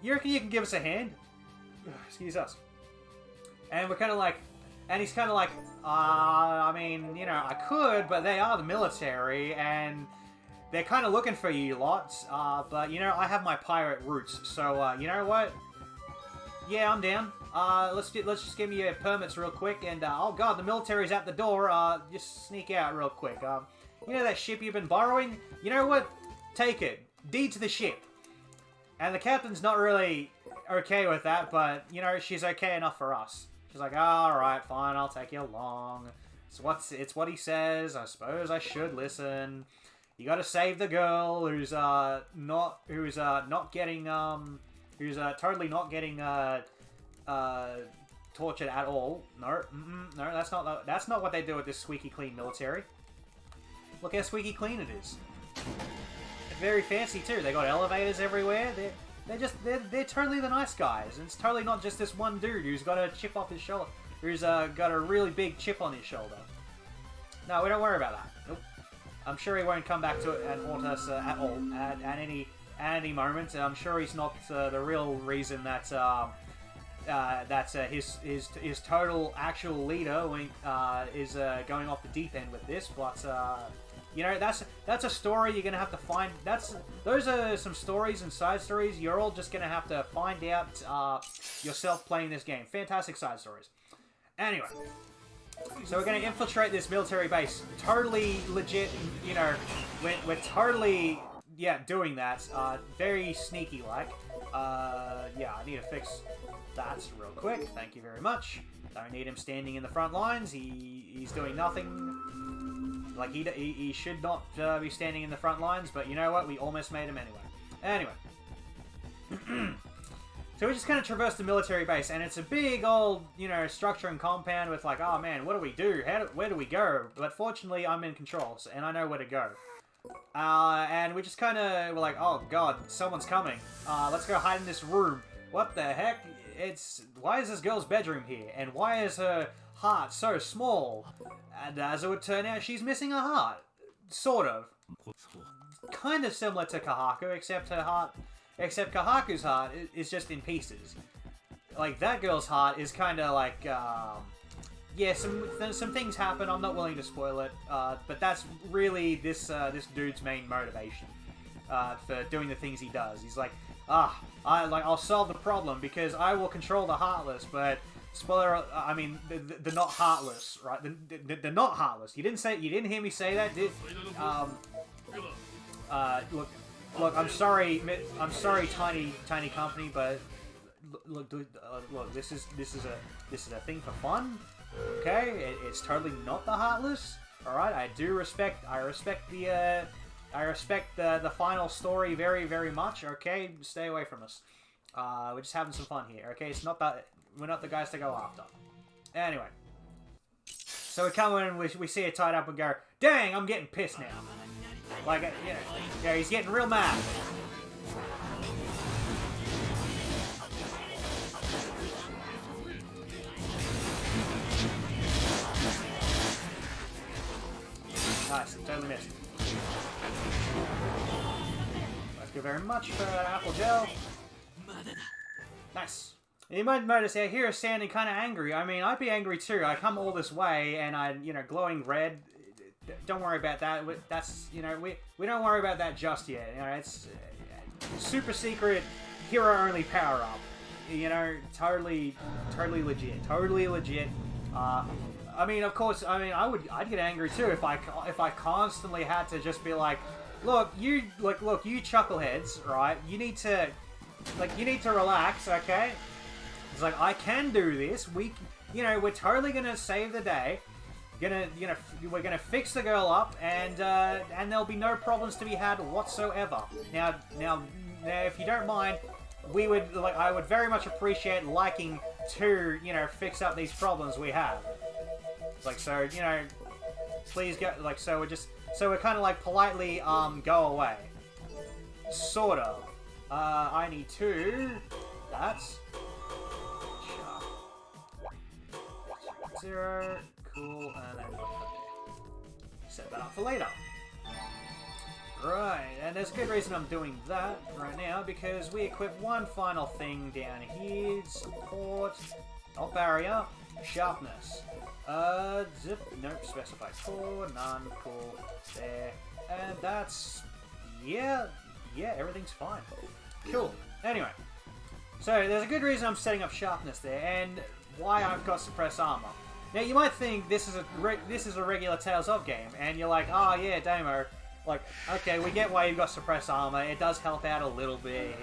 You reckon you can give us a hand? Excuse us. And we're kind of like, and he's kind of like, I mean, you know, I could, but they are the military, and they're kind of looking for you lots. But you know, I have my pirate roots, so you know what? Yeah, I'm down. Let's just give me your permits real quick, and oh god, the military's at the door. Just sneak out real quick. You know that ship you've been borrowing? You know what? Take it. Deed to the ship. And the captain's not really okay with that, but you know, she's okay enough for us. She's like, all right, fine, I'll take you along. It's what he says. I suppose I should listen. You got to save the girl who's totally not getting tortured at all. No, no, that's not what they do with this squeaky clean military. Look how squeaky clean it is. Very fancy too. They got elevators everywhere. They're totally the nice guys. And it's totally not just this one dude who's got a chip off his shoulder, who's got a really big chip on his shoulder. No, we don't worry about that. Nope. I'm sure he won't come back to it and haunt us at all at any moment. I'm sure he's not the real reason that his total actual leader is going off the deep end with this. But you know, that's a story you're gonna have to find. Those are some stories and side stories you're all just gonna have to find out yourself playing this game. Fantastic side stories. Anyway. So we're going to infiltrate this military base. Totally legit, you know, we're totally, yeah, doing that. Very sneaky-like. Yeah, I need to fix that real quick. Thank you very much. Don't need him standing in the front lines. He's doing nothing. Like, he should not be standing in the front lines, but you know what? We almost made him anyway. Anyway. So we just kind of traverse the military base, and it's a big old, you know, structure and compound with like, oh man, what do we do? Where do we go? But fortunately, I'm in control, and I know where to go. And we just kind of were like, oh god, someone's coming. Let's go hide in this room. What the heck? Why is this girl's bedroom here? And why is her heart so small? And as it would turn out, she's missing a heart. Sort of. Kind of similar to Kahaku, except Kahaku's heart is just in pieces. Like, that girl's heart is kind of like, yeah, some things happen. I'm not willing to spoil it, but that's really this dude's main motivation for doing the things he does. He's like, I'll solve the problem because I will control the Heartless, but spoiler, I mean, the not Heartless, right? The not Heartless. You didn't hear me say that, did? Look, I'm sorry, tiny company, but look, this is a thing for fun, okay? It's totally not the Heartless, all right? I respect the final story very, very much. Okay, stay away from us. We're just having some fun here, okay? We're not the guys to go after. Anyway, so we come in and we see it tied up and go, dang, I'm getting pissed now. Like, yeah, he's getting real mad. Nice, totally missed. Thank you very much for that apple gel. Nice. You might notice out here standing kind of angry. I mean, I'd be angry too. I come all this way and I, you know, glowing red. Don't worry about that. That's, you know, we don't worry about that just yet. You know, it's super secret, hero only power up. You know, totally legit. Totally legit. I mean, of course, I mean, I'd get angry too if I constantly had to just be like, look, you chuckleheads, right? You need to relax, okay? It's like, I can do this. You know, we're totally gonna save the day. We're gonna fix the girl up, and there'll be no problems to be had whatsoever. Now, if you don't mind, I would very much appreciate liking to, you know, fix up these problems we have. Like, so, you know, please go, like, so we're kind of like politely, go away. Sort of. I need to, that's, 0, cool, and then set that up for later. Right, and there's a good reason I'm doing that right now, because we equip one final thing down here. Support, not barrier, sharpness. Zip, nope, specified core, none, cool, there. And that's, yeah, everything's fine. Cool. Anyway, so there's a good reason I'm setting up sharpness there, and why I've got suppressed armor. Now you might think this is a regular Tales of game, and you're like, oh yeah, Damo, like, okay, we get why you've got suppressed armor. It does help out a little bit.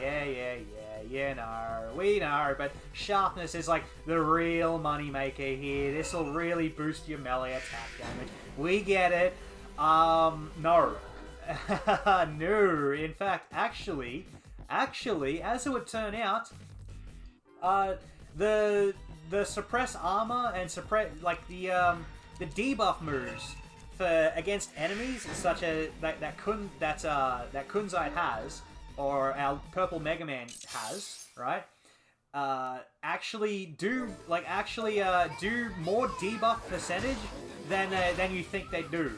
Yeah, no, we know, but sharpness is like the real money maker here. This will really boost your melee attack damage. We get it. No. No. In fact, actually, as it would turn out, the suppress armor and suppress, like, the debuff moves for against enemies, such as that Kunzite has, or our purple Mega Man has, right? Actually do more debuff percentage than you think they do.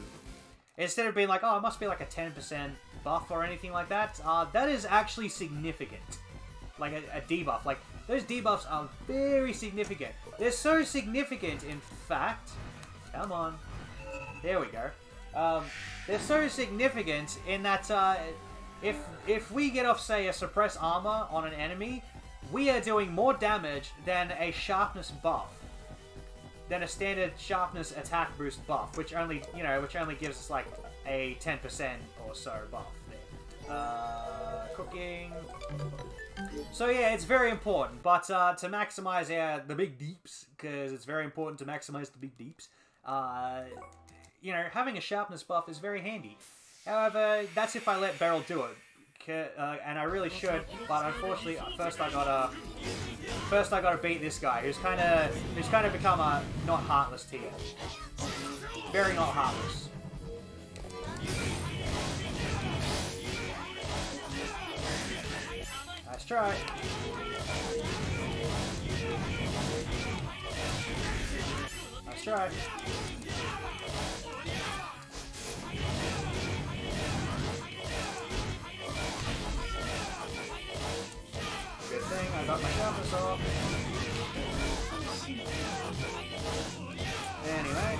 Instead of being like, oh, it must be like a 10% buff or anything like that, that is actually significant. Like a debuff. Like, those debuffs are very significant. They're so significant, in fact... Come on. There we go. They're so significant in that if we get off, say, a suppress armor on an enemy, we are doing more damage than a sharpness buff. Than a standard sharpness attack boost buff, which only gives us like a 10% or so buff there. Cooking. So yeah, it's very important, but to maximize the big deeps, because it's very important to maximize the big deeps, you know, having a sharpness buff is very handy. However, that's if I let Beryl do it, and I really should, but unfortunately, first I gotta beat this guy, who's kind of become a not heartless tier. Very not heartless. Nice try. Nice try. Good thing I got my sharpness off. Anyway.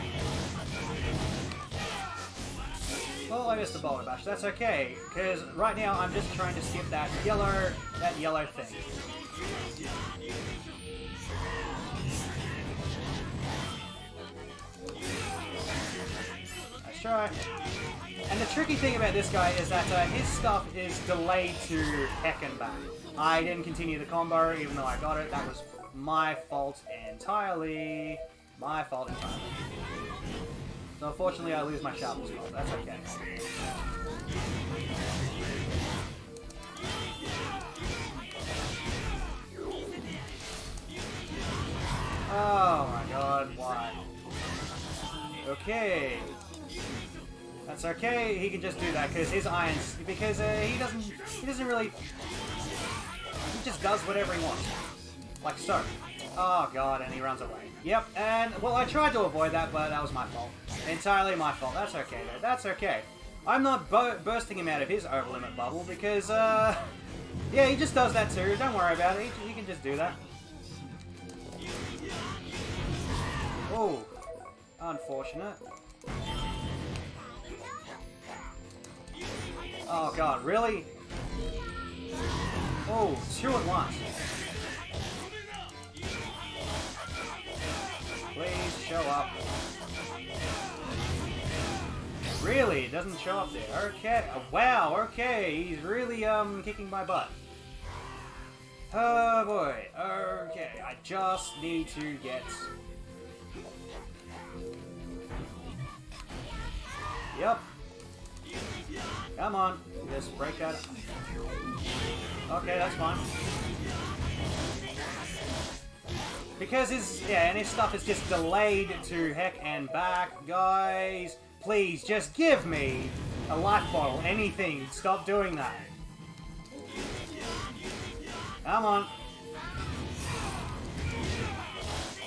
Well, I missed the boulder bash. That's okay, because right now I'm just trying to skip that yellow thing. Nice try. And the tricky thing about this guy is that his stuff is delayed to heck and back. I didn't continue the combo, even though I got it. That was my fault entirely. My fault entirely. So unfortunately I lose my sharpness roll. That's okay. Oh my god, why? Okay. That's okay, he can just do that because his irons, because he doesn't really, he just does whatever he wants. Like so. Oh god, and he runs away. Yep, and, well, I tried to avoid that, but that was my fault. Entirely my fault. That's okay, though. That's okay. I'm not bursting him out of his over-limit bubble because, yeah, he just does that too. Don't worry about it. He can just do that. Oh, unfortunate. Oh god, really? Oh, 2 at once. Please show up. Really? It doesn't show up there. Okay. Wow, okay. He's really, kicking my butt. Oh boy. Okay. I just need to get... Yep. Come on. Just break that. Okay, that's fine. Because his stuff is just delayed to heck and back. Guys, please, just give me a life bottle. Anything. Stop doing that. Come on.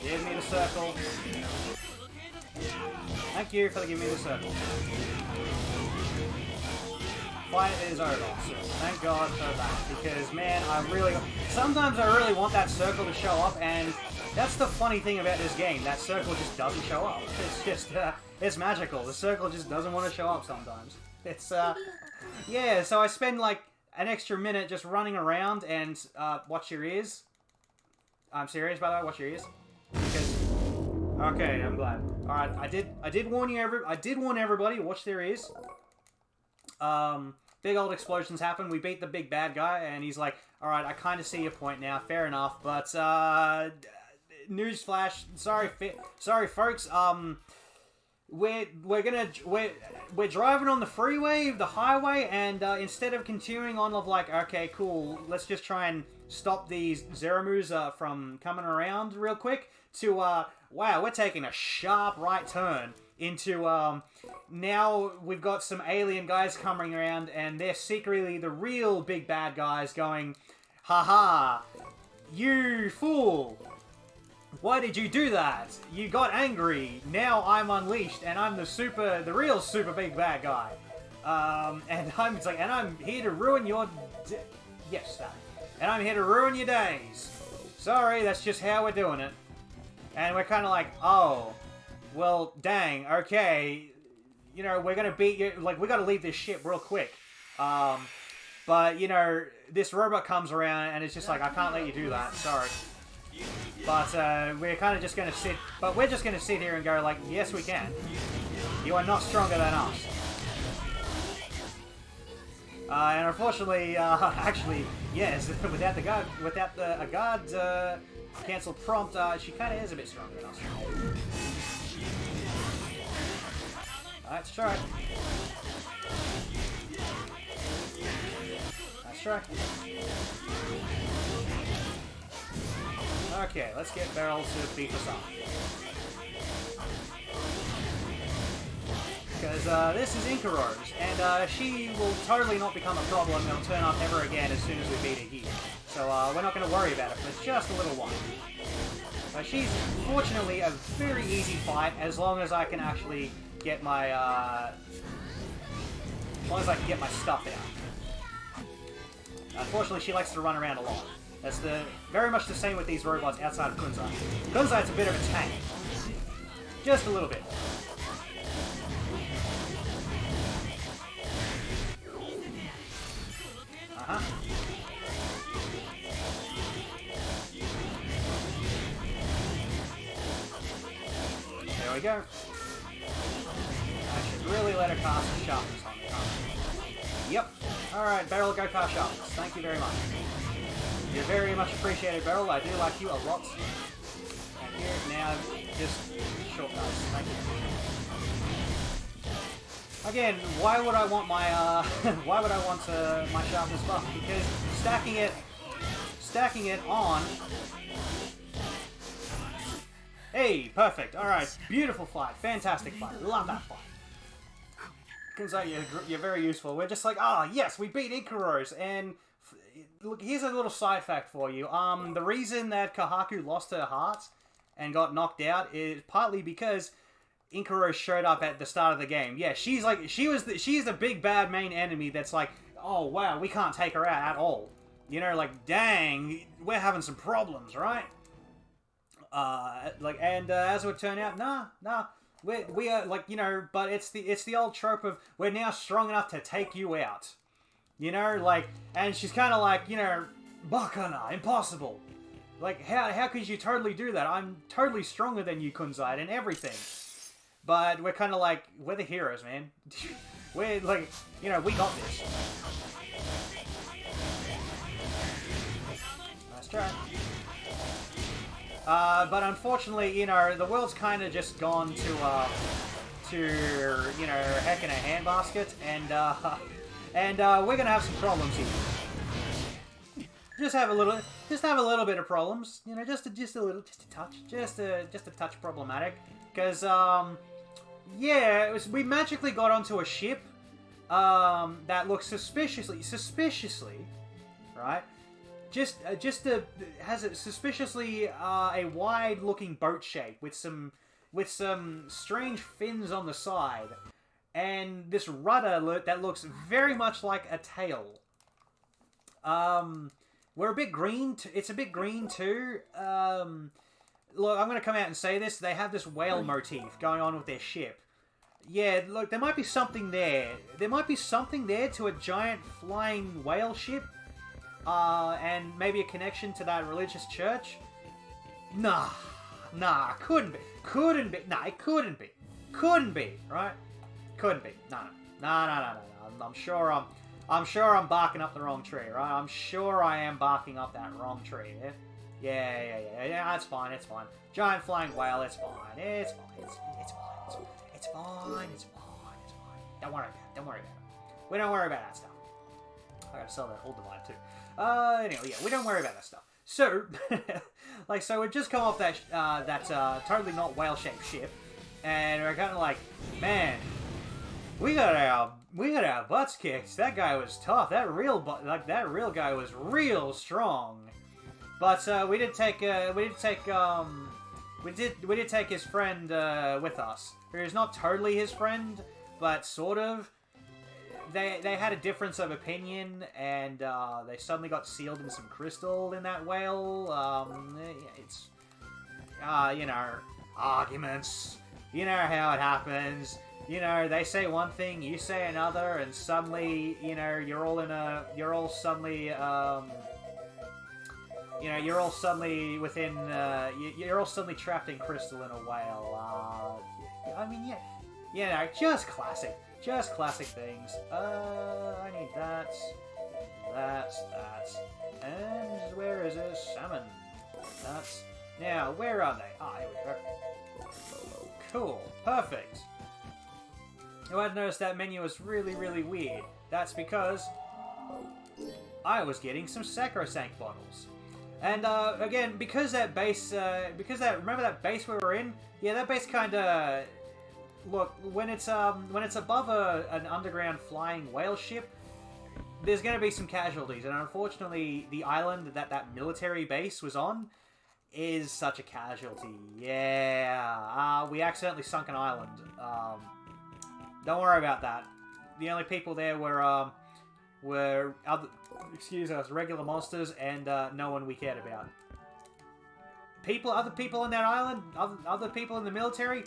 Give me the circle. Thank you for giving me the circle. Fight is over. So thank God for that. Because, man, sometimes I really want that circle to show up, and that's the funny thing about this game. That circle just doesn't show up. It's just, it's magical. The circle just doesn't want to show up sometimes. It's, yeah, so I spend, like, an extra minute just running around and, watch your ears. I'm serious, by the way, watch your ears. Because, okay, I'm glad. Alright, I did warn you, I did warn everybody, watch their ears. Big old explosions happen. We beat the big bad guy, and he's like, alright, I kind of see your point now, fair enough, but, newsflash, sorry folks, we're driving on the freeway, the highway, and, instead of continuing on of like, okay, cool, let's just try and stop these Zeramus, from coming around real quick, to, wow, we're taking a sharp right turn into, now we've got some alien guys coming around, and they're secretly the real big bad guys going, haha, you fool! Why did you do that? You got angry. Now I'm unleashed, and I'm the real super big bad guy. And I'm here to ruin your, yes, that. And I'm here to ruin your days. Sorry, that's just how we're doing it. And we're kind of like, oh, well, dang, okay, you know, we're gonna beat you, like, we gotta leave this ship real quick. But, you know, this robot comes around, and it's just like, I can't let you do that, sorry. But, we're kind of just gonna we're just gonna sit here and go like, yes we can. You are not stronger than us. And unfortunately, actually, yes, without a guard, cancelled prompt, she kind of is a bit stronger than us. Let's try. Let's try. Okay, let's get Beryl to beat us up. Because this is Inca Rose, and she will totally not become a problem and will turn up ever again as soon as we beat her here. So we're not going to worry about it for just a little while. She's fortunately a very easy fight as long as I can actually get my stuff out. Unfortunately, she likes to run around a lot. That's very much the same with these robots outside of Kunzai. Kunzai's a bit of a tank. Just a little bit. Uh-huh. There we go. I should really let her cast sharpness on me. Yep. Alright, Beryl, go cast sharpness. Thank you very much. You're very much appreciated, Beryl. I do like you a lot. And here, now, just short guys. Thank you. Again, why would I want my, my sharpness buff? Because stacking it on... Hey, perfect. Alright, beautiful fight. Fantastic fight. Love that fight. Kunzai, you're very useful. We're just like, yes, we beat Ikaros, and... Look, here's a little side fact for you. The reason that Kahaku lost her heart and got knocked out is partly because Inkaro showed up at the start of the game. Yeah, she's the big bad main enemy that's like, oh wow, we can't take her out at all. You know, like, dang, we're having some problems, right? As it would turn out, nah, we are like, you know, but it's the old trope of we're now strong enough to take you out. You know, like, and she's kind of like, you know, Bakana, impossible. Like, how could you totally do that? I'm totally stronger than you, Kunzite, and everything. But we're kind of like, we're the heroes, man. We're like, you know, we got this. Nice try. But unfortunately, you know, the world's kind of just gone to you know, heck in a handbasket, and we're gonna have some problems here. Just have a little bit of problems, you know, just a touch problematic, because yeah, we magically got onto a ship that looks suspiciously, right? Has a suspiciously a wide-looking boat shape with some strange fins on the side, and this rudder that looks very much like a tail. We're a bit green. It's a bit green too. Look, I'm gonna come out and say this. They have this whale motif going on with their ship. Yeah, look, there might be something there. There might be something there to a giant flying whale ship. And maybe a connection to that religious church? Nah, couldn't be, nah, it couldn't be, right? Couldn't be, no. I'm sure I'm barking up the wrong tree, right? I'm sure I am barking up that wrong tree, yeah? Yeah, it's fine. Giant flying whale, it's fine. It's fine. Don't worry about it. We don't worry about that stuff. I gotta sell that old divide too. Anyway, yeah, we don't worry about that stuff. So, so we just come off that totally not whale-shaped ship, and we're kind of like, man, we got our butts kicked. That guy was tough. That real guy was real strong. But we did take his friend with us, who's not totally his friend, but sort of. They had a difference of opinion, and they suddenly got sealed in some crystal in that whale. It's you know, arguments. You know how it happens. You know, they say one thing, you say another, and suddenly, you know, you're all suddenly trapped in crystal in a whale. I mean, yeah, no, just classic things. I need that, and where is this salmon? That's now. Where are they? Ah, here we go. Cool, perfect. Oh, I'd noticed that menu was really, really weird. That's because I was getting some Sacrosanct bottles. And, again, because that base, remember that base we were in? Yeah, that base kinda, look, when it's above an underground flying whale ship, there's gonna be some casualties, and unfortunately, the island that military base was on is such a casualty. Yeah, we accidentally sunk an island. Don't worry about that. The only people there were regular monsters and no one we cared about. Other people on that island, other people in the military,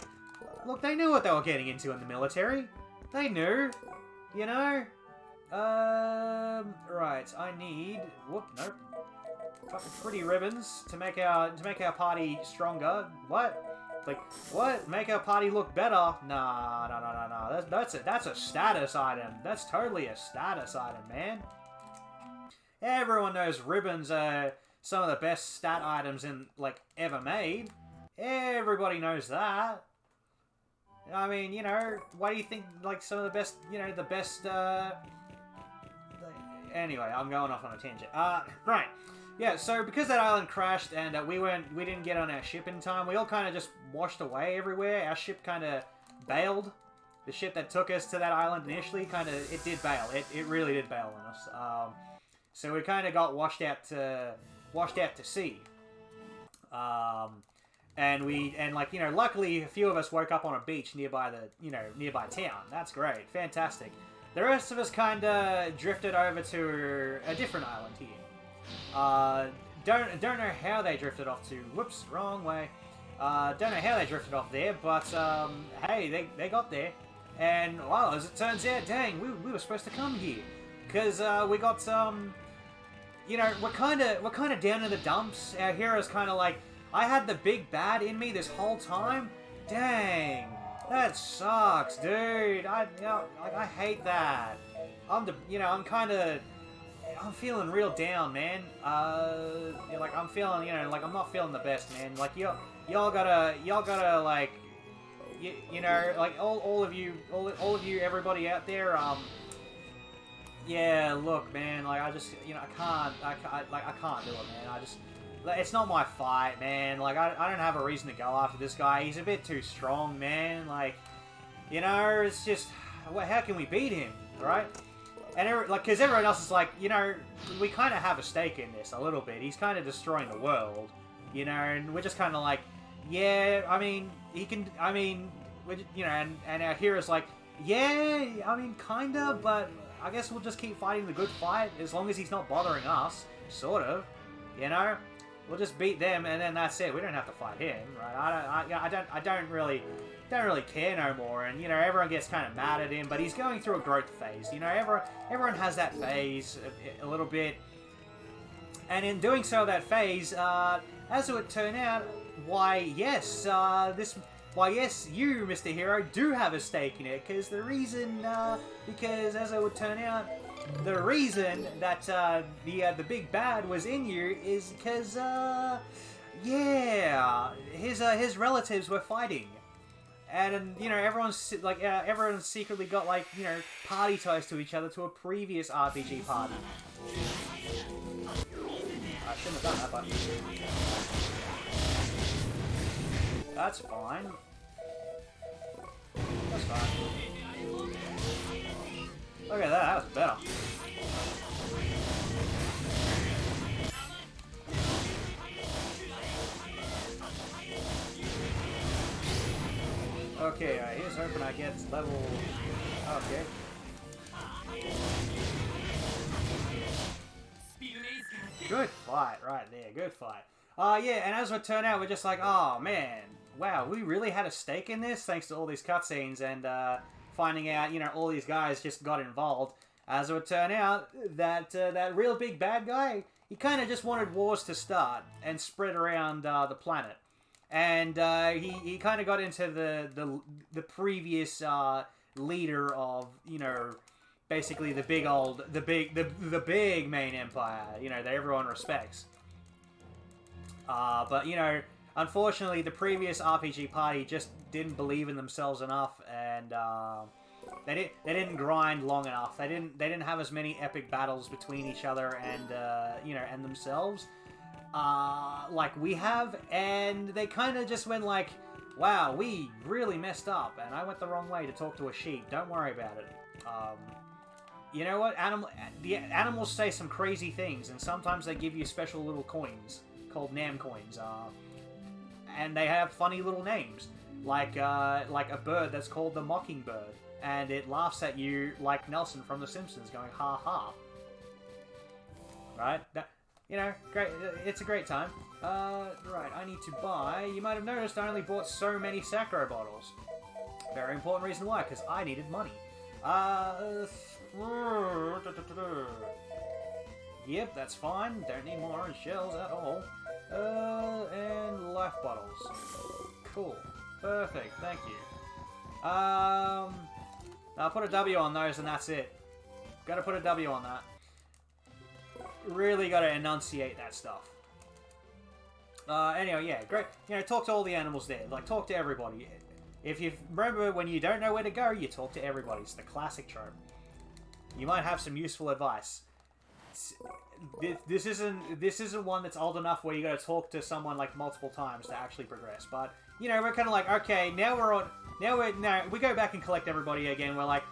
look, they knew what they were getting into in the military. They knew, you know. Right, I need. Whoop, nope. Fucking pretty ribbons to make our party stronger. What? Like, what? Make our party look better? Nah. That's a status item. That's totally a status item, man. Everyone knows ribbons are some of the best stat items ever made. Everybody knows that. I mean, you know, why do you think some of the best, anyway, I'm going off on a tangent. Right. Yeah, so because that island crashed and we didn't get on our ship in time, we all kind of just washed away everywhere. Our ship kind of bailed. The ship that took us to that island initially it did bail. It really did bail on us. So we kind of got washed out to sea. and like, you know, luckily a few of us woke up on a beach nearby the, you know, nearby town. That's great, fantastic. The rest of us kind of drifted over to a different island here. Don't know how they drifted off to. Whoops, wrong way. Don't know how they drifted off there, but hey, they got there, and wow, as it turns out, dang, we were supposed to come here, because we got you know, we're kind of down in the dumps. Our hero's kind of like, I had the big bad in me this whole time. Dang, that sucks, dude. I hate that. I'm feeling real down, man. Like I'm feeling, you know, like I'm not feeling the best, man. Like y'all gotta like, you know, like all of you, everybody out there, yeah, look, man, like I just, you know, I can't do it, man. It's not my fight, man. Like I don't have a reason to go after this guy. He's a bit too strong, man. Like, you know, it's just, how can we beat him, right? And because everyone else is like, you know, we kind of have a stake in this a little bit. He's kind of destroying the world, you know, and we're just kind of like, yeah, I mean, he can, I mean, you know, and our hero's like, yeah, I mean, kind of, but I guess we'll just keep fighting the good fight as long as he's not bothering us, sort of, you know. We'll just beat them, and then that's it. We don't have to fight him, right? I don't really care no more. And you know, everyone gets kind of mad at him, but he's going through a growth phase. You know, everyone has that phase a little bit, and in doing so, that phase, as it would turn out, why yes, you, Mr. Hero, do have a stake in it. Because as it would turn out, the reason that the big bad was in you is because yeah, his relatives were fighting, and you know everyone secretly got like, you know, party ties to each other to a previous RPG party. I shouldn't have done that, but that's fine. That's fine. Look at that, that was better. Okay, here's hoping I get level... Okay. Good fight right there, good fight. Yeah, and as it turned out, we're just like, oh man, wow, we really had a stake in this thanks to all these cutscenes and finding out, you know, all these guys just got involved. As it would turn out, that real big bad guy, he kind of just wanted wars to start and spread around the planet. And he kind of got into the previous leader of, you know, basically the big main empire, you know, that everyone respects. But you know, unfortunately, the previous RPG party just didn't believe in themselves enough, and they didn't grind long enough. They didn't have as many epic battles between each other and you know, and themselves like we have, and they kind of just went like, wow, we really messed up, and I went the wrong way to talk to a sheep. Don't worry about it. You know what? The animals say some crazy things, and sometimes they give you special little coins called Nam coins. And they have funny little names, like a bird that's called the Mockingbird, and it laughs at you like Nelson from The Simpsons, going ha ha. Right? You know, great. It's a great time. Right, I need to buy. You might have noticed I only bought so many Sacro bottles. Very important reason why, because I needed money. Yep, that's fine. Don't need more orange shells at all. And life bottles. Cool. Perfect. Thank you. I'll put a W on those, and that's it. Gotta put a W on that. Really gotta enunciate that stuff. Anyway, yeah, great. You know, talk to all the animals there. Like, talk to everybody. If you remember, when you don't know where to go, you talk to everybody. It's the classic trope. You might have some useful advice. This isn't one that's old enough where you got to talk to someone like multiple times to actually progress. But you know, we're kind of like, okay, now we go back and collect everybody again. We're like,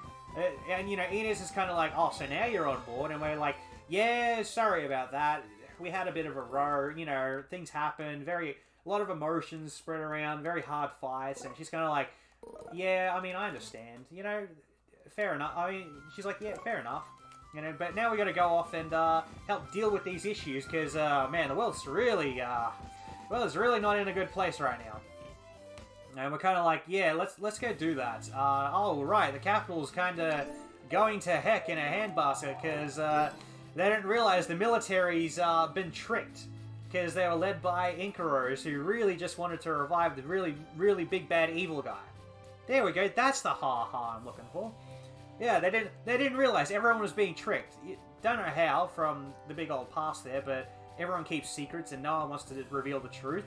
and you know, Inez is kind of like, oh, so now you're on board, and we're like, yeah, sorry about that. We had a bit of a row. You know, things happen. a lot of emotions spread around, very hard fights, and she's kind of like, yeah, I mean, I understand, you know, fair enough. I mean, she's like, yeah, fair enough. You know, but now we got to go off and help deal with these issues because, man, the world's really not in a good place right now. And we're kind of like, yeah, let's go do that. Oh, right, the capital's kind of going to heck in a handbasket because they didn't realize the military's been tricked because they were led by Incaros who really just wanted to revive the really, really big bad evil guy. There we go. That's the ha-ha I'm looking for. Yeah, they didn't realize everyone was being tricked. Don't know how from the big old past there, but everyone keeps secrets and no one wants to reveal the truth.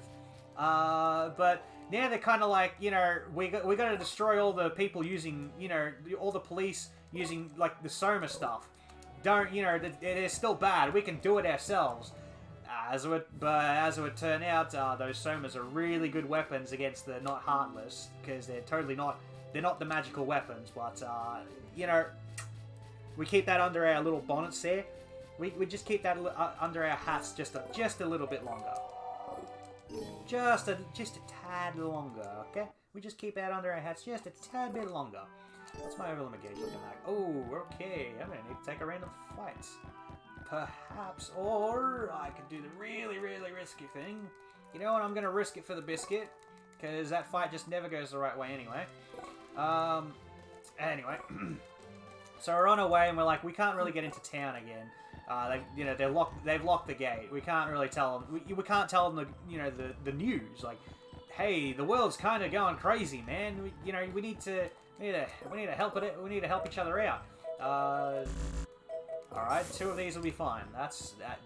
But now they're kind of like, you know, we got to destroy all the people using, you know, all the police using like the Soma stuff. Don't, you know, they're still bad. We can do it ourselves. But as it would turn out, those Somas are really good weapons against the not Heartless because they're totally not. They're not the magical weapons, but you know, we keep that under our little bonnets there. We just keep that under our hats just a little bit longer. Just a tad longer, okay? We just keep that under our hats just a tad bit longer. What's my overlimit gauge looking like? Oh, okay. I'm gonna need to take a random fight. Perhaps, or I could do the really, really risky thing. You know what? I'm gonna risk it for the biscuit because that fight just never goes the right way anyway. Anyway, so we're on our way and we're like, we can't really get into town again. They've locked the gate. We can't really tell them. We can't tell them the news. Like, hey, the world's kind of going crazy, man. We need to help it. We need to help each other out. All right, 2 of these will be fine.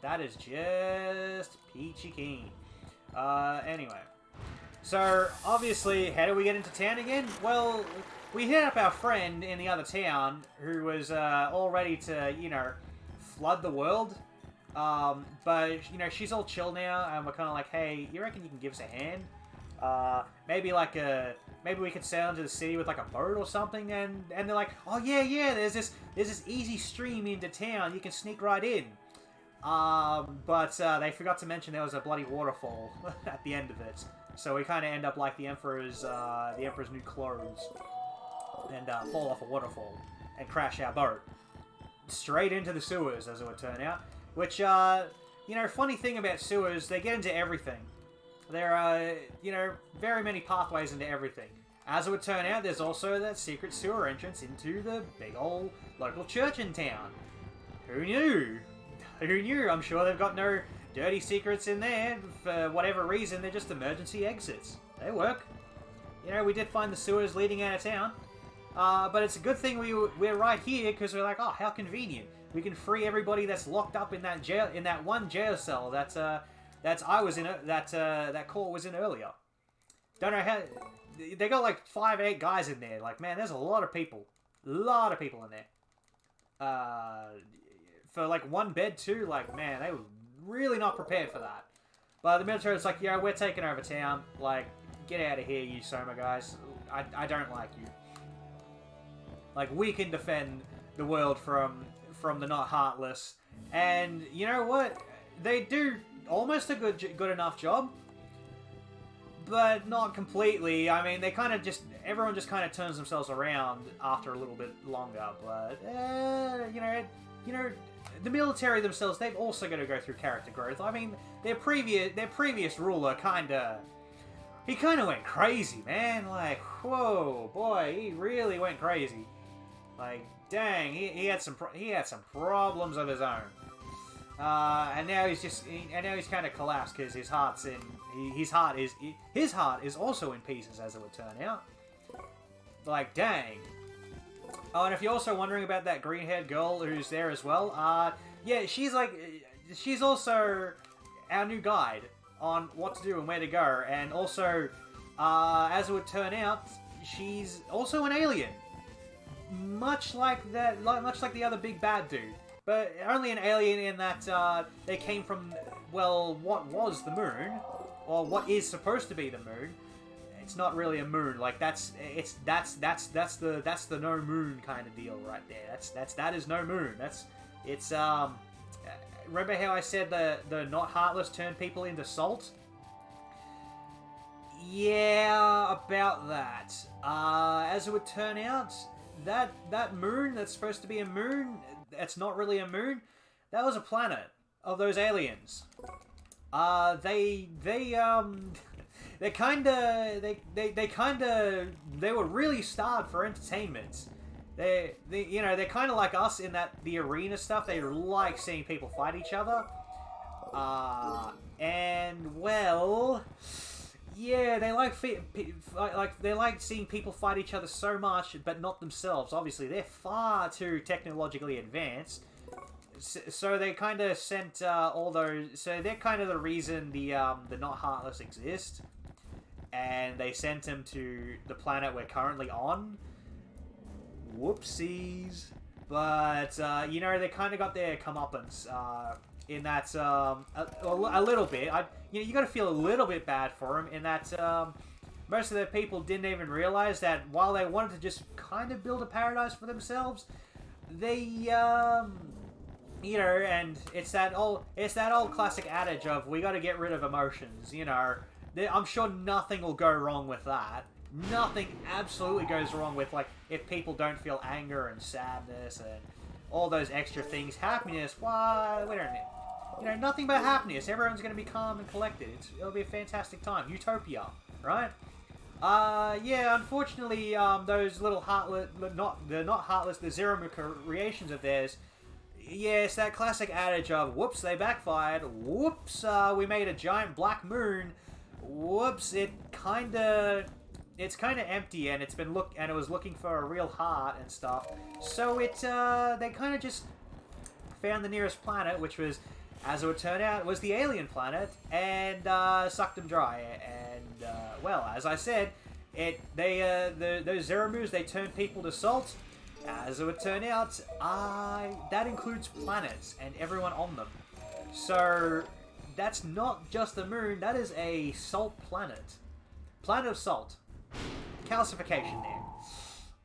That is just peachy keen. Anyway. So, obviously, how do we get into town again? Well, we hit up our friend in the other town who was all ready to, you know, flood the world. But, you know, she's all chill now, and we're kind of like, hey, you reckon you can give us a hand? Maybe we could sail into the city with like a boat or something, and they're like, oh yeah, there's this easy stream into town, you can sneak right in. But they forgot to mention there was a bloody waterfall at the end of it. So we kind of end up like the Emperor's new clothes, and fall off a waterfall and crash our boat straight into the sewers, as it would turn out. Which, you know, funny thing about sewers, they get into everything. There are, you know, very many pathways into everything. As it would turn out, there's also that secret sewer entrance into the big old local church in town. Who knew? Who knew? I'm sure they've got no dirty secrets in there. For whatever reason, they're just emergency exits. They work. You know, we did find the sewers leading out of town. But it's a good thing we're right here, because we're like, oh, how convenient. We can free everybody that's locked up in that jail, in that one jail cell that Core was in earlier. Don't know how. They got like 5, 8 guys in there. Like, man, there's a lot of people. A lot of people in there. For like one bed too, like, man, they were really not prepared for that. But the military was like, yeah, we're taking over town. Like, get out of here, you Soma guys. I don't like you. Like, we can defend the world from the not heartless. And you know what? They do almost a good enough job. But not completely. I mean, they kind of everyone just kind of turns themselves around after a little bit longer. But, you know, the military themselves, they've also got to go through character growth. I mean, their previous ruler he kind of went crazy, man. Like, whoa, boy, he really went crazy. Like, dang, he had some problems of his own. And now he's kind of collapsed because his heart is also in pieces, as it would turn out. Like, dang. Oh, and if you're also wondering about that green-haired girl who's there as well, yeah, she's also our new guide on what to do and where to go, and also, as it would turn out, she's also an alien, much like the other big bad dude, but only an alien in that they came from, well, what was the moon, or what is supposed to be the moon. It's not really a moon. Like, that's the no moon kind of deal right there. That is no moon. It's remember how I said the not heartless turn people into salt? Yeah, about that. As it would turn out, that moon that's supposed to be a moon, that's not really a moon, that was a planet of those aliens. They were really starved for entertainment. They're kind of like us in that the arena stuff. They like seeing people fight each other. And well, yeah, they like seeing people fight each other so much, but not themselves. Obviously, they're far too technologically advanced. So they kind of sent all those. So they're kind of the reason the Not Heartless exist, and they sent them to the planet we're currently on. Whoopsies, but they kind of got their comeuppance in that a little bit. You got to feel a little bit bad for them in that most of the people didn't even realize that while they wanted to just kind of build a paradise for themselves, they and it's that old classic adage of we got to get rid of emotions. I'm sure nothing will go wrong with that. Nothing absolutely goes wrong with if people don't feel anger and sadness and all those extra things. Happiness, why we don't need. Nothing but happiness. Everyone's going to be calm and collected. It'll be a fantastic time. Utopia, right? Yeah, unfortunately, those little heartless, not heartless, the zero creations of theirs. Yeah, it's that classic adage of, whoops, they backfired. Whoops, we made a giant black moon. Whoops, it's kind of empty, and it was looking for a real heart and stuff. So they kind of just found the nearest planet, which was, as it would turn out, was the alien planet, and sucked them dry. And well, as I said, those Zeramus, they turned people to salt. As it would turn out, that includes planets and everyone on them. So that's not just the moon, that is a salt planet. Planet of salt. Calcification there.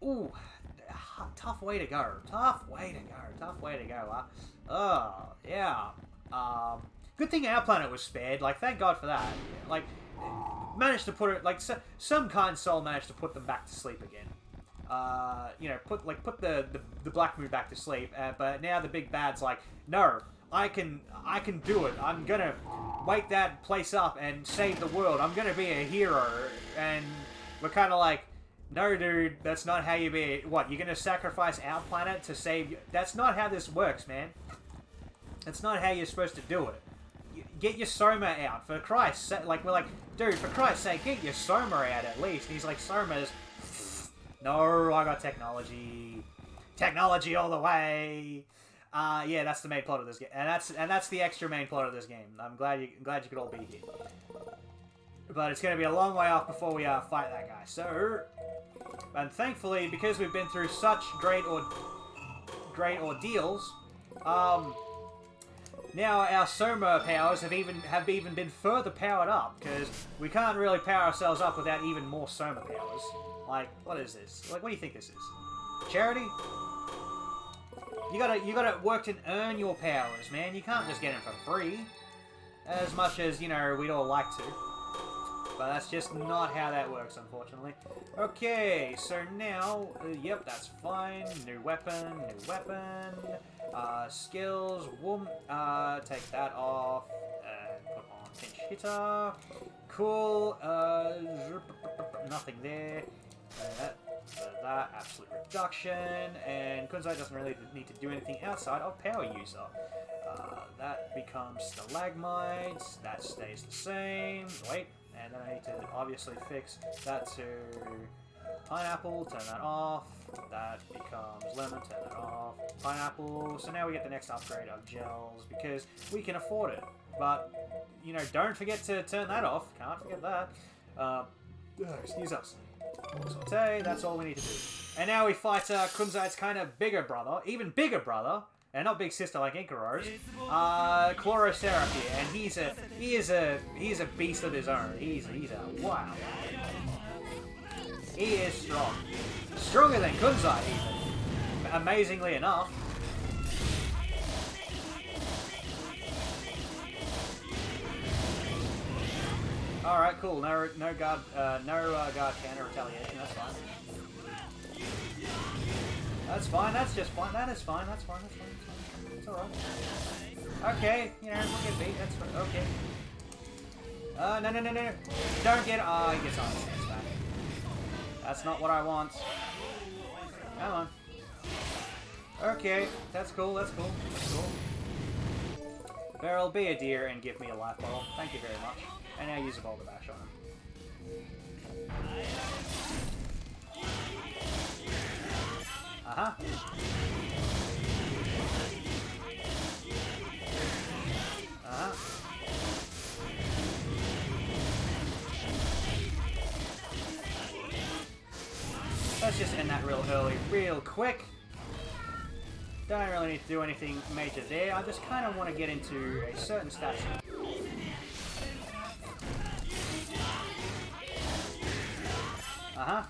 Ooh, tough way to go. Tough way to go, huh? Oh, yeah. Good thing our planet was spared. Thank God for that. Managed to put it, some kind soul managed to put them back to sleep again. Put the Black Moon back to sleep, but now the big bad's like, no, I can do it. I'm gonna wake that place up and save the world. I'm gonna be a hero. And we're kind of like, no, dude, that's not how you be. What, you're gonna sacrifice our planet to save? That's not how this works, man. That's not how you're supposed to do it. Get your Soma out, for Christ's sake. We're like, dude, for Christ's sake, get your Soma out at least. And he's like, Soma's. No, I got technology. Technology all the way. Yeah, that's the main plot of this game, and that's the extra main plot of this game. I'm glad you could all be here, but it's going to be a long way off before we fight that guy. So, and thankfully, because we've been through such great ordeals, now our Soma powers have even been further powered up, because we can't really power ourselves up without even more Soma powers. What is this? What do you think this is? Charity? You gotta work and earn your powers, man. You can't just get them for free. As much as, we'd all like to. But that's just not how that works, unfortunately. Okay, so now, yep, that's fine. New weapon. Skills, take that off, and put on pinch hitter. Cool, nothing there. That, absolute reduction, and Kunzai doesn't really need to do anything outside of power user. That becomes stalagmites, that stays the same, wait, and then I need to obviously fix that to pineapple, turn that off, that becomes lemon, turn that off, pineapple, so now we get the next upgrade of gels, because we can afford it, but, don't forget to turn that off, can't forget that, excuse us. Saute, that's all we need to do. And now we fight Kunzai's kind of bigger brother, even bigger brother, and not big sister like Inkaro's, Chloroseraph here, and he is a beast of his own. He's a wow. He is strong. Stronger than Kunzai even. Amazingly enough. Alright, cool. No guard counter retaliation. That's fine. That's fine. That's just fine. That is fine. That's fine. That's fine. It's alright. Okay, you know, we'll get beat. That's fine. Okay. No. Don't get. Oh, he gets on his hands back. That's not what I want. Come on. Okay, that's cool. That's cool. That's cool. Beryl, be a dear and give me a life bottle. Thank you very much. And now use a boulder bash on him. Uh-huh. Uh-huh. Let's just end that real early, real quick. Don't really need to do anything major there. I just kind of want to get into a certain statue. Uh-huh.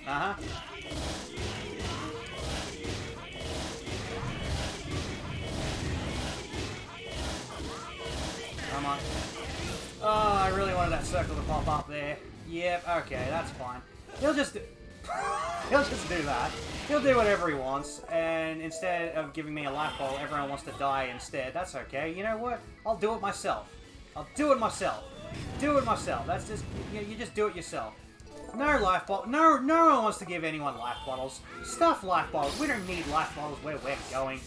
Uh-huh. Come on. Oh, I really wanted that circle to pop up there. Yep, okay, that's fine. He'll just do that. He'll do whatever he wants, and instead of giving me a life ball, everyone wants to die instead. That's okay. You know what? I'll do it myself. I'll do it myself. Do it myself. That's just, you just do it yourself. No life bottle. No one wants to give anyone life bottles. Stuff life bottles. We don't need life bottles where we're going.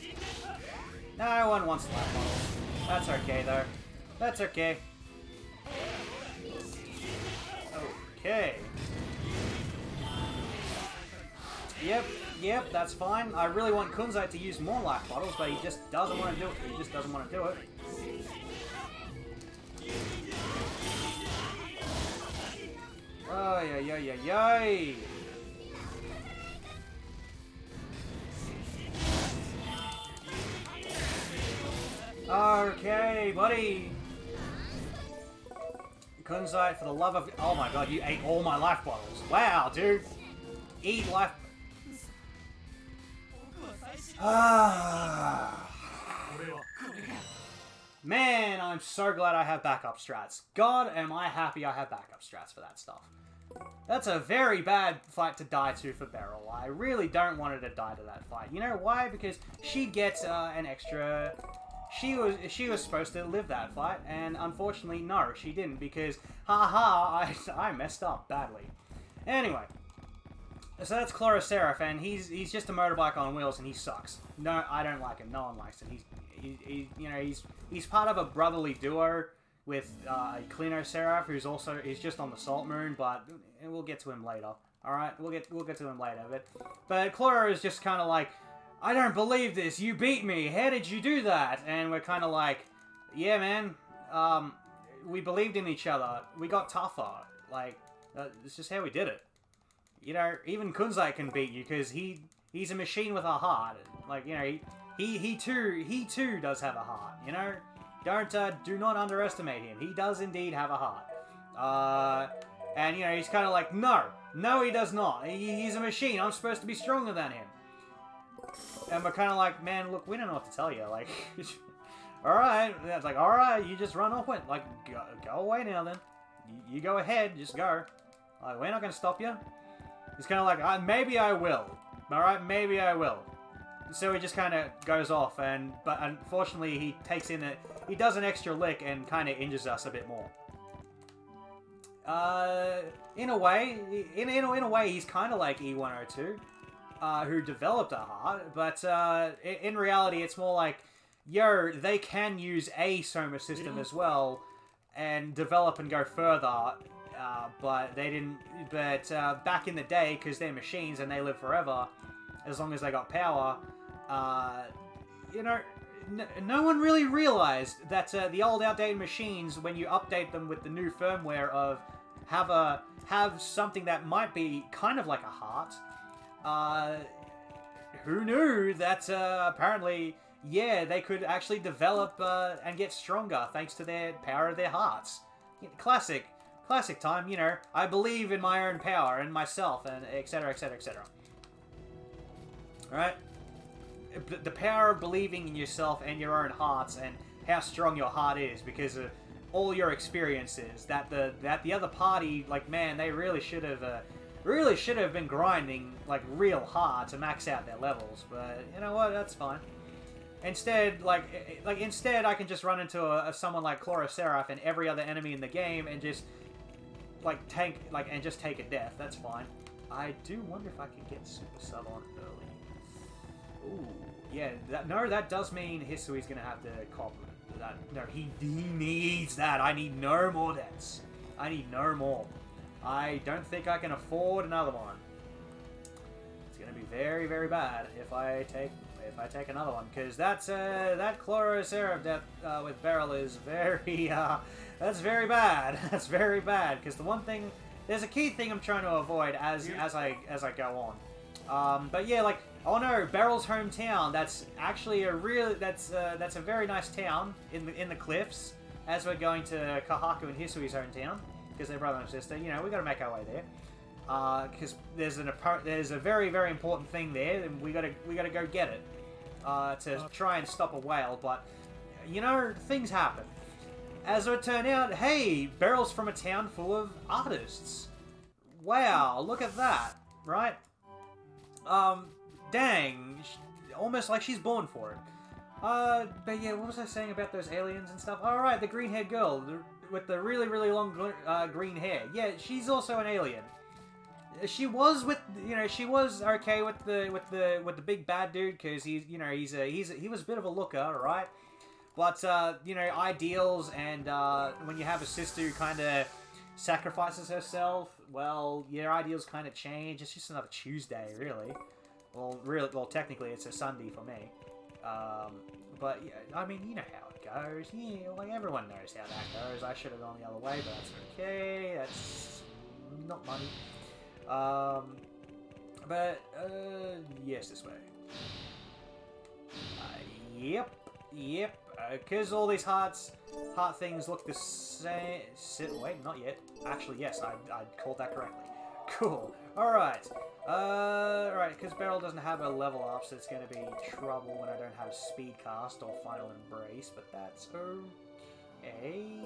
No one wants life bottles. That's okay, though. That's okay. Okay. Yep, that's fine. I really want Kunzite to use more life bottles, but he just doesn't want to do it. He just doesn't want to do it. Oh, yay. Okay, buddy. Kunzite, for the love of... Oh my god, you ate all my life bottles. Wow, dude. Eat life... Man, I'm so glad I have backup strats. God, am I happy I have backup strats for that stuff. That's a very bad fight to die to for Beryl. I really don't want her to die to that fight. You know why? Because she gets an extra... She was supposed to live that fight, and unfortunately, no, she didn't, because, I messed up badly. Anyway, so that's Chloroseraph, and he's just a motorbike on wheels, and he sucks. No, I don't like him. No one likes him. He's part of a brotherly duo with Clinoseraph, he's just on the Salt Moon, but we'll get to him later. All right, we'll get to him later. But Chloro is just kind of like, I don't believe this. You beat me. How did you do that? And we're kind of like, yeah, man. We believed in each other. We got tougher. Like, it's just how we did it. You know, even Kunzite can beat you because he's a machine with a heart. Like, you know, he too does have a heart. You know, do not underestimate him. He does indeed have a heart. And you know, he's kind of like, no, he does not. He's a machine. I'm supposed to be stronger than him. And we're kind of like, man, look, we don't know what to tell you. Like, alright. It's like, alright, you just run off with. Like, go away now then. You go ahead, just go. Like, we're not going to stop you. He's kind of like, maybe I will. Alright, maybe I will. So he just kind of goes off, but unfortunately he takes in he does an extra lick and kind of injures us a bit more. In a way, he's kind of like E102. Who developed a heart, but in reality, it's more like, yo, they can use a Soma system as well, and develop and go further, but they didn't. But back in the day, because they're machines and they live forever, as long as they got power, you know, no one really realized that the old outdated machines, when you update them with the new firmware of have something that might be kind of like a heart. Who knew that, apparently, yeah, they could actually develop, and get stronger thanks to their power of their hearts. Classic time, you know, I believe in my own power and myself, and etc, etc, etc. Alright. the power of believing in yourself and your own hearts, and how strong your heart is because of all your experiences. That the other party, like, man, they really should have been grinding like real hard to max out their levels. But you know what? That's fine. Instead, instead, I can just run into someone like Chloroseraph and every other enemy in the game and just take a death. That's fine. I do wonder if I can get Super Sub on early. Ooh, yeah. That does mean Hisui's gonna have to cop that. No, he needs that. I need no more deaths. I need no more. I don't think I can afford another one. It's gonna be very, very bad if I take another one, because that Chloroseraph death with Beryl is very that's very bad. That's very bad, because the one thing, there's a key thing I'm trying to avoid as I go on. But yeah, like, oh no, Beryl's hometown. That's actually that's a very nice town in the cliffs. As we're going to Kahaku and Hisui's hometown, because they're brother and sister. You know, we got to make our way there. Because there's a very, very important thing there, and we gotta go get it to try and stop a whale. But you know, things happen. As it would turn out, hey, Beryl's from a town full of artists. Wow, look at that, right? Dang, almost like she's born for it. But yeah, what was I saying about those aliens and stuff? Alright, the green-haired girl with the really, really long green hair. Yeah, she's also an alien. She was okay with the big bad dude, because he was a bit of a looker, right? But ideals, and when you have a sister who kind of sacrifices herself, well, your ideals kind of change. It's just another Tuesday, really. Well, technically it's a Sunday for me. But yeah, I mean, you know how it goes. Yeah, like, everyone knows how that goes. I should have gone the other way, but that's okay. That's not money. Yes, this way. Yep. Because all these heart things look the same. Wait, not yet. Actually, yes, I called that correctly. Cool. Alright. Right, because Beryl doesn't have a level up, so it's going to be trouble when I don't have Speed Cast or Final Embrace, but that's okay.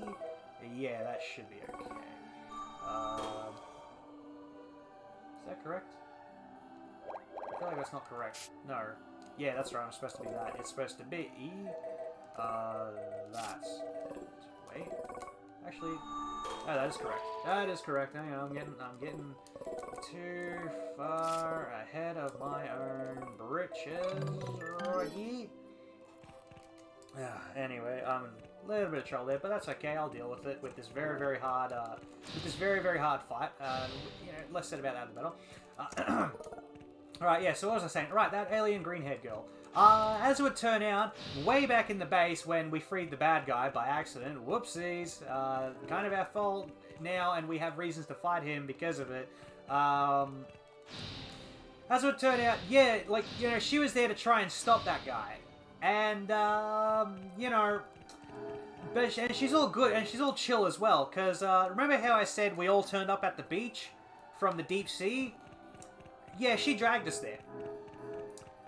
Yeah, that should be okay. Is that correct? I feel like that's not correct. No. Yeah, that's right, I'm supposed to be that. It's supposed to be that. Wait. Actually, oh, that is correct. That is correct. Hang on, I'm getting too far ahead of my own britches. Anyway, I'm a little bit of trouble there, but that's okay. I'll deal with it with this very, very hard, fight. Less said about that the better. Alright, yeah, so what was I saying? Right, that alien green-haired girl. As it would turn out, way back in the base when we freed the bad guy by accident, whoopsies, kind of our fault now, and we have reasons to fight him because of it. As it would turn out, yeah, like, she was there to try and stop that guy. And, and she's all good, and she's all chill as well, because, remember how I said we all turned up at the beach from the deep sea? Yeah, she dragged us there.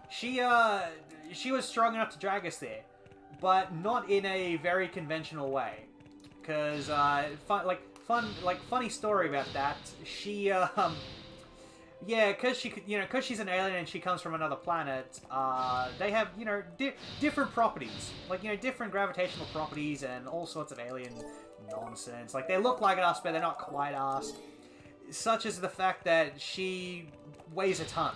She was strong enough to drag us there, but not in a very conventional way. Cause funny story about that. She yeah, cause she's an alien and she comes from another planet. They have different properties, like different gravitational properties and all sorts of alien nonsense. Like, they look like us, but they're not quite us. Such as the fact that she weighs a ton.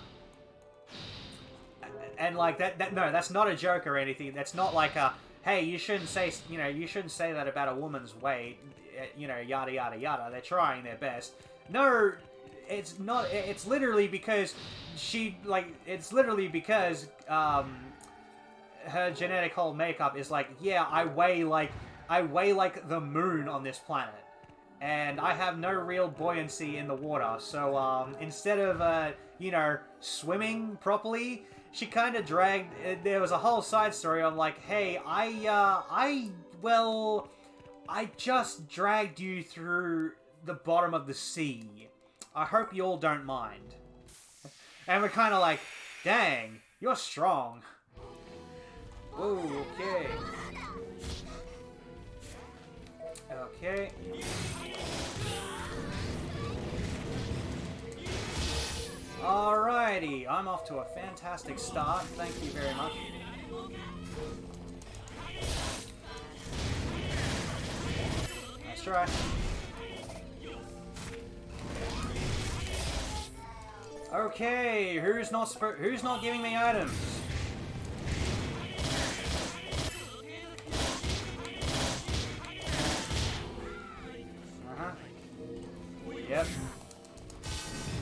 And like no, that's not a joke or anything. That's not like hey, you shouldn't say that about a woman's weight, yada yada yada. They're trying their best. No, it's not. It's literally because her genetic whole makeup is like, yeah, I weigh like the moon on this planet. And I have no real buoyancy in the water, so instead of swimming properly, she kind of dragged. There was a whole side story on like, hey, I just dragged you through the bottom of the sea. I hope you all don't mind. And we're kind of like, dang, you're strong. Whoa, okay. Okay. Alrighty, I'm off to a fantastic start. Thank you very much. Nice try. Okay, who's not giving me items? Yep.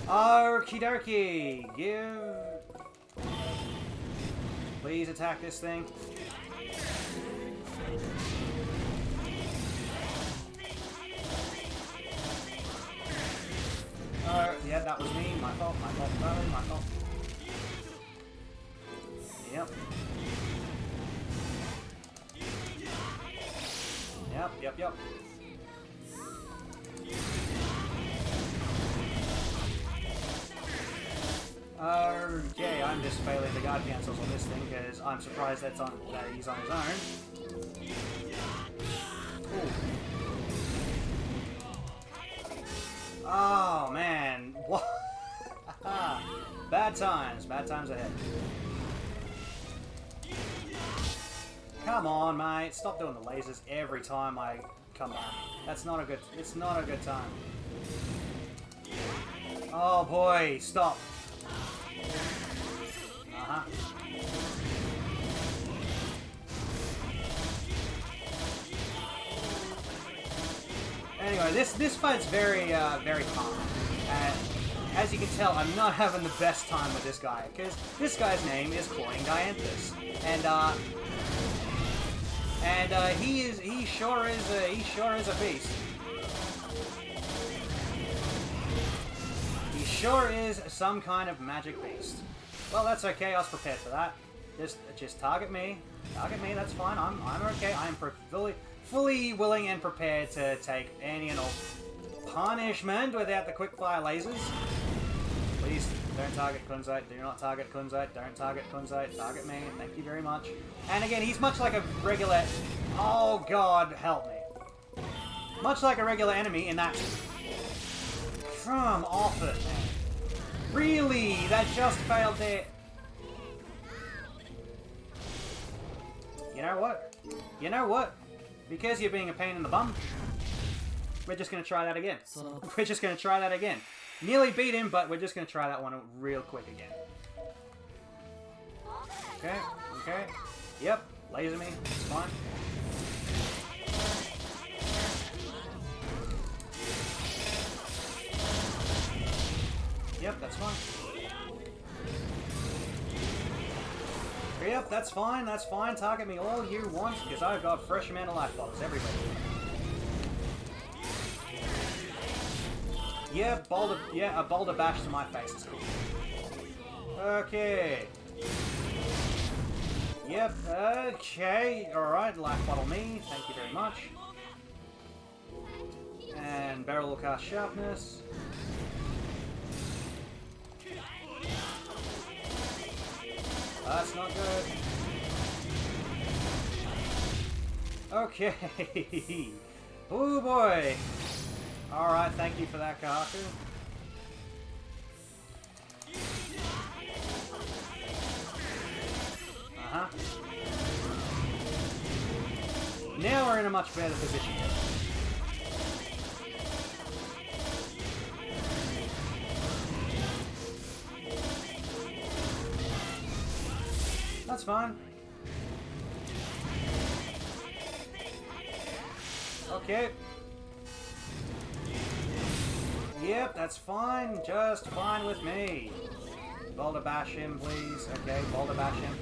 Okie dokie. Please attack this thing. Yeah, that was me. My fault, darling, my fault. Yep. Yep. Okay, I'm just failing the guard cancels on this thing because I'm surprised that he's on his own. Ooh. Oh man, what? Bad times ahead. Come on, mate, stop doing the lasers every time I come back. It's not a good time. Oh boy, stop. Anyway, this fight's very calm. As you can tell, I'm not having the best time with this guy because this guy's name is Cloying Dianthus, and he sure is a beast. He sure is some kind of magic beast. Well, that's okay. I was prepared for that. Just target me. Target me. That's fine. I'm okay. I'm fully willing and prepared to take any and all punishment without the quick-fire lasers. Please, don't target Kunzite. Do not target Kunzite. Don't target Kunzite. Target me. Thank you very much. And again, he's much like a regular... Oh, God, help me. Much like a regular enemy in that... Come off it, man. Really? That just failed there. You know what? Because you're being a pain in the bum, we're just going to try that again. Nearly beat him, but we're just going to try that one real quick again. Okay. Yep, laser me. It's fine. Yep, that's fine. Yep, that's fine. Target me all you want, because I've got fresh amount of life bottles, everybody. Yeah, a boulder bash to my face is cool. Okay. Yep, okay. Alright, life bottle me. Thank you very much. And barrel will cast sharpness. That's not good. Okay. Oh boy. Alright, thank you for that, Kaku. Now we're in a much better position. That's fine. Okay. Yep, that's fine. Just fine with me. Boulder bash him, please. Okay, boulder bash him.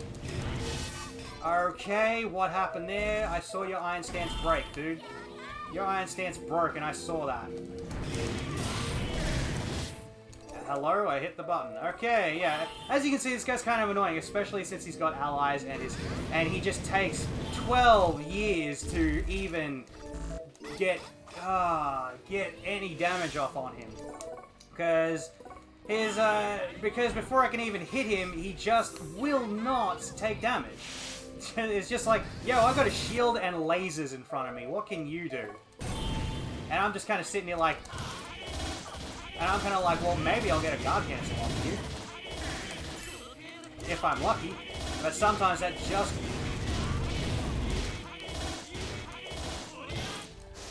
Okay, what happened there? I saw your iron stance break, dude. Your iron stance broke, and I saw that. Hello, I hit the button. Okay, yeah. As you can see, this guy's kind of annoying, especially since he's got allies and he just takes 12 years to even get any damage off on him. Because before I can even hit him, he just will not take damage. It's just like, yo, I got a shield and lasers in front of me. What can you do? And I'm just kind of sitting here like... And I'm kind of like, well, maybe I'll get a guard cancel off you. If I'm lucky. But sometimes that just...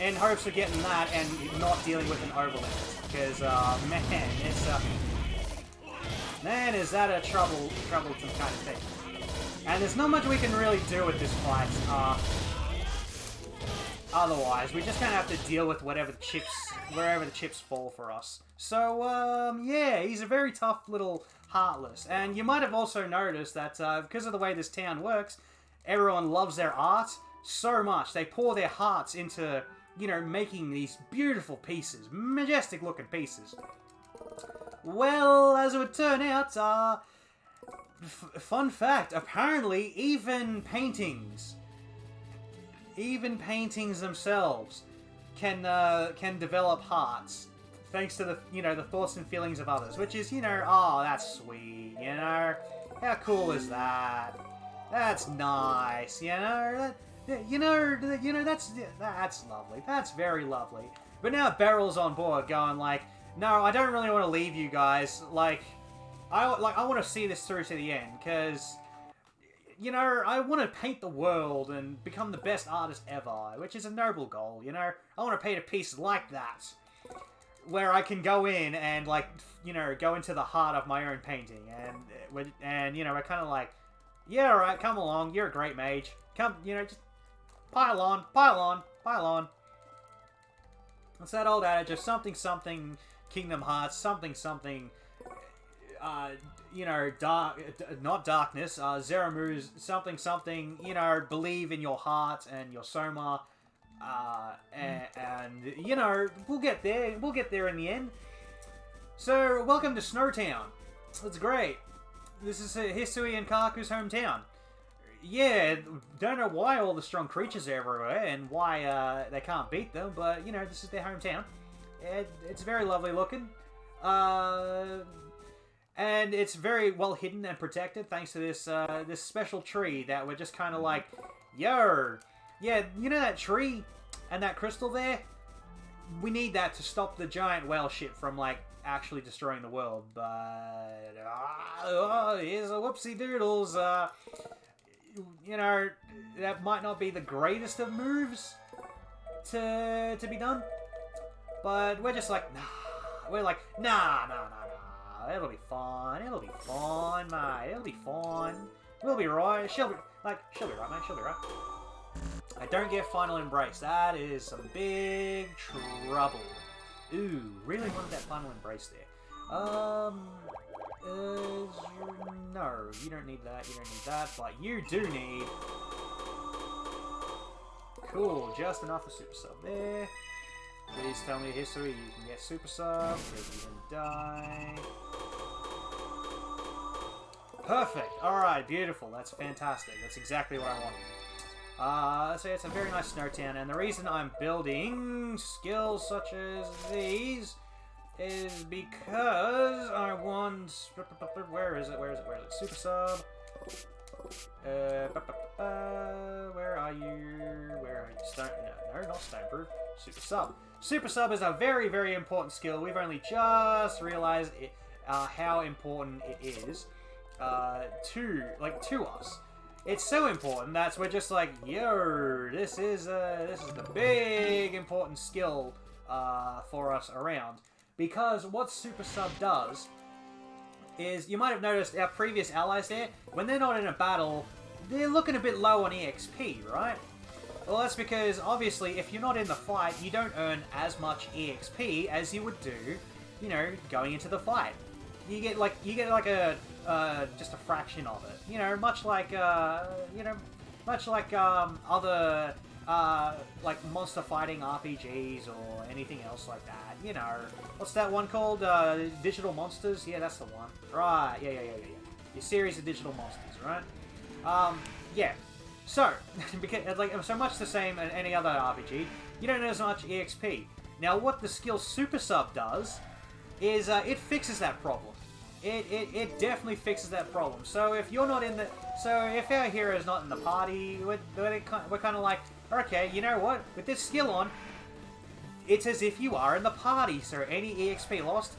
In hopes of getting that and not dealing with an overlimit. Because, man, it's man, is that a troublesome kind of thing. And there's not much we can really do with this fight. Otherwise, we just kind of have to deal with wherever the chips fall for us. So, yeah, he's a very tough little Heartless. And you might have also noticed that because of the way this town works, everyone loves their art so much. They pour their hearts into, you know, making these beautiful pieces, majestic looking pieces. Well, as it would turn out, fun fact, apparently even paintings themselves can develop hearts, thanks to the, you know, the thoughts and feelings of others, which is, you know, oh, that's sweet, you know, how cool is that? That's nice, you know, that's lovely, that's very lovely. But now Beryl's on board, going like, no, I don't really want to leave you guys. I want to see this through to the end, because, you know, I want to paint the world and become the best artist ever, which is a noble goal, you know? I want to paint a piece like that, where I can go in and, like, you know, go into the heart of my own painting, and you know, we're kind of like, yeah, alright, come along, you're a great mage. Come, you know, just pile on, pile on, pile on. It's that old adage of something, something, Kingdom Hearts, something, something, you know, not darkness, Zeramu's something, something, you know, believe in your heart and your Soma, and, you know, we'll get there in the end. So, welcome to Snowtown. It's great. This is Hisui and Kaku's hometown. Yeah, don't know why all the strong creatures are everywhere and why they can't beat them, but, you know, this is their hometown. It's very lovely looking. And it's very well hidden and protected thanks to this this special tree that we're just kind of like, yo, yeah, you know that tree and that crystal there? We need that to stop the giant whale ship from, like, actually destroying the world. But, here's a whoopsie doodles. You know, that might not be the greatest of moves to be done. But we're just like, nah. We're like, nah. It'll be fine. It'll be fine, mate. It'll be fine. We'll be right. She'll be right, mate. She'll be right. I don't get Final Embrace. That is some big trouble. Ooh, really wanted that Final Embrace there. No, you don't need that. You don't need that. But you do need... Cool, just enough of Super Sub there. Please tell me history. You can get Super Sub, because you didn't die. Perfect. Alright, beautiful. That's fantastic. That's exactly what I wanted. So it's a very nice snow town, and the reason I'm building skills such as these is because I want... Where is it? Super Sub. Where are you? Stone... No, not Stoneproof. Super Sub. Super Sub is a very, very important skill. We've only just realized it, how important it is to us. It's so important that we're just like, yo, this is the big important skill for us around. Because what Super Sub does is, you might have noticed our previous allies there, when they're not in a battle, they're looking a bit low on EXP, right? Well, that's because, obviously, if you're not in the fight, you don't earn as much EXP as you would do, you know, going into the fight. You get like a, just a fraction of it. You know, much like other, like monster fighting RPGs or anything else like that. You know, what's that one called? Digital Monsters? Yeah, that's the one. Right, yeah. Your series of digital monsters, right? Yeah. So, because, like, so much the same in any other RPG, you don't earn as much EXP. Now, what the skill Super Sub does is it fixes that problem. it definitely fixes that problem. So if you're not in the, so if our hero's not in the party, we're kind of like, okay, you know what? With this skill on, it's as if you are in the party. So any EXP lost,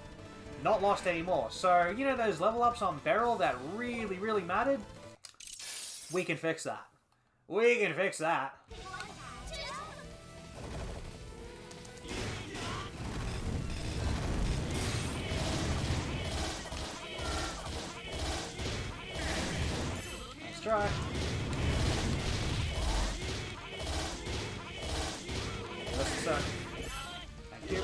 not lost anymore. So you know those level ups on Beryl that really mattered. We can fix that. We can fix that. Let's try. Let's suck. Thank you.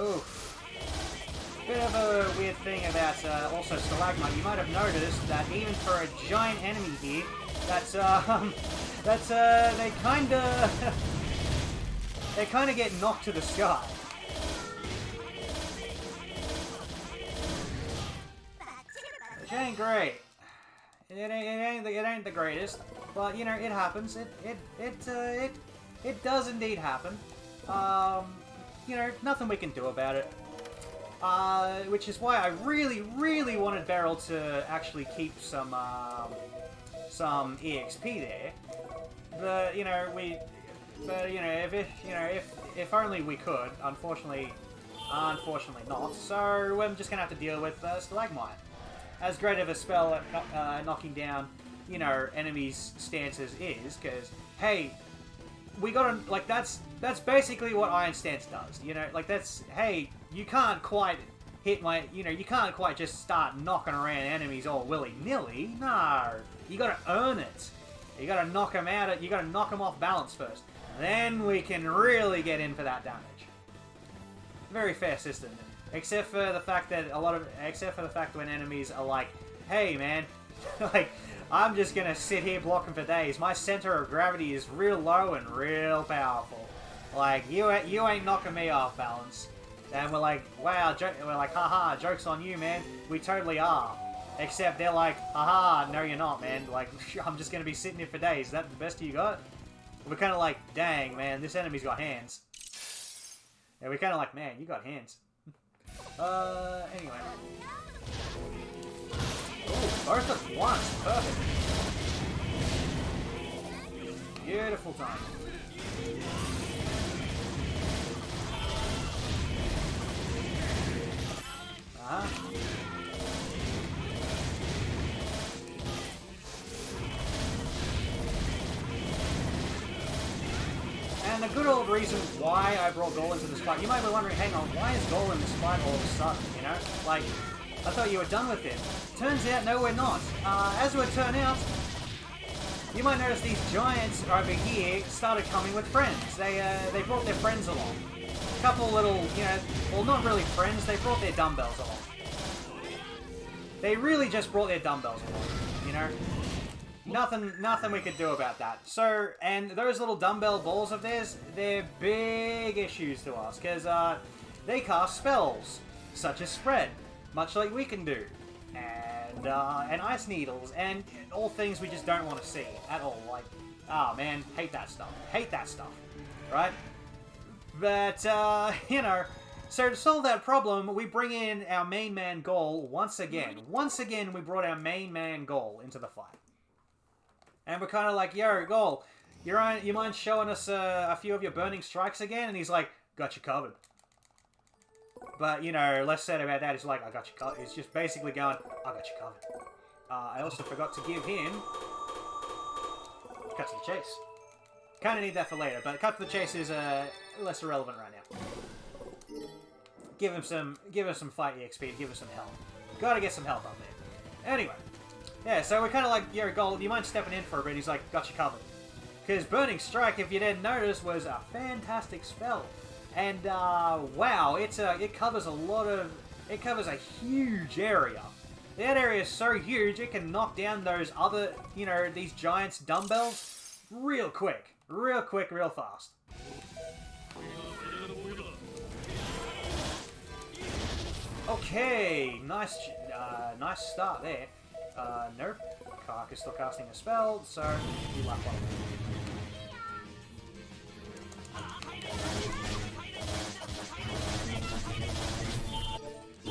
Oof. Bit of a weird thing about also Stalagmite. You might have noticed that even for a giant enemy here, they kind of get knocked to the sky. Which ain't great. It ain't the greatest, but you know it happens. It does indeed happen. You know, nothing we can do about it. Which is why I really wanted Beryl to actually keep some EXP there. But you know, if only we could. Unfortunately not. So I'm just gonna have to deal with Stalagmite. As great of a spell at knocking down, you know, enemies' stances is, because hey, we gotta, like, that's basically what Iron Stance does, you know, like, that's, hey, you can't quite hit my, you know, you can't quite just start knocking around enemies all willy-nilly, no, you gotta earn it, you gotta knock them out, you gotta knock them off balance first, then we can really get in for that damage. Very fair system, except for the fact that when enemies are like, hey man, like, I'm just gonna sit here blocking for days. My center of gravity is real low and real powerful. Like, you ain't knocking me off balance. And we're like, wow, we're like, haha, joke's on you, man. We totally are. Except they're like, haha, no you're not, man. Like, I'm just gonna be sitting here for days. Is that the best you got? We're kind of like, dang, man, this enemy's got hands. And we're kind of like, man, you got hands. Anyway. Ooh, both at once. Perfect. Beautiful time. And the good old reason why I brought Gol into this fight, you might be wondering, hang on, why is Gol in this fight all of a sudden, you know? Like, I thought you were done with him. Turns out, no, we're not. As it would turn out, you might notice these giants over here started coming with friends. They brought their friends along. A couple little, you know, well, not really friends, they brought their dumbbells along. They really just brought their dumbbells along, you know? Nothing we could do about that. So, and those little dumbbell balls of theirs, they're big issues to us, because they cast spells, such as Spread, much like we can do, and Ice Needles, and all things we just don't want to see at all. Like, oh man, hate that stuff, right? But, you know, so to solve that problem, we bring in our main man Gol once again. Once again, we brought our main man Gol into the fight. And we're kind of like, yo, Gol, you mind showing us a few of your burning strikes again? And he's like, got you covered. But, you know, less said about that. He's like, I got you covered. He's just basically going, I got you covered. I also forgot to give him cut to the chase. Kind of need that for later, but cut to the chase is less irrelevant right now. Give him some fight EXP, give him some health. Gotta get some health up there. Anyway. Yeah, so we're kind of like, yo, Gol, do you mind stepping in for a bit? He's like, got you covered. Because Burning Strike, if you didn't notice, was a fantastic spell. And, wow, it covers a huge area. That area is so huge, it can knock down those other, you know, these giants' dumbbells real quick, real fast. Okay, nice start there. Nope. Kark is still casting a spell, so we left one.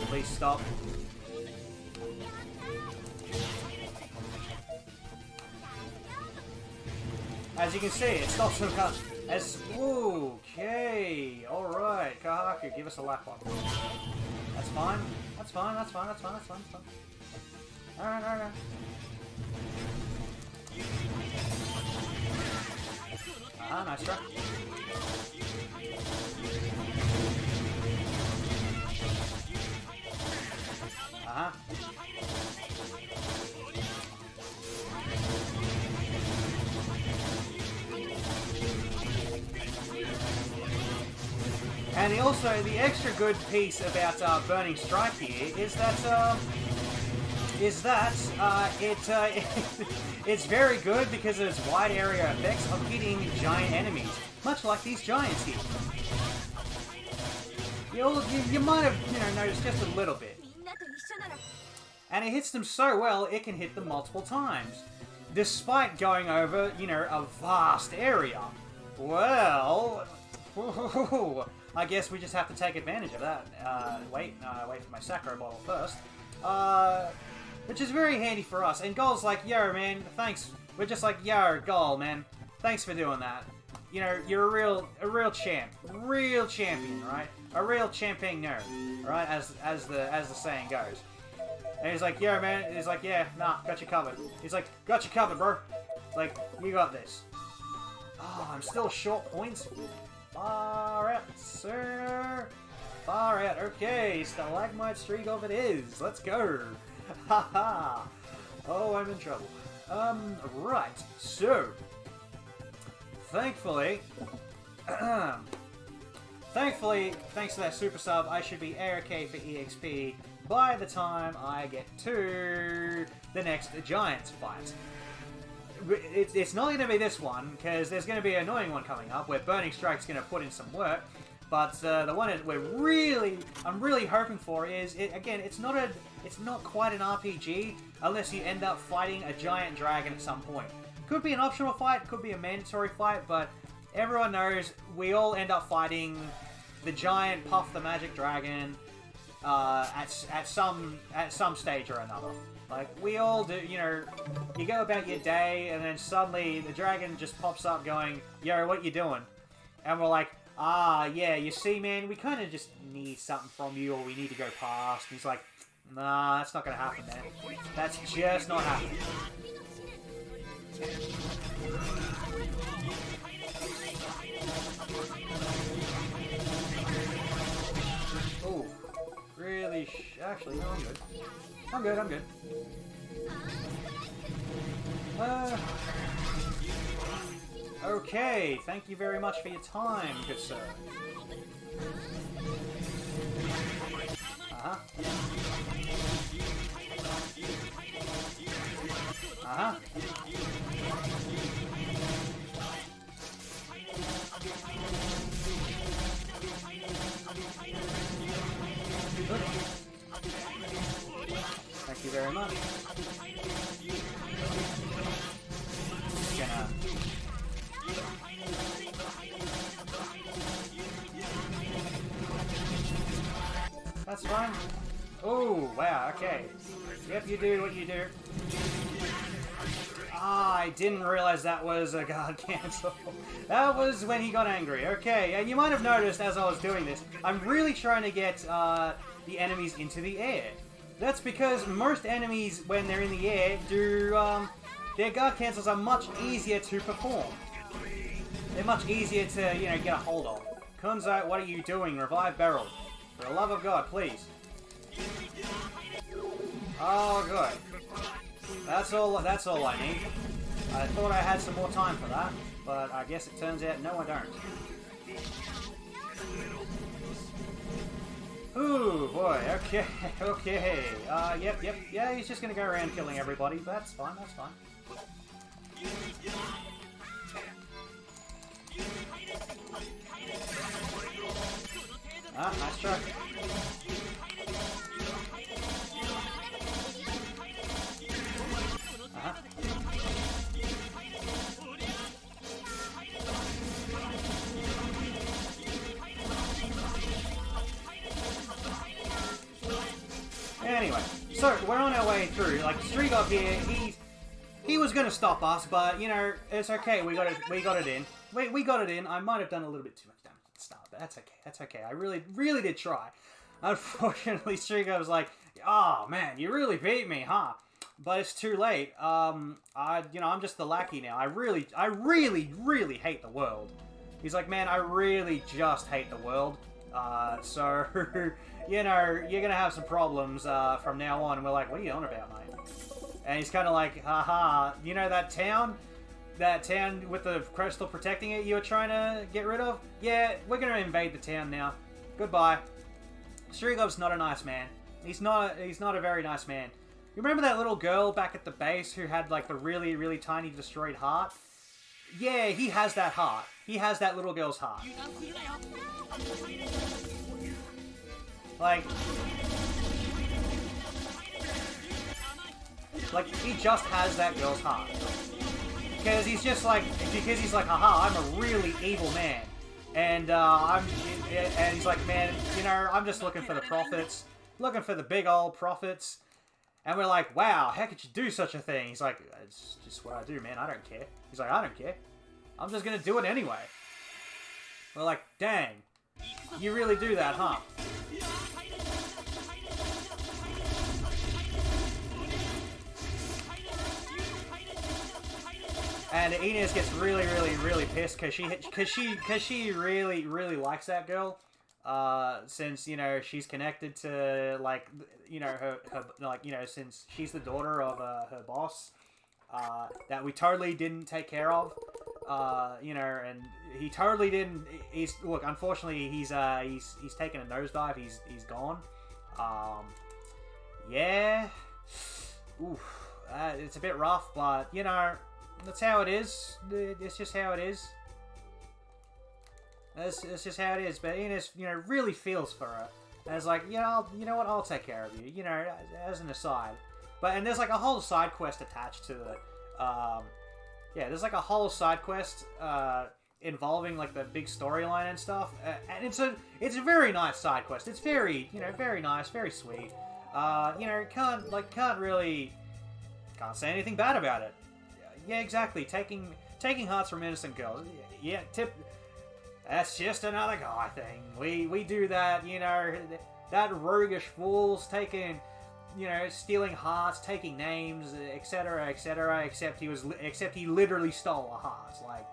Please stop. As you can see, it stops him as... Okay, alright. Kahaku, give us a lap on. That's fine. That's fine, that's fine, that's fine, that's fine, that's fine. Alright, alright. Nice try. And also, the extra good piece about Burning Strike here is that it's very good because of its wide area effects of hitting giant enemies, much like these giants here. You might have noticed just a little bit. And it hits them so well, it can hit them multiple times, despite going over, a vast area. Well, I guess we just have to take advantage of that. Wait for my Sakura bottle first. Which is very handy for us. And Gol's like, yo, man, thanks. We're just like, yo, Gol, man, thanks for doing that. You're a real champ, real champion, right? A real champion nerd, right? As the saying goes. And he's like, yo, man. He's like, yeah, nah, got you covered. He's like, got you covered, bro. Like, you got this. Oh, I'm still short points. Far out, sir. Far out. Okay, stalagmite streak off it is. Let's go. Haha. Oh, I'm in trouble. Right. So, thankfully, thanks to that super sub, I should be AOK for EXP by the time I get to the next Giants fight. It's not going to be this one, because there's going to be an annoying one coming up where Burning Strike's going to put in some work. But the one that I'm really hoping for is, it's not quite an RPG unless you end up fighting a giant dragon at some point. Could be an optional fight, could be a mandatory fight, but everyone knows we all end up fighting the giant Puff the Magic Dragon at some stage or another. Like, we all do, you go about your day, and then suddenly the dragon just pops up going, yo, what you doing? And we're like, yeah, you see, man, we kind of just need something from you, or we need to go past. And he's like, nah, that's not going to happen, man. That's just not happening. Oh, really? Actually, no, I'm good. I'm good. Okay, thank you very much for your time, good sir. Thank you very much. That's fine. Oh, wow, okay. Yep, you do what you do. I didn't realize that was a guard cancel. That was when he got angry. Okay, and you might have noticed as I was doing this, I'm really trying to get the enemies into the air. That's because most enemies, when they're in the air, their guard cancels are much easier to perform. They're much easier to, get a hold of. Kunzo, what are you doing? Revive Beryl. For the love of God, please. Oh, good. That's all I need. I thought I had some more time for that, but I guess it turns out no, I don't. Ooh, boy, okay, okay. Yep, yeah, he's just gonna go around killing everybody, but that's fine, that's fine. Nice try. So, we're on our way through. Like, Strigov here, he was gonna stop us, but, you know, it's okay. We got it in. We got it in. I might have done a little bit too much damage at the start, but that's okay. That's okay. I really did try. Unfortunately, Strigov was like, oh, man, you really beat me, huh? But it's too late. I'm just the lackey now. I really hate the world. He's like, man, I really just hate the world. So, you know, you're gonna have some problems, from now on. And we're like, what are you on about, mate? And he's kind of like, haha, you know that town? That town with the crystal protecting it you were trying to get rid of? Yeah, we're gonna invade the town now. Goodbye. Strigov's not a nice man. He's not a very nice man. You remember that little girl back at the base who had, like, the really tiny destroyed heart? Yeah, he has that heart. He has that little girl's heart. Like, he just has that girl's heart. Because he's like, haha, I'm a really evil man. And, and he's like, man, you know, I'm just looking for the profits. Looking for the big old profits. And we're like, wow, how could you do such a thing? He's like, it's just what I do, man. I don't care. He's like, I don't care. I'm just gonna do it anyway. We're like, dang. You really do that, huh? And Inez gets really pissed because she really likes that girl. Since, you know, she's connected to, like, you know, her like, you know, since she's the daughter of her boss, that we totally didn't take care of, you know, and he totally didn't. Look, unfortunately, he's taken a nosedive. He's gone. Yeah. Oof. It's a bit rough, but, you know, that's how it is. It's just how it is. It's just how it is. But Ines, you know, really feels for her. And it's like, you know what? I'll take care of you. You know, as an aside. And there's like a whole side quest attached to it. Yeah, there's like a whole side quest involving like the big storyline and stuff. And it's a very nice side quest. It's very, you know, very nice, very sweet. You know, can't say anything bad about it. Yeah, exactly. Taking hearts from innocent girls. Yeah, that's just another guy thing. We do that, you know, that roguish fool's taking, you know, stealing hearts, taking names, etc., except he literally stole a heart. Like,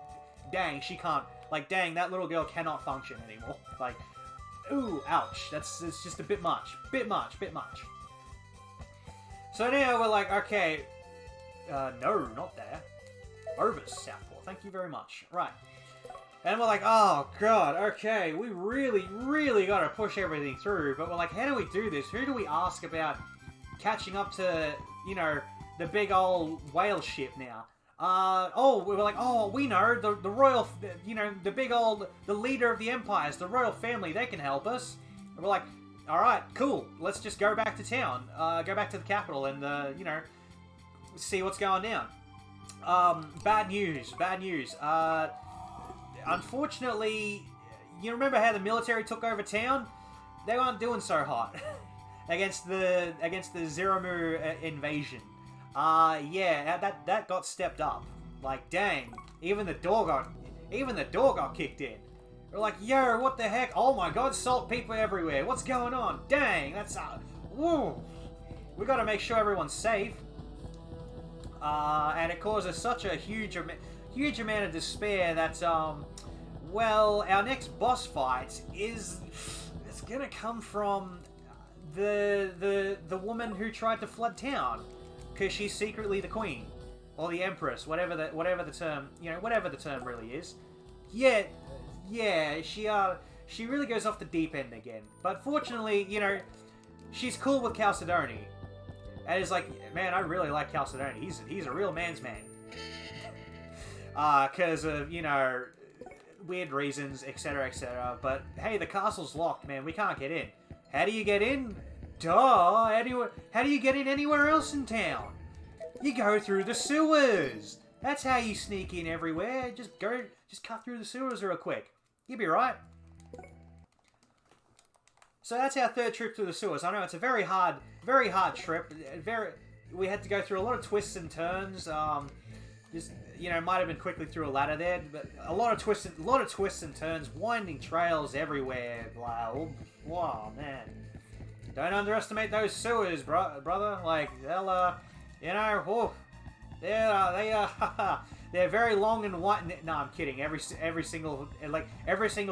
dang, she can't, like, dang, that little girl cannot function anymore. Like, ooh, ouch. It's just a bit much. Bit much. So now we're like, okay, no, not there. Over Southport, thank you very much. Right. And we're like, oh god, okay, we really gotta push everything through, but we're like, how do we do this? Who do we ask about catching up to, you know, the big old whale ship now? We were like, oh, we know, the royal, you know, the leader of the empires, the royal family, they can help us. And we're like, alright, cool, let's just go back to town, go back to the capital and, you know, see what's going down. Bad news. Unfortunately, you remember how the military took over town? They weren't doing so hot against the Zeromu invasion. Yeah, that got stepped up. Like, dang, even the door got kicked in. We're like, yo, what the heck? Oh my god, salt people everywhere. What's going on? Dang, that's woo. We got to make sure everyone's safe. And it causes such a huge amount of despair that, well, our next boss fight it's gonna come from the woman who tried to flood town, because she's secretly the queen or the empress, whatever the term, you know, whatever the term really is. Yeah, she really goes off the deep end again. But fortunately, you know, she's cool with Chalcedony. And it's like, man, I really like Chalcedony. He's a real man's man. Because of, you know, weird reasons, etc. But, hey, the castle's locked, man. We can't get in. How do you get in? Duh! How do you get in anywhere else in town? You go through the sewers! That's how you sneak in everywhere. Just cut through the sewers real quick. You'll be right. So that's our third trip through the sewers. I know it's a very hard trip. We had to go through a lot of twists and turns. Just might have been quickly through a ladder there, but a lot of twists and turns, winding trails everywhere. Wow, man! Don't underestimate those sewers, brother. Like they'll, they're very long and wide. No, I'm kidding. Every single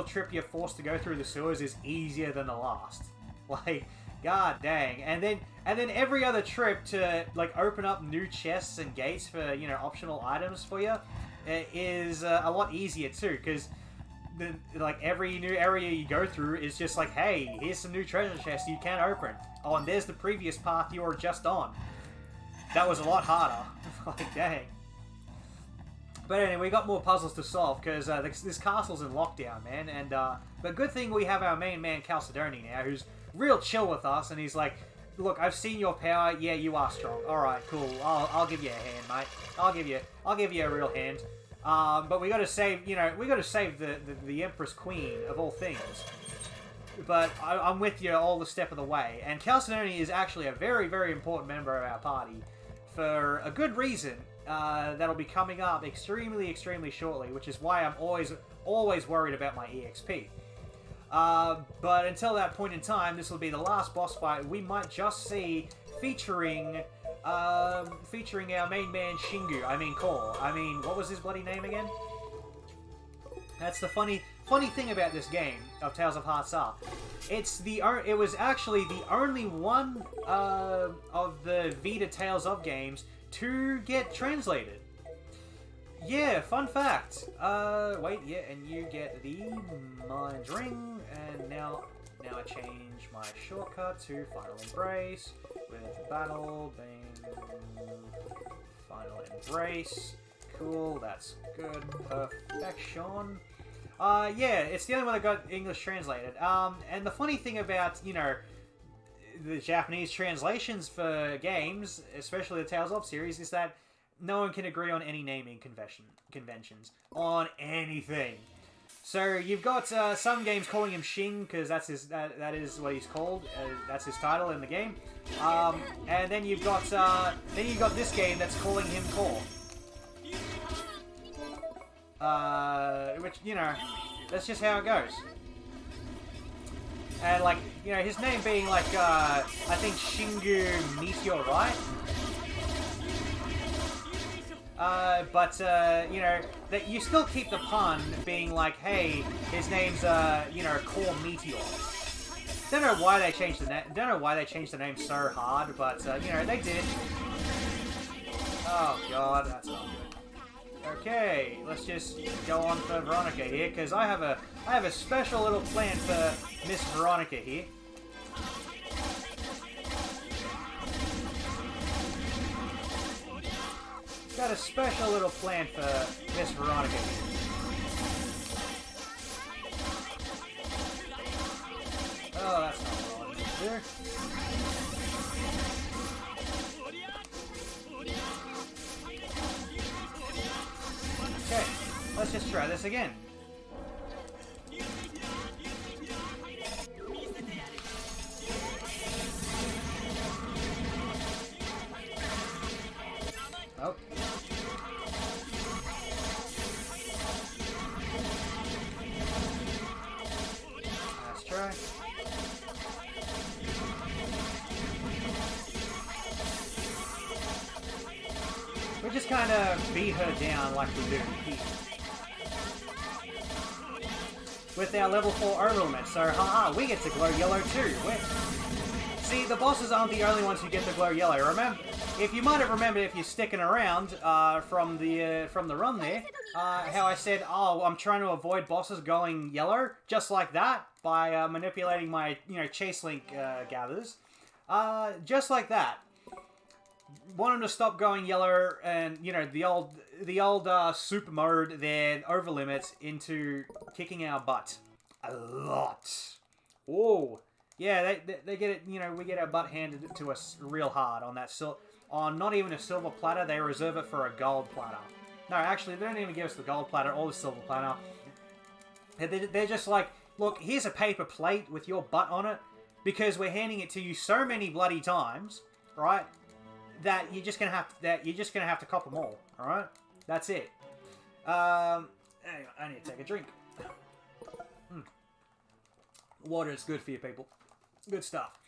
trip you're forced to go through the sewers is easier than the last. Like, god dang. And then every other trip to like open up new chests and gates for optional items for you is a lot easier too, because every new area you go through is just like, hey, here's some new treasure chests you can open. Oh, and there's the previous path you were just on. That was a lot harder. Like, dang. But anyway, we got more puzzles to solve, because this castle's in lockdown, man. And but good thing we have our main man, Chalcedony, now, who's real chill with us, and he's like, look, I've seen your power. Yeah, you are strong. Alright, cool. I'll give you a hand, mate. I'll give you a real hand. But we gotta save, the Empress Queen, of all things. But I'm with you all the step of the way. And Chalcedony is actually a very, very important member of our party, for a good reason. That'll be coming up extremely, extremely shortly, which is why I'm always worried about my EXP. But until that point in time, this will be the last boss fight we might just see featuring our main man Cole. What was his bloody name again? That's the funny thing about this game of Tales of Hearts R. It was actually the only one of the Vita Tales of games to get translated. Yeah, fun fact. And you get the Mind Ring, and now I change my shortcut to Final Embrace, with battle being Final Embrace. Cool, that's good. Perfection. Yeah, it's the only one that got English translated. And the funny thing about, the Japanese translations for games, especially the Tales of series, is that no one can agree on any naming conventions on anything. So you've got some games calling him Shing, because that is what he's called. That's his title in the game. And then you've got this game that's calling him Core. Which that's just how it goes. And his name being I think Shingu Meteor, right? But that you still keep the pun being like, hey, his name's Core Meteor. Don't know why they changed the name. Don't know why they changed the name so hard, but they did. Oh god, that's not good. Okay, let's just go on for Veronica here, because I have a special little plan for Miss Veronica here. Got a special little plan for Miss Veronica here. Oh, that's not what I wanted to do. Okay, let's just try this again. Oh. Let's try. We just kind of beat her down like we do here. With our level 4 overlimit, so haha, we get to glow yellow too. See, the bosses aren't the only ones who get to glow yellow. Remember, if you might have remembered, if you're sticking around from the run there, how I said, oh, I'm trying to avoid bosses going yellow, just like that, by manipulating my chase link gathers, just like that. Want them to stop going yellow, and the old super mode there, over limits, into kicking our butt a lot. Oh, yeah, they get it. We get our butt handed to us real hard on that. On not even a silver platter, they reserve it for a gold platter. No, actually, they don't even give us the gold platter or the silver platter. They're just like, look, here's a paper plate with your butt on it. because we're handing it to you so many bloody times, right? That you're just gonna have to cop them all. All right, that's it. Anyway, I need to take a drink. Water is good for you people. Good stuff.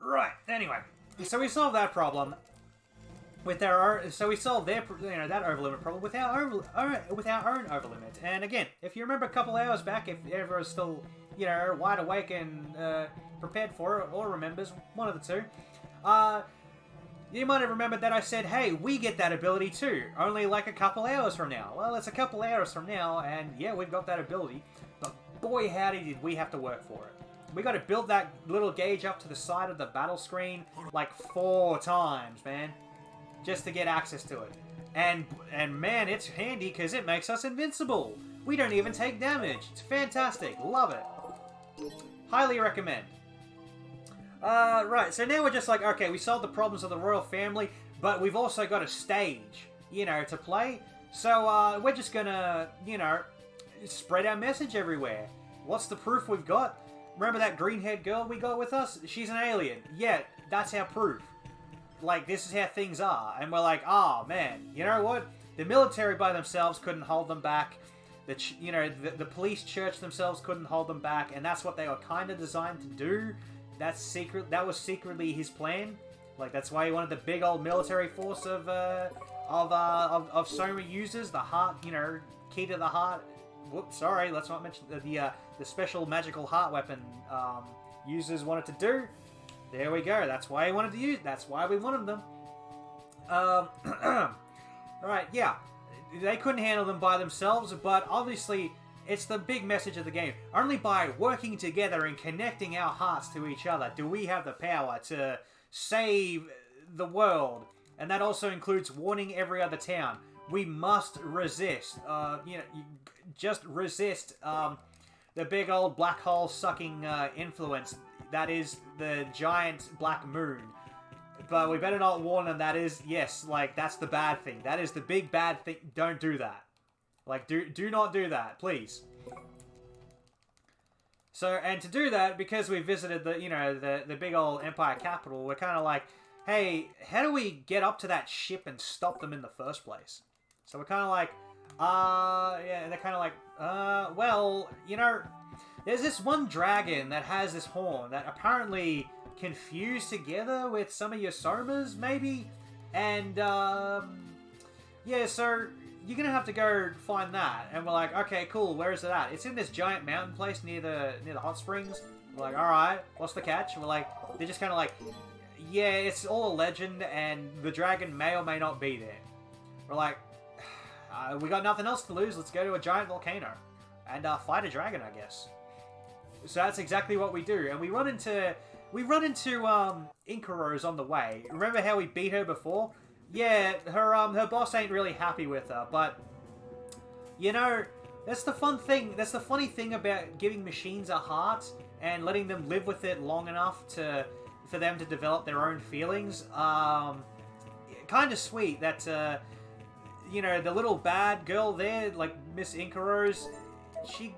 Right. Anyway, so we solved that problem with our. So we solved their, that overlimit problem with our own overlimit. And again, if you remember a couple hours back, if everyone's still wide awake and prepared for it, or remembers one of the two, you might have remembered that I said, hey, we get that ability too, only like a couple hours from now. Well, it's a couple hours from now, and yeah, we've got that ability, but boy howdy did we have to work for it. We got to build that little gauge up to the side of the battle screen like 4 times, man, just to get access to it. And man, it's handy because it makes us invincible. We don't even take damage. It's fantastic. Love it. Highly recommend. Right, so now we're just like, okay, we solved the problems of the royal family, but we've also got a stage, to play. So, we're just gonna, spread our message everywhere. What's the proof we've got? Remember that green-haired girl we got with us? She's an alien. Yeah, that's our proof. Like, this is how things are. And we're like, oh, man, you know what? The military by themselves couldn't hold them back. The police church themselves couldn't hold them back, and that's what they were kind of designed to do. That was secretly his plan. Like, that's why he wanted the big old military force of Soma users, the heart, key to the heart. Whoops, sorry, let's not mention the special magical heart weapon users wanted to do. There we go. That's why he wanted to use. That's why we wanted them. Right, yeah, they couldn't handle them by themselves, but obviously, it's the big message of the game. Only by working together and connecting our hearts to each other do we have the power to save the world. And that also includes warning every other town. We must resist. Just resist the big old black hole sucking influence that is the giant black moon. But we better not warn them that is, yes, like, that's the bad thing. That is the big bad thing. Don't do that. Like, do not do that, please. So, and to do that, because we visited the big old Empire capital, we're kind of like, hey, how do we get up to that ship and stop them in the first place? So we're kind of like, yeah, and they're kind of like, well, there's this one dragon that has this horn that apparently can fuse together with some of your Somas, maybe? And, yeah, so you're gonna have to go find that. And we're like, okay, cool, where is it at? It's in this giant mountain place near the hot springs. We're like, alright, what's the catch? And we're like, they're just kind of like, yeah, it's all a legend, and the dragon may or may not be there. We're like, we got nothing else to lose, let's go to a giant volcano. And fight a dragon, I guess. So that's exactly what we do. And we run into Inkarose on the way. Remember how we beat her before? Yeah, her boss ain't really happy with her, but that's the fun thing. That's the funny thing about giving machines a heart and letting them live with it long enough for them to develop their own feelings. Kind of sweet that the little bad girl there, like Miss Inkarose, she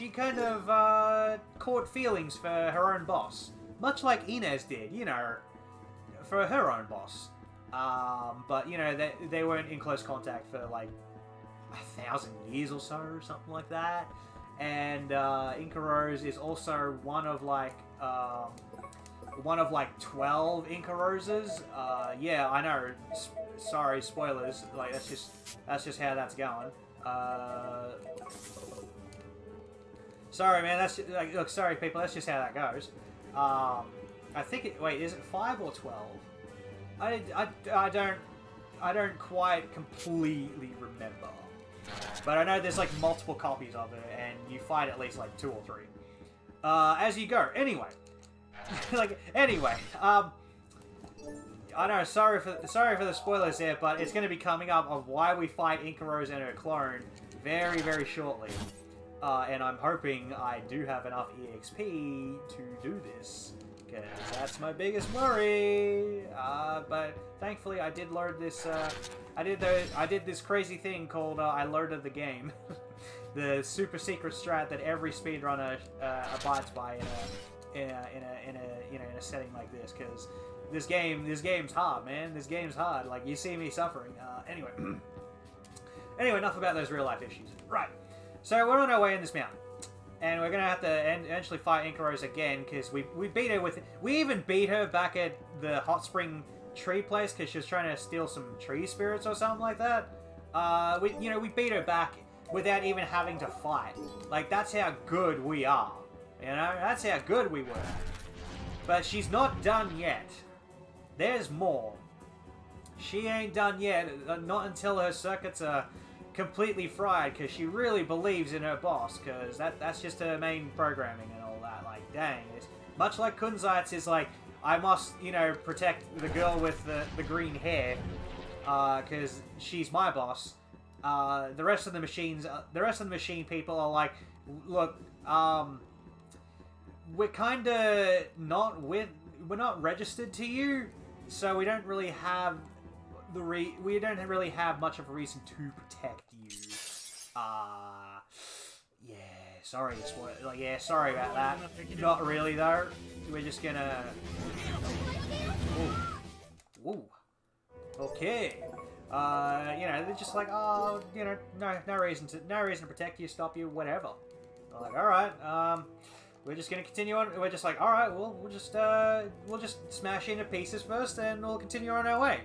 kind of caught feelings for her own boss. Much like Inez did, for her own boss. But, they weren't in close contact for like 1,000 years or so, or something like that. And Inkarose is also one of like 12 Inkaroses. Yeah, I know. Sorry, spoilers. Like, that's just how that's going. Sorry, man. That's like, look. Sorry, people. That's just how that goes. I think wait, is it 5 or 12? I don't quite completely remember. But I know there's like multiple copies of it, and you fight at least like 2 or 3 as you go. Anyway, I know. Sorry for the spoilers there, but it's going to be coming up of why we fight Inkarose and her clone very, very shortly. And I'm hoping I do have enough EXP to do this, because that's my biggest worry. But thankfully, I did load this. I did this crazy thing called I loaded the game. the super secret strat that every speedrunner abides by in a setting like this, because this game's hard, man. This game's hard. Like, you see me suffering. Anyway, enough about those real life issues. Right. So we're on our way in this mountain, and we're gonna have to eventually fight Inkarose again, because we beat her with. We even beat her back at the hot spring tree place because she was trying to steal some tree spirits or something like that. We beat her back without even having to fight. Like, that's how good we are. You know, that's how good we were. But she's not done yet. There's more. She ain't done yet, not until her circuits are completely fried, because she really believes in her boss, because that's just her main programming and all that. Like, dang. It's much like Kunzite's is like, I must, protect the girl with the green hair, because she's my boss. The rest of the machine people are like, look, we're kind of we're not registered to you, so we don't really have much of a reason to protect you. Sorry about that. Not really though. We're just gonna. Ooh. Okay. They're just like, oh, no reason to protect you, stop you, whatever. We're like, all right, we're just gonna continue on. We're just like, all right, well, we'll just smash into pieces first, and we'll continue on our way.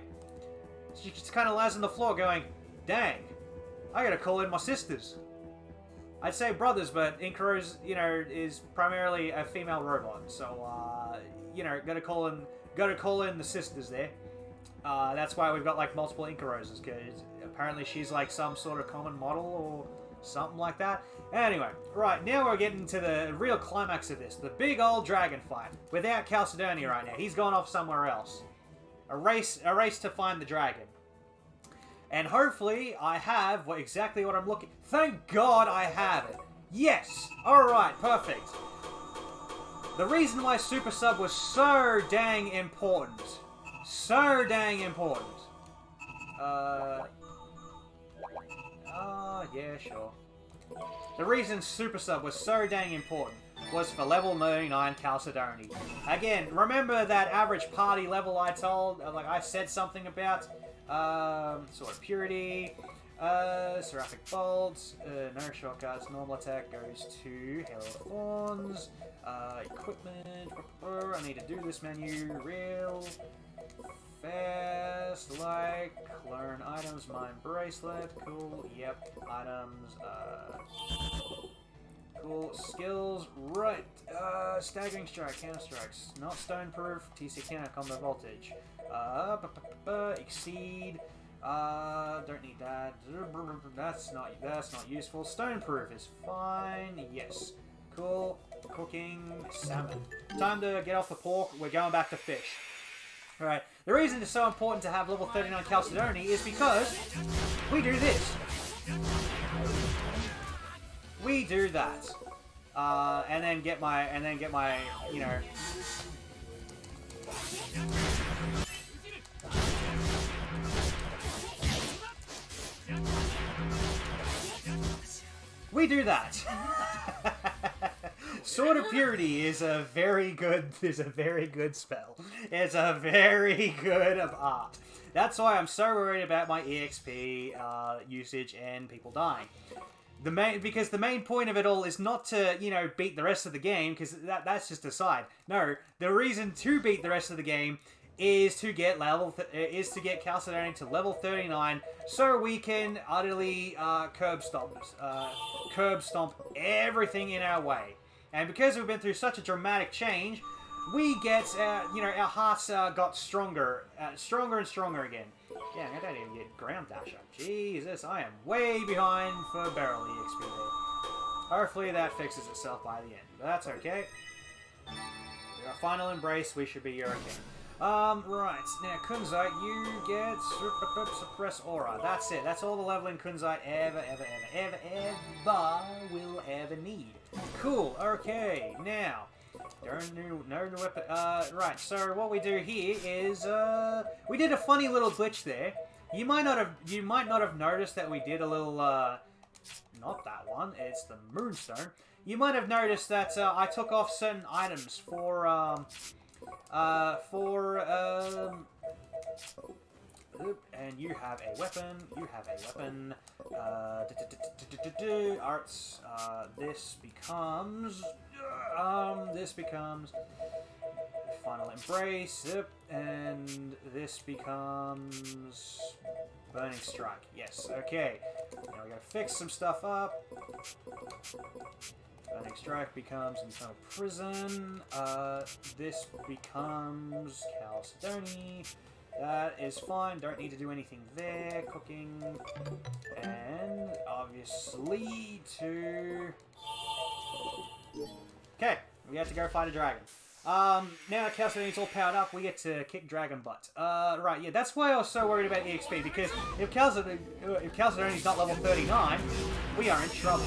She just kind of lies on the floor, going, dang, I gotta call in my sisters. I'd say brothers, but Inkarose, is primarily a female robot, so gotta call in the sisters there. That's why we've got like multiple Inkaroses, because apparently she's like some sort of common model or something like that. Anyway, right, now we're getting to the real climax of this, the big old dragon fight. Without Chalcedony right now, he's gone off somewhere else. A race to find the dragon. And hopefully I have exactly what I'm looking. Thank God I have it. Yes. All right. Perfect. The reason why Super Sub was so dang important. Yeah, sure. The reason Super Sub was so dang important was for level 99 Chalcedony. Again, remember that average party level I said something about? Sword of Purity, Seraphic Bolts, no shortcuts, normal attack goes to Hail of Thorns, equipment, I need to do this menu real fast, like, learn items, mine bracelet, cool, yep, items, cool, skills, right, staggering strike, counter strikes, not stone proof, TC counter, combo voltage, exceed, don't need that, that's not useful, stone proof is fine, yes, cool, cooking, salmon, time to get off the pork, we're going back to fish. Alright, the reason it's so important to have level 39 Chalcedony is because we do this. We do that. And then get my, we do that. Sword of Purity is a very good spell. It's a very good art. That's why I'm so worried about my EXP usage and people dying. Because the main point of it all is not to, beat the rest of the game, because that's just a side. No, the reason to beat the rest of the game is to get Chalcedony to level 39, so we can utterly curb stomp everything in our way. And because we've been through such a dramatic change, we get, our hearts got stronger and stronger again. Yeah, I don't even get ground dash up. Jesus, I am way behind for barrel EXP there. Hopefully that fixes itself by the end. But that's okay. We got final embrace, we should be okay. Right, now Kunzite, you get suppress aura. That's it. That's all the leveling Kunzite ever will ever need. Cool, okay, now, no weapon, right, so what we do here is, we did a funny little glitch there. You might not have noticed that we did a little, not that one. It's the Moonstone. You might have noticed that I took off certain items for and you have a weapon. You have a weapon. Arts. This becomes. Final Embrace. Yep. And this becomes. Burning Strike. Yes. Okay. Now we gotta fix some stuff up. Burning Strike becomes Infernal Prison. This becomes Chalcedony. That is fine. Don't need to do anything there. Cooking. And obviously to... Okay. We have to go fight a dragon. Now Chalcedony's all powered up, we get to kick dragon butt. Right, yeah, that's why I was so worried about EXP, because if Chalcedony's not level 39, we are in trouble.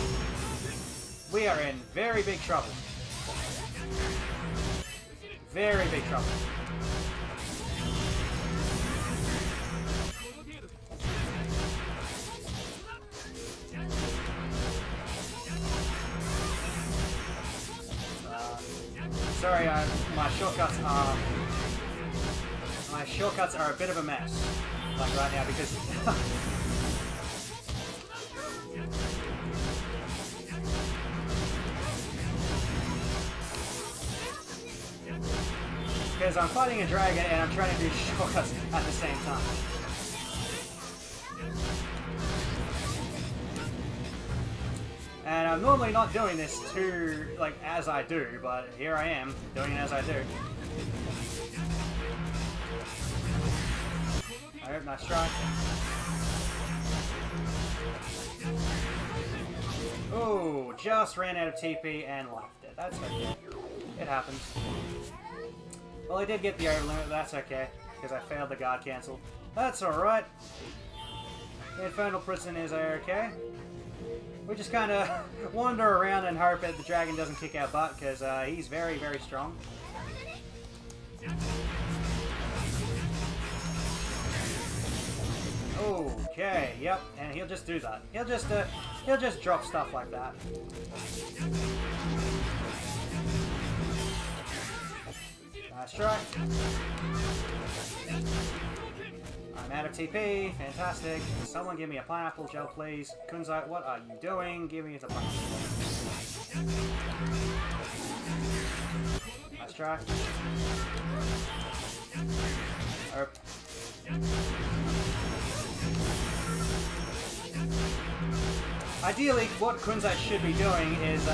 We are in very big trouble. Very big trouble. Sorry, my shortcuts are a bit of a mess, like right now, because because I'm fighting a dragon and I'm trying to do shortcuts at the same time. And I'm normally not doing this too, like, as I do, but here I am, doing it as I do. Alright, nice try. Oh, just ran out of TP and left it. That's okay. It happens. Well, I did get the over limit, but that's okay, because I failed the guard cancel. That's alright. The Infernal Prison is okay. We just kind of wander around and hope that the dragon doesn't kick our butt, because he's very, very strong. Okay, yep, and he'll just do that. He'll just drop stuff like that. Nice try. I'm out of TP. Fantastic. Someone give me a pineapple gel, please. Kunzite, what are you doing? Give me the pineapple. Nice try. Ideally, what Kunzite should be doing is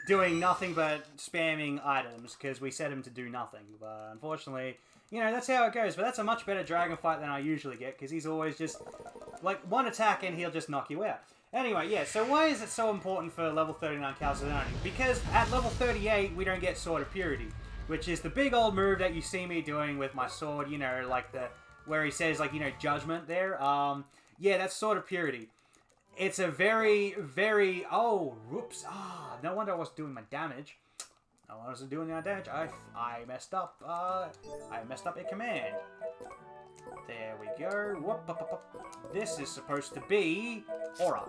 doing nothing but spamming items, because we set him to do nothing. But unfortunately, you know, that's how it goes. But that's a much better dragon fight than I usually get, because he's always just, like, one attack and he'll just knock you out. Anyway, yeah, so why is it so important for level 39 Chalcedony? Because at level 38, we don't get Sword of Purity, which is the big old move that you see me doing with my sword, you know, like where he says, like, you know, judgment there. Yeah, that's Sword of Purity. It's a very, very... Oh, whoops. Ah, no wonder I was doing my damage. I wasn't doing my damage. I messed up. I messed up a command. There we go. Whoop. This is supposed to be Aura.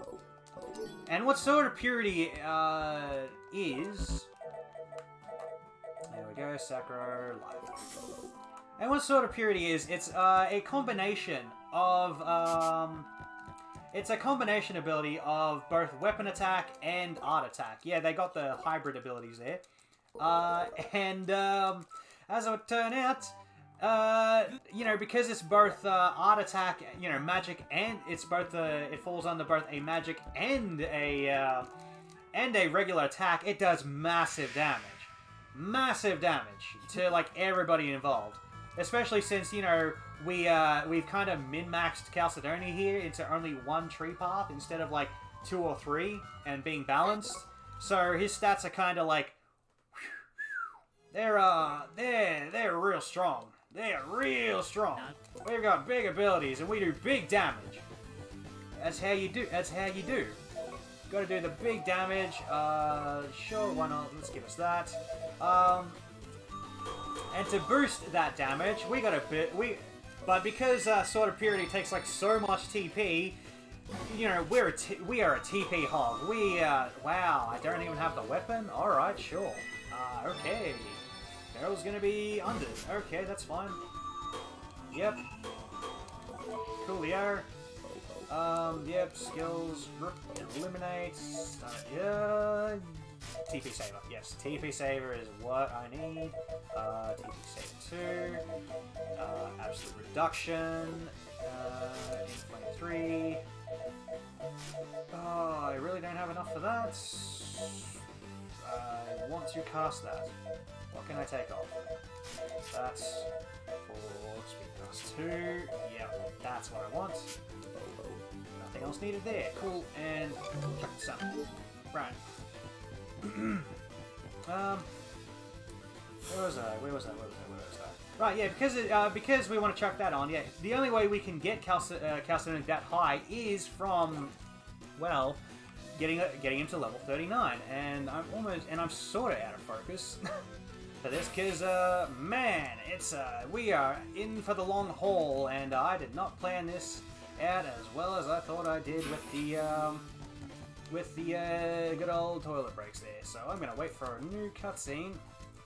And what Sword of Purity is... There we go. Sacro Life. And what Sword of Purity is, it's a combination of... It's a combination ability of both weapon attack and art attack. Yeah, they got the hybrid abilities there. As it would turn out, you know, because it's both art attack, you know, magic, and it's both it falls under both a magic and a regular attack. It does massive damage to like everybody involved. Especially since, you know, we've kind of min-maxed Chalcedony here into only one tree path instead of like 2 or 3 and being balanced. So his stats are kind of like they're real strong. They're real strong. We've got big abilities and we do big damage. That's how you do. Got to do the big damage. Sure, why not? Let's give us that. And to boost that damage, we got a bit. But because Sword of Purity takes like so much TP, you know, we are a TP hog. Wow, I don't even have the weapon? Alright, sure. Okay. Daryl's gonna be under. Okay, that's fine. Yep. Coolio. Yep, skills, eliminate, yeah, TP Saver, yes, TP Saver is what I need, TP Saver 2, Absolute Reduction, in 23, oh, I really don't have enough for that, I want to cast that, what can I take off? That's for Speed Cast 2, yep, that's what I want. Nothing else needed there. Cool, and chuck the sun. Right. Where was I? Right, yeah, because we want to chuck that on, yeah, the only way we can get Chalcedonic that high is from, well, getting him to level 39, and I'm sort of out of focus for this, because, man, we are in for the long haul, and I did not plan this out as well as I thought I did with the good old toilet breaks there. So I'm gonna wait for a new cutscene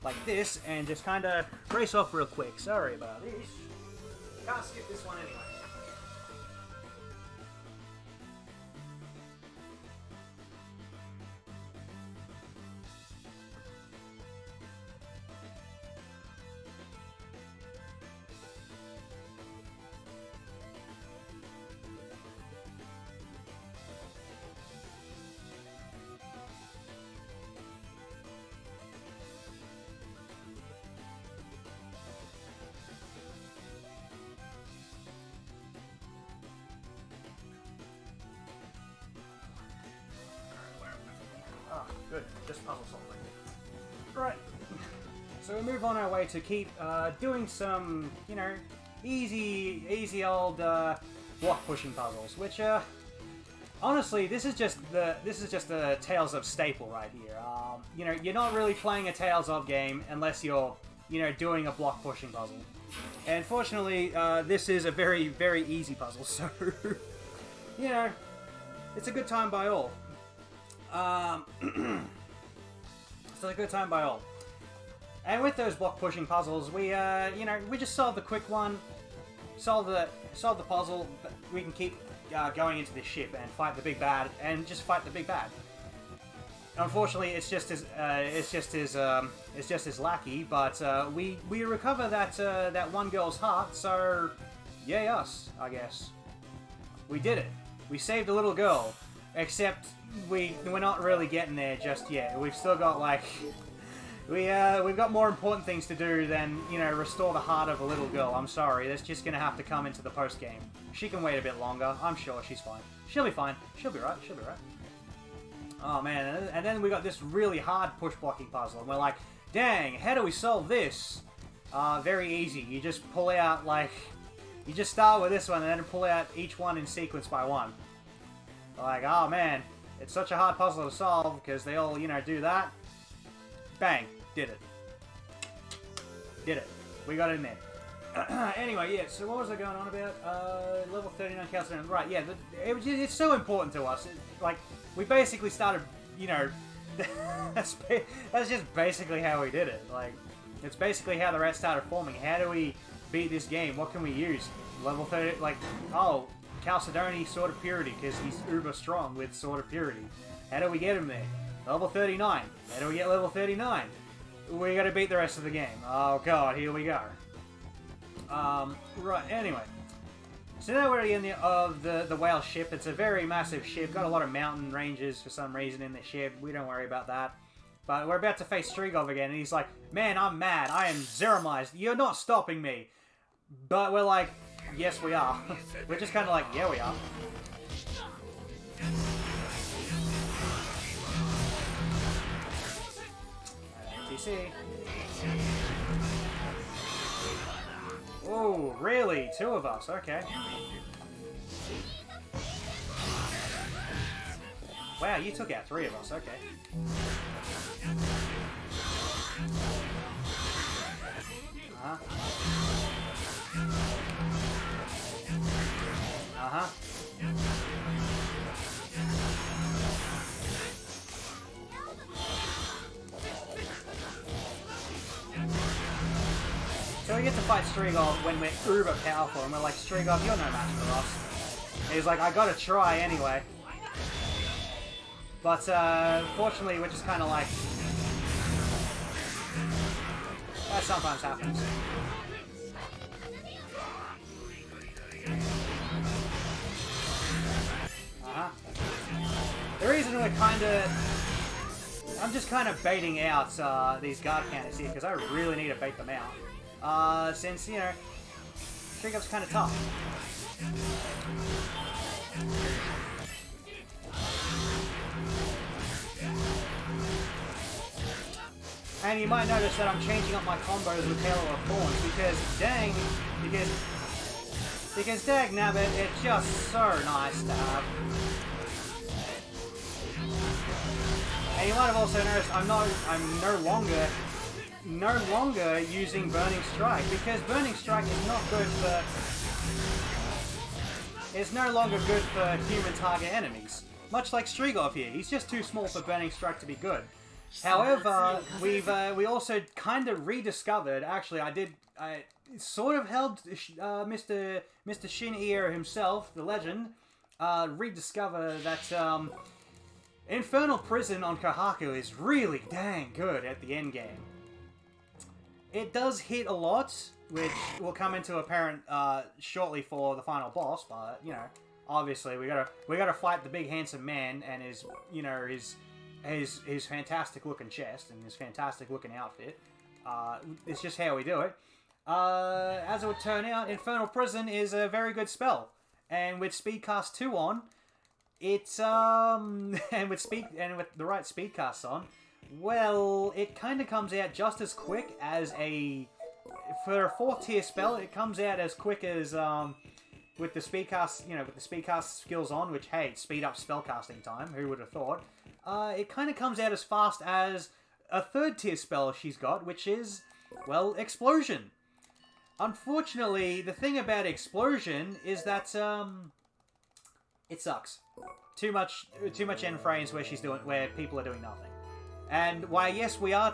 like this and just kind of race off real quick. Sorry about this. Can't skip this one anyway. Good, just puzzle solving. Right, so we move on our way to keep doing some, you know, easy old block pushing puzzles, which honestly, this is just the Tales of staple right here. You know, you're not really playing a Tales of game unless you're, you know, doing a block pushing puzzle. And fortunately, this is a very easy puzzle, so you know, it's a good time by all. It's a good time by all. And with those block pushing puzzles, we you know, we just solve the quick one, solve the puzzle. But we can keep going into the ship and fight the big bad, and just fight the big bad. Unfortunately, it's just as lackey. But we recover that one girl's heart. So yay us, I guess. We did it. We saved a little girl. Except we're not really getting there just yet. We've still got, like, we've got more important things to do than, you know, restore the heart of a little girl. I'm sorry, that's just gonna have to come into the post game. She can wait a bit longer. I'm sure she's fine. She'll be fine. She'll be right. She'll be right. Oh man, and then we got this really hard push blocking puzzle, and we're like, dang, how do we solve this? Very easy. You just pull out, like, you just start with this one and then pull out each one in sequence by one. Like, oh man, it's such a hard puzzle to solve because they all, you know, do that. Bang, did it. Did it. We got in there. Anyway, yeah, so what was I going on about? Level 39 Chalcedonian. Right, yeah, it's so important to us. Like, we basically started, you know, that's just basically how we did it. Like, it's basically how the rats started forming. How do we beat this game? What can we use? Level 30, like, oh, Chalcedony, Sword of Purity, because he's uber strong with Sword of Purity. How do we get him there? Level 39. How do we get level 39? We gotta beat the rest of the game. Oh god, here we go. Right, anyway. So now we're at the end of the whale ship. It's a very massive ship. Got a lot of mountain ranges for some reason in the ship. We don't worry about that. But we're about to face Strigov again, and he's like, man, I'm mad. I am Zeramized. You're not stopping me. But we're like, yes, we are. We're just kind of like, yeah, we are. TC. Oh, really? Two of us? Okay. Wow, you took out three of us. Okay. Uh-huh. Uh-huh. to fight Strigov when we're uber powerful, and we're like, Strigov, you're no match for us. And he's like, I gotta try anyway. But, fortunately, we're just kind of like... That sometimes happens. The reason we're I'm just kind of baiting out these guard counters here, because I really need to bait them out. Since, you know, Strigov's kind of tough. And you might notice that I'm changing up my combos with Halo of Thorns, because dang nabbit, it's just so nice to have. And you might have also noticed I'm no longer using Burning Strike, because Burning Strike is not good for... It's no longer good for human target enemies. Much like Strigov here, he's just too small for Burning Strike to be good. However, we also kind of rediscovered, actually I sort of helped Mr. Shin Eo himself, the legend, rediscover that Infernal Prison on Kohaku is really dang good at the end game. It does hit a lot, which will come into apparent shortly for the final boss, but you know, obviously we gotta fight the big handsome man and his, you know, his fantastic looking chest and his fantastic looking outfit. It's just how we do it. As it would turn out, Infernal Prison is a very good spell, and with Speedcast 2 on, it's and with the right Speedcasts on, well, it kind of comes out just as quick as for a 4th tier spell. It comes out as quick as with the Speedcast, you know, with the Speedcast skills on, which hey, speed up spellcasting time. Who would have thought? It kind of comes out as fast as a 3rd tier spell she's got, which is, well, Explosion. Unfortunately, the thing about Explosion is that it sucks. Too much end frames where people are doing nothing. And why, yes, we are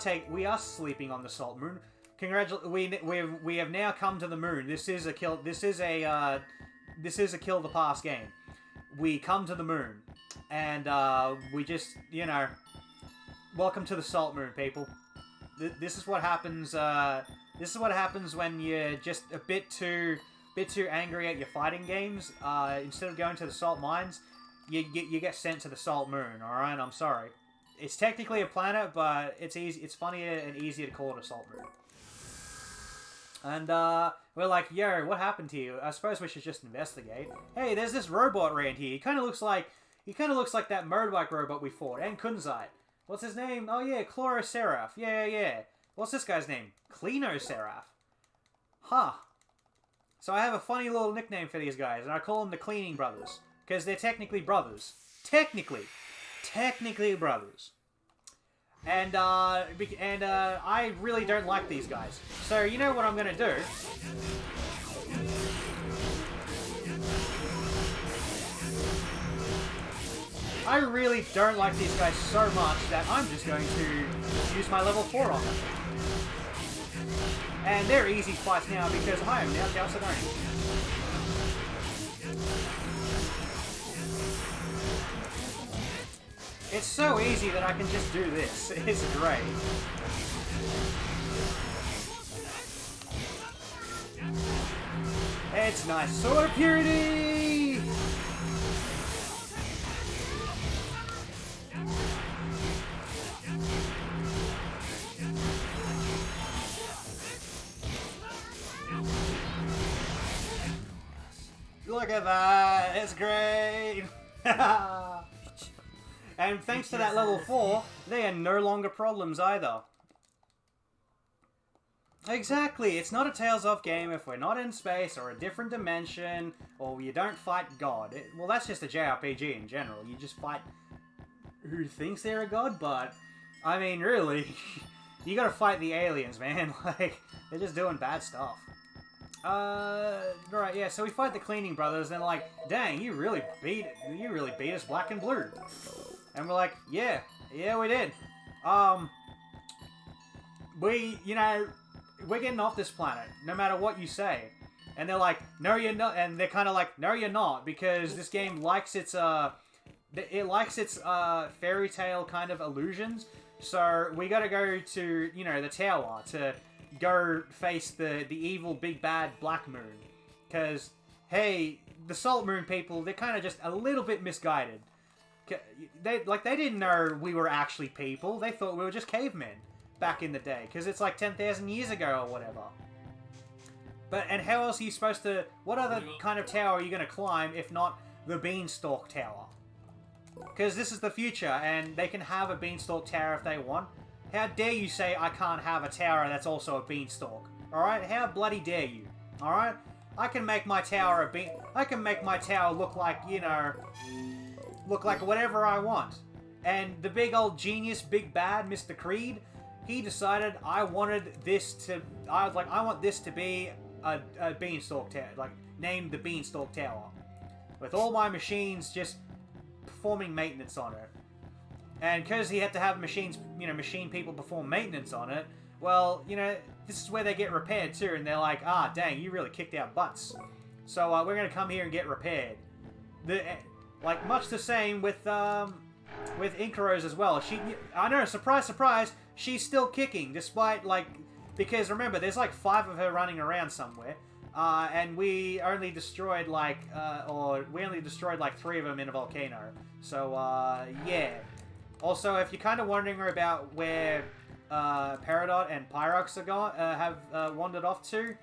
sleeping on the Salt Moon. We have now come to the moon. This is a kill the past game. We come to the moon, and we just, you know, welcome to the Salt Moon, people. This is what happens. This is what happens when you're just a bit too angry at your fighting games. Instead of going to the Salt Mines, you get sent to the Salt Moon. All right, I'm sorry. It's technically a planet, but it's easy. It's funnier and easier to call it a Salt Moon. And we're like, yo, what happened to you? I suppose we should just investigate. Hey, there's this robot around here. He kind of looks like that motorbike robot we fought, and Kunzite. What's his name? Oh yeah, Chloroseraph. Yeah. What's this guy's name? Cleanoseraph. Huh. So I have a funny little nickname for these guys, and I call them the Cleaning Brothers, because they're technically brothers. Technically brothers. And I really don't like these guys. So you know what I'm gonna do? I really don't like these guys so much that I'm just going to use my level 4 on them. And they're easy fights now because I am now Chalcedonian. It's so easy that I can just do this. It's great. It's nice. Sword of Purity! Look at that! It's great! And thanks to that level 4, they are no longer problems either. Exactly, it's not a Tales of game if we're not in space or a different dimension, or you don't fight God. Well, that's just a JRPG in general. You just fight who thinks they're a god, but, I mean, really, you gotta fight the aliens, man. Like, they're just doing bad stuff. Right, yeah, so we fight the Cleaning Brothers, and they're like, dang, you really beat us black and blue. And we're like, yeah, we did. You know, we're getting off this planet, no matter what you say. And they're like, no, you're not. And they're kind of like, no, you're not, because this game likes its fairy tale kind of illusions. So we gotta go to, you know, the tower to go face the evil big bad Black Moon. Because, hey, the Salt Moon people, they're kind of just a little bit misguided. They didn't know we were actually people. They thought we were just cavemen back in the day. Because it's like 10,000 years ago or whatever. And how else are you supposed to... What other kind of tower are you going to climb if not the Beanstalk Tower? Because this is the future, and they can have a Beanstalk Tower if they want. How dare you say I can't have a tower that's also a Beanstalk? Alright? How bloody dare you? Alright? I can make my tower I can make my tower look like, you know... Look like whatever I want. And the big old genius, big bad, Mr. Creed, he decided I want this to be a Beanstalk Tower, like, named the Beanstalk Tower. With all my machines just performing maintenance on it. And because he had to have machines, you know, machine people perform maintenance on it, well, you know, this is where they get repaired too, and they're like, ah, dang, you really kicked our butts. So, we're gonna come here and get repaired. Like, much the same with Inkaros as well. I know, surprise, surprise, she's still kicking, despite, like, because remember, there's like 5 of her running around somewhere, and we only destroyed like, 3 of them in a volcano. So, yeah. Also, if you're kind of wondering about where Peridot and Pyrox have wandered off to,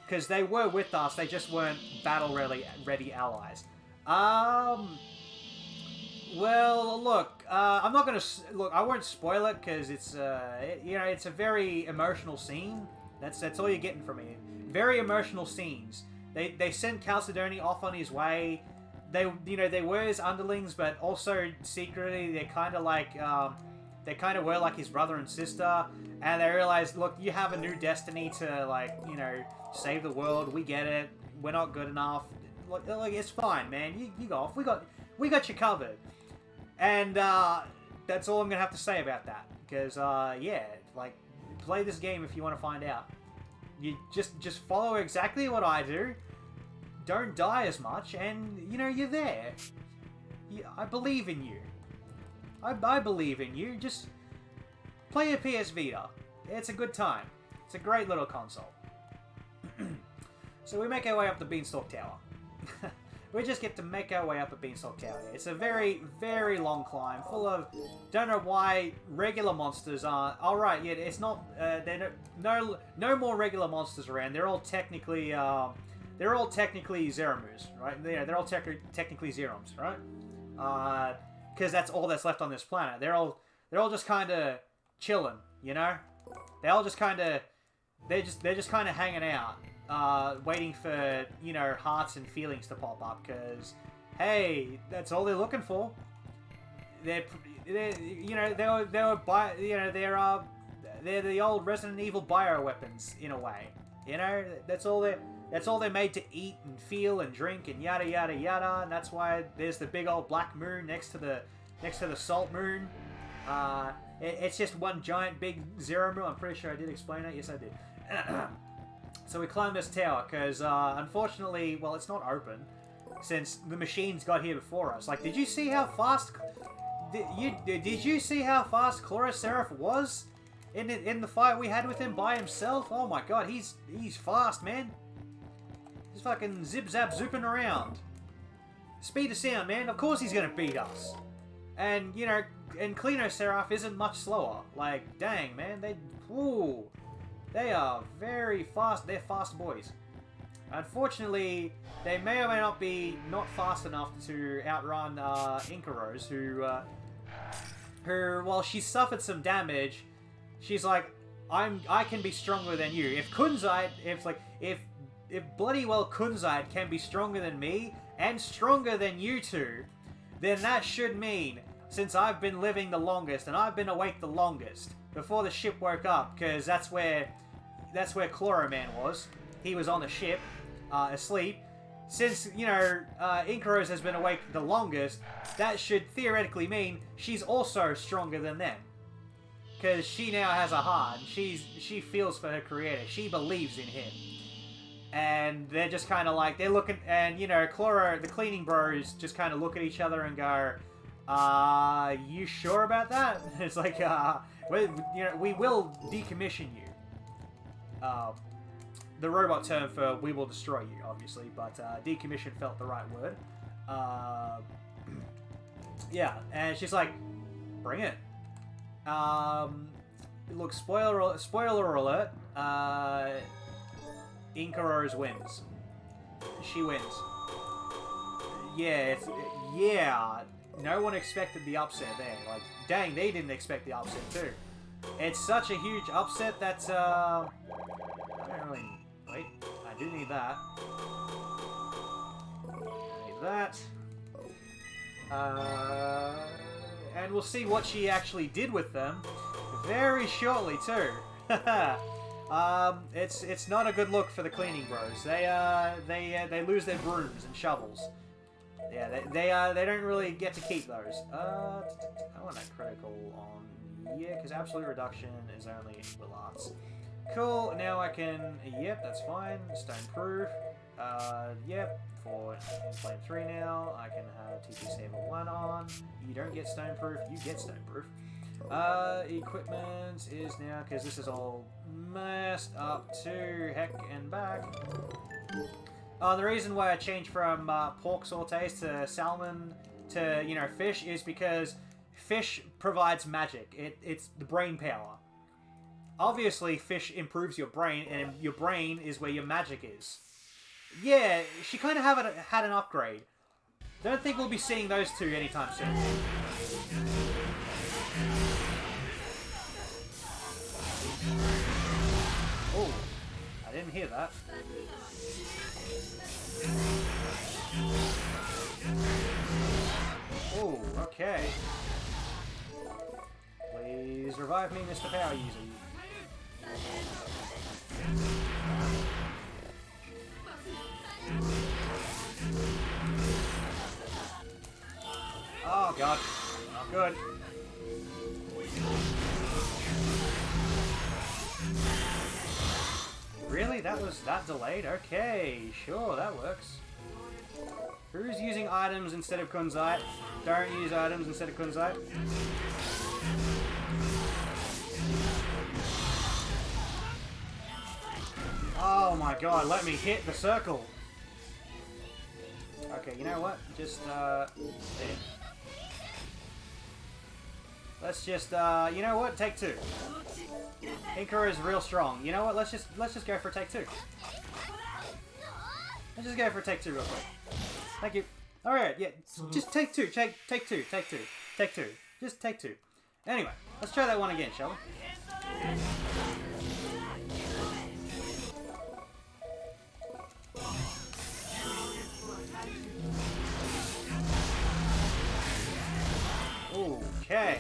because they were with us, they just weren't battle-ready allies. Well, look, I'm not gonna... Look, I won't spoil it, because it's, you know, it's a very emotional scene. That's all you're getting from me. Very emotional scenes. They sent Chalcedony off on his way. They were his underlings, but also secretly, they're kind of like, they kind of were like his brother and sister. And they realized, look, you have a new destiny to, like, you know, save the world. We get it. We're not good enough. Look, it's fine, man. You go off. We got you covered. And that's all I'm gonna have to say about that. Because yeah, like, play this game if you want to find out. You just follow exactly what I do. Don't die as much, and you know you're there. I believe in you. I believe in you. Just play a PS Vita. It's a good time. It's a great little console. So we make our way up the Beanstalk Tower. We just get to make our way up a Beanstalk Tower. It's a very, very long climb, full of... Don't know why regular monsters are... Alright, yeah, it's not... no more regular monsters around. They're all technically... Zeramus, right? Yeah, they're all technically Zeroms, right? Because that's all that's left on this planet. They're all just kind of chilling, you know? They all just kind of... They're just kind of hanging out. Waiting for, you know, hearts and feelings to pop up, because, hey, that's all they're looking for. They're the old Resident Evil bioweapons in a way. You know, that's all they're made to eat and feel and drink and yada yada yada. And that's why there's the big old Black Moon next to the Salt Moon. It's just one giant big Zero Moon. I'm pretty sure I did explain that. Yes, I did. So we climbed this tower, because, unfortunately, well, it's not open, since the machines got here before us. Like, did you see how fast... Did you see how fast Chloroseraph was in the fight we had with him by himself? Oh my god, he's fast, man. He's fucking zip-zap zooping around. Speed of sound, man. Of course he's gonna beat us. And, you know, and Chloroseraph isn't much slower. Like, dang, man, they are very fast. They're fast boys. Unfortunately, they may or may not be not fast enough to outrun Inkaros, who, while she suffered some damage, she's like, I can be stronger than you. If Kunzite, if bloody well Kunzite can be stronger than me and stronger than you two, then that should mean, since I've been living the longest and I've been awake the longest before the ship woke up, because that's where Chloroman was. He was on the ship, asleep. Since, you know, Inkaros has been awake the longest, that should theoretically mean she's also stronger than them. because she now has a heart. And she feels for her creator. She believes in him. And they're just kind of like, they're looking, and you know, Chloro, the cleaning bros, just kind of look at each other and go, you sure about that? It's like, we will decommission you. The robot term for we will destroy you, obviously, but decommission felt the right word. Yeah, and she's like, bring it. Look, spoiler alert, Inkarose wins. She wins. Yeah, yeah. No one expected the upset there. Like, dang, they didn't expect the upset too. It's such a huge upset that, I don't really... Wait, I do need that. I need that. And we'll see what she actually did with them very shortly too. It's not a good look for the cleaning bros. They lose their brooms and shovels. Yeah, they don't really get to keep those. I want that critical on because absolute reduction is only will arts. Cool. Now I can. Yep, that's fine. Stone proof. Yep. For Flame 3 now, I can have TP Saber 1 on. You don't get stone proof. You get stone proof. Equipment is now, because this is all messed up to heck and back. The reason why I changed from pork sautés to salmon to, you know, fish is because fish provides magic. It's the brain power. Obviously, fish improves your brain, and your brain is where your magic is. Yeah, she kind of had an upgrade. Don't think we'll be seeing those two anytime soon. Oh, I didn't hear that. Oh, okay. Please revive me, Mr. Power User. Oh god, not good. Really? That was that delayed? Okay, sure, that works. Who's using items instead of kunzite? Don't use items instead of kunzite. Oh my god, let me hit the circle! Okay, you know what? Just, there. Let's just, you know what? Take two. Inkura is real strong. You know what? Let's just go for take two. Let's just go for take two real quick. Thank you. Alright, yeah, just take two. Take two. Just take two. Anyway, let's try that one again, shall we? Okay.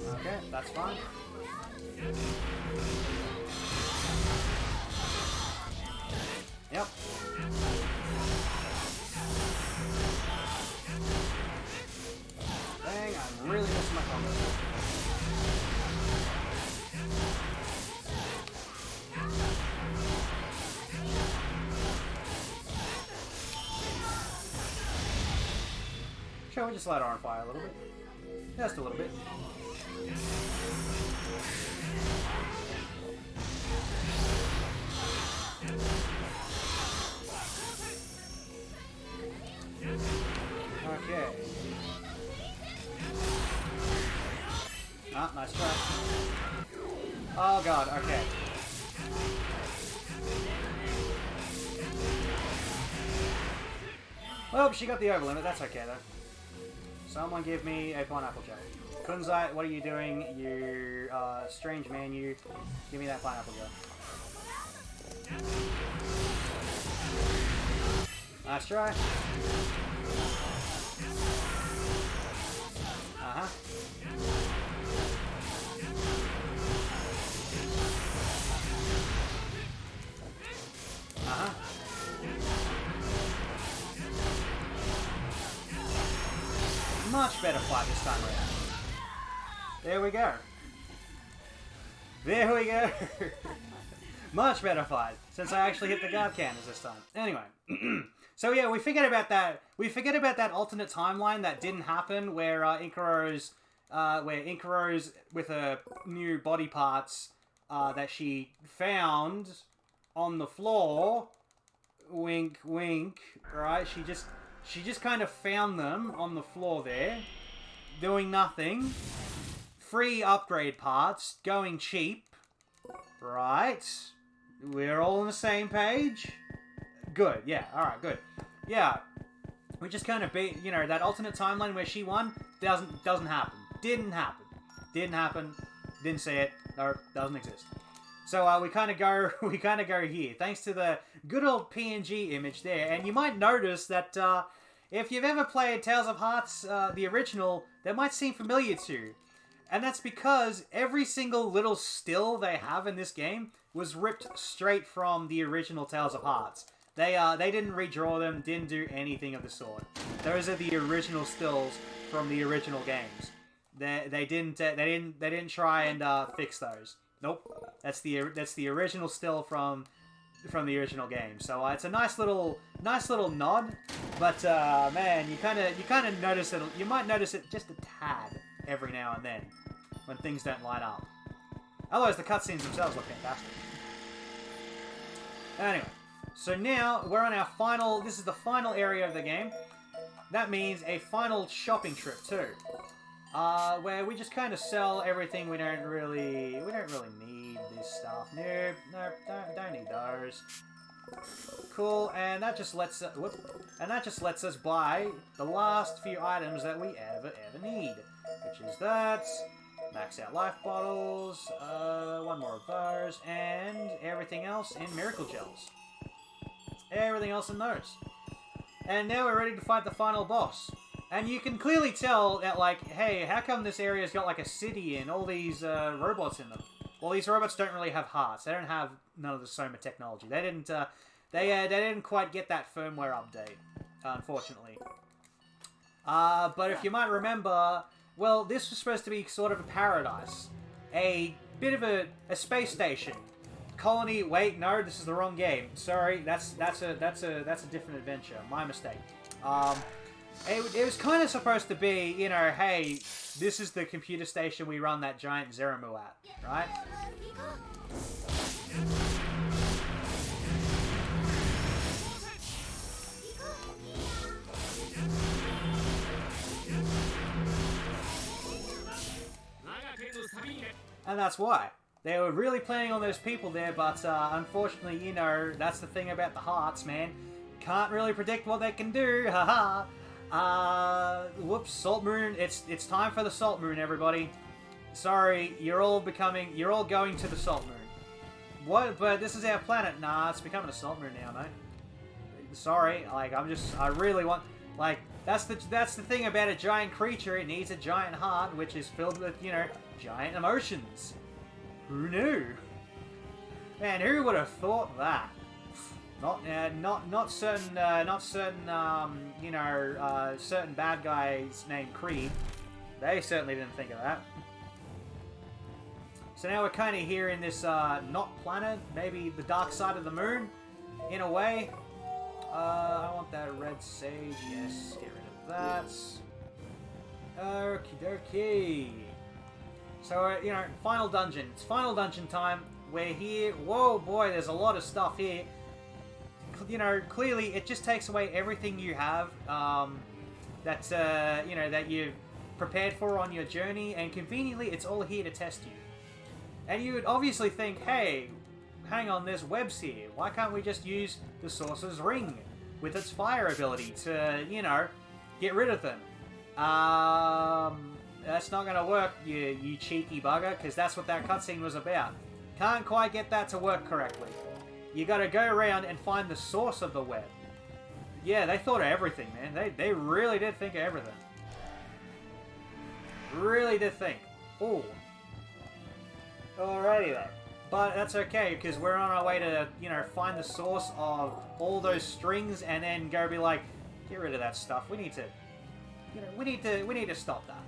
Okay, that's fine. Yep. Dang, I'm really missing my combo. Sure, we just light her on fire a little bit. Just a little bit. Okay. Ah, nice try. Oh god, okay. Well, she got the overlimit, that's okay though. Someone give me a pineapple jelly. Kunzite, what are you doing? You, strange man, you. Give me that pineapple jelly. Nice try. Uh-huh. Uh-huh. much better fight this time around. There we go. There we go. Much better fight, since I actually hit the guard cannons this time. Anyway. So yeah, we forget about that. We forget about that alternate timeline that didn't happen, where Inkaro's with her new body parts that she found on the floor. Wink, wink. Right? She just kind of found them on the floor there, doing nothing. Free upgrade parts, going cheap. Right? We're all on the same page. Good, yeah, alright, good. Yeah, we just kind of beat, you know, that alternate timeline where she won, doesn't happen. Didn't happen. Didn't happen. Didn't see it. No, doesn't exist. So we kind of go here, thanks to the good old PNG image there. And you might notice that if you've ever played Tales of Hearts, the original, that might seem familiar to you. And that's because every single little still they have in this game was ripped straight from the original Tales of Hearts. They didn't redraw them, didn't do anything of the sort. Those are the original stills from the original games. They didn't try and fix those. Nope. That's the original still from the original game. So it's a nice little nod, but man, you kind of notice it. You might notice it just a tad every now and then when things don't line up. Otherwise, the cutscenes themselves look fantastic. Anyway, so now we're on our final. This is the final area of the game. That means a final shopping trip too, where we just kind of sell everything we don't really need this stuff. Nope, don't need those. Cool, and that just lets us buy the last few items that we ever need, which is that. Max out life bottles, one more of those, and everything else in miracle gels. Everything else in those. And now we're ready to fight the final boss. And you can clearly tell that, like, hey, how come this area's got like a city and all these robots in them? Well, these robots don't really have hearts. They don't have none of the Soma technology. They didn't quite get that firmware update, unfortunately. But if you might remember, well, this was supposed to be sort of a paradise, a bit of a space station, colony. Wait, no, this is the wrong game. Sorry, that's a different adventure. My mistake. It was kind of supposed to be, you know, hey, this is the computer station we run that giant Zeramu at, right? And that's why. They were really planning on those people there, but unfortunately, you know, that's the thing about the hearts, man. Can't really predict what they can do, haha. Whoops, Salt Moon. It's time for the Salt Moon, everybody. Sorry, you're all going to the Salt Moon. What? But this is our planet. Nah, it's becoming a Salt Moon now, mate. Sorry, like I really want, like, that's the thing about a giant creature. It needs a giant heart, which is filled with, you know, giant emotions. Who knew? Man, who would have thought that? Not certain you know, certain bad guys named Creed. They certainly didn't think of that. So now we're kind of here in this not planet, maybe the dark side of the moon, in a way. I want that red sage. Yes, get rid of that. Okie dokie. So, you know, final dungeon. It's final dungeon time. We're here. Whoa, boy, there's a lot of stuff here. You know, clearly it just takes away everything you have that, you know, that you've prepared for on your journey, and conveniently it's all here to test you. And you would obviously think, hey, hang on, there's webs here. Why can't we just use the Sorcerer's Ring with its fire ability to, you know, get rid of them? That's not going to work, you cheeky bugger, because that's what that cutscene was about. Can't quite get that to work correctly. You got to go around and find the source of the web. Yeah, they thought of everything, man. They really did think of everything. Really did think. Ooh. Alrighty then. But that's okay, because we're on our way to, you know, find the source of all those strings and then go be like, get rid of that stuff. We need to you know, we need to stop that.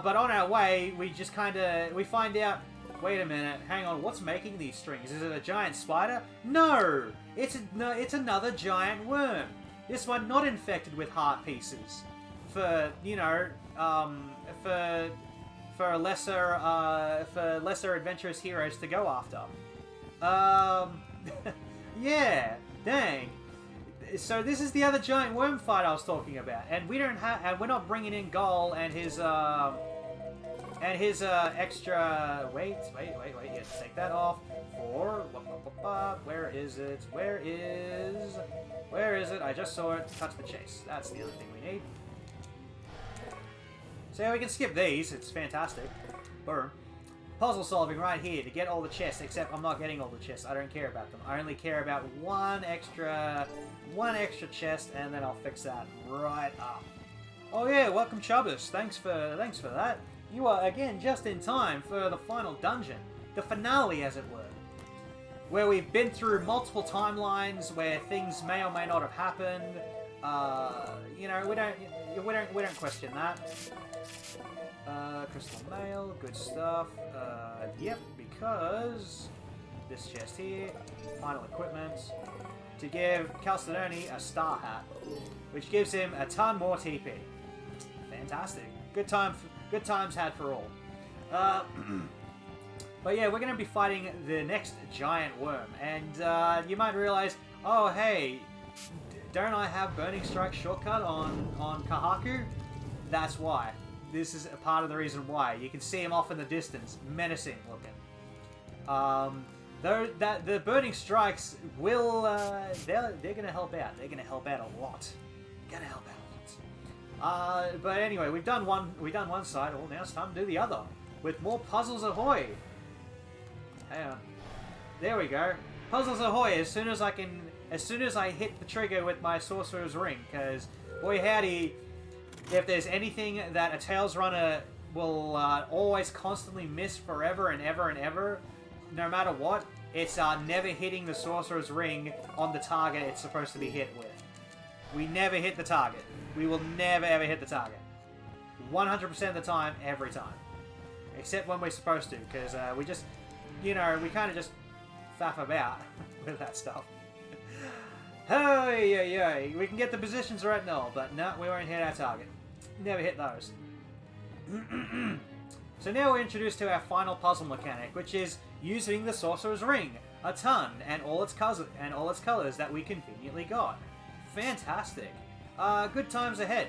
But on our way, we just we find out, wait a minute, hang on, what's making these strings? Is it a giant spider? No, it's another giant worm. This one not infected with heart pieces. For, you know, for lesser adventurous heroes to go after. Yeah, dang. So this is the other giant worm fight I was talking about, and we're not bringing in Gol and his extra. Wait. You have to take that off. Where is it? Where is it? I just saw it. Cut to the chase. That's the other thing we need. So yeah, we can skip these. It's fantastic. Boom. Puzzle solving right here to get all the chests, except I'm not getting all the chests. I don't care about them. I only care about one extra chest, and then I'll fix that right up. Oh yeah, welcome Chubbas. Thanks for that. You are again just in time for the final dungeon, the finale, as it were, where we've been through multiple timelines where things may or may not have happened. You know, we don't question that. Crystal mail, good stuff. Yep, because this chest here, final equipment, to give Chalcedony a star hat, which gives him a ton more TP. Fantastic. Good times had for all. But yeah, we're going to be fighting the next giant worm, and you might realize, oh hey, don't I have Burning Strike shortcut on Kahaku? That's why. This is a part of the reason why. You can see him off in the distance, menacing looking. The Burning Strikes will, they're going to help out. They're going to help out a lot. Going to help out a lot. But anyway, we've done one side. Well, now it's time to do the other with more puzzles ahoy. Hang on. There we go. Puzzles ahoy. As soon as I hit the trigger with my Sorcerer's Ring, because boy howdy. If there's anything that a Tails runner will always constantly miss forever and ever and ever, no matter what, it's never hitting the Sorcerer's Ring on the target it's supposed to be hit with. We never hit the target. We will never ever hit the target. 100% of the time, every time. Except when we're supposed to, because we just, you know, we kind of just faff about with that stuff. Hey, we can get the positions right now, but no, we won't hit our target. Never hit those. So now we're introduced to our final puzzle mechanic, which is using the Sorcerer's Ring, a ton, and all its colors that we conveniently got. Fantastic. Good times ahead.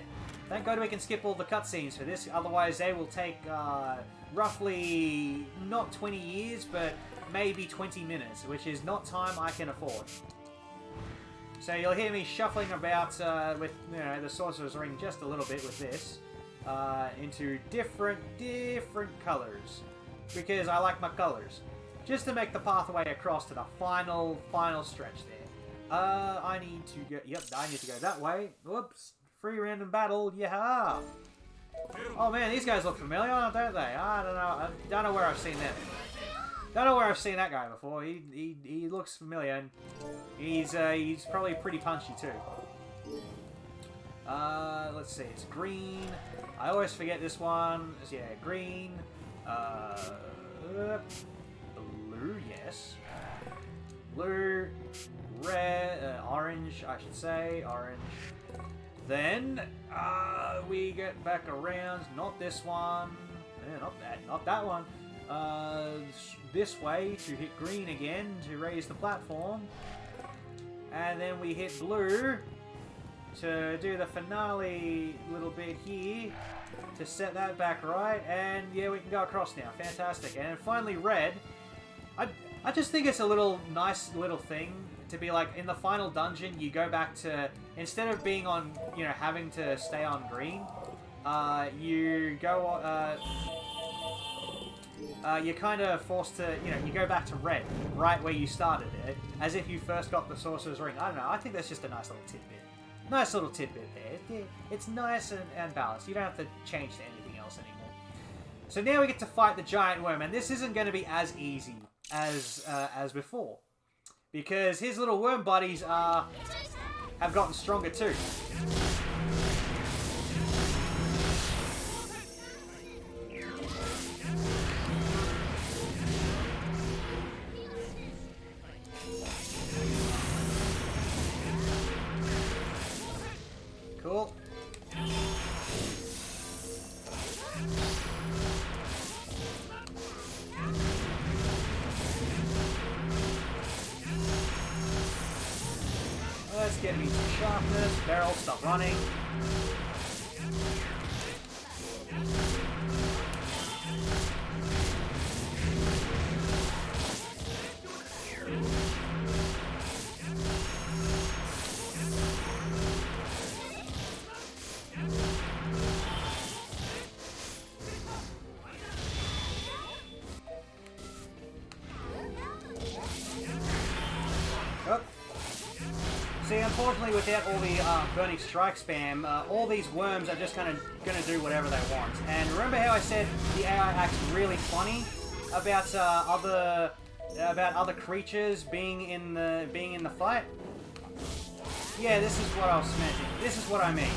Thank God we can skip all the cutscenes for this, otherwise they will take roughly not 20 years, but maybe 20 minutes, which is not time I can afford. So you'll hear me shuffling about with, you know, the Sorcerer's Ring just a little bit with this into different colors, because I like my colors, just to make the pathway across to the final stretch there. I need to go. Yep, I need to go that way. Whoops! Free random battle. Yeah. Oh man, these guys look familiar, don't they? I don't know. I don't know where I've seen them. Don't know where I've seen that guy before. He looks familiar, and he's probably pretty punchy too. Let's see, it's green. I always forget this one. Yeah, green. Blue, yes. Blue, red, orange, I should say, orange. Then we get back around. Not this one. Not that one. This way to hit green again to raise the platform, and then we hit blue to do the finale little bit here to set that back right, and yeah, we can go across now. Fantastic. And then finally red. I just think it's a nice little thing to be like, in the final dungeon you go back to, instead of being on, you know, having to stay on green, you go you're kind of forced to, you know, you go back to red, right where you started it, as if you first got the Sorcerer's Ring. I don't know, I think that's just a nice little tidbit. Nice little tidbit there. It's nice and balanced. You don't have to change to anything else anymore. So now we get to fight the giant worm, and this isn't going to be as easy as before, because his little worm buddies have gotten stronger too. get me some sharpness. Barrel, stop running. Oh. See, unfortunately, without all the burning strike spam, all these worms are just gonna do whatever they want. And remember how I said the AI acts really funny about other creatures being in the fight? Yeah, this is what I was mentioning. This is what I mean.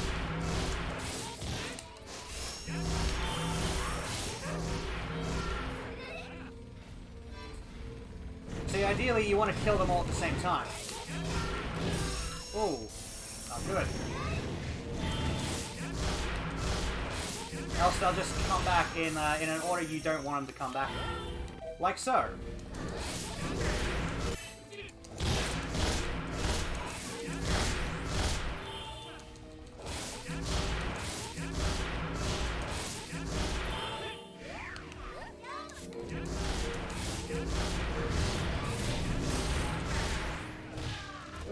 See, ideally, you want to kill them all at the same time. Oh, not good. Else they'll just come back in an order you don't want them to come back in. Like so.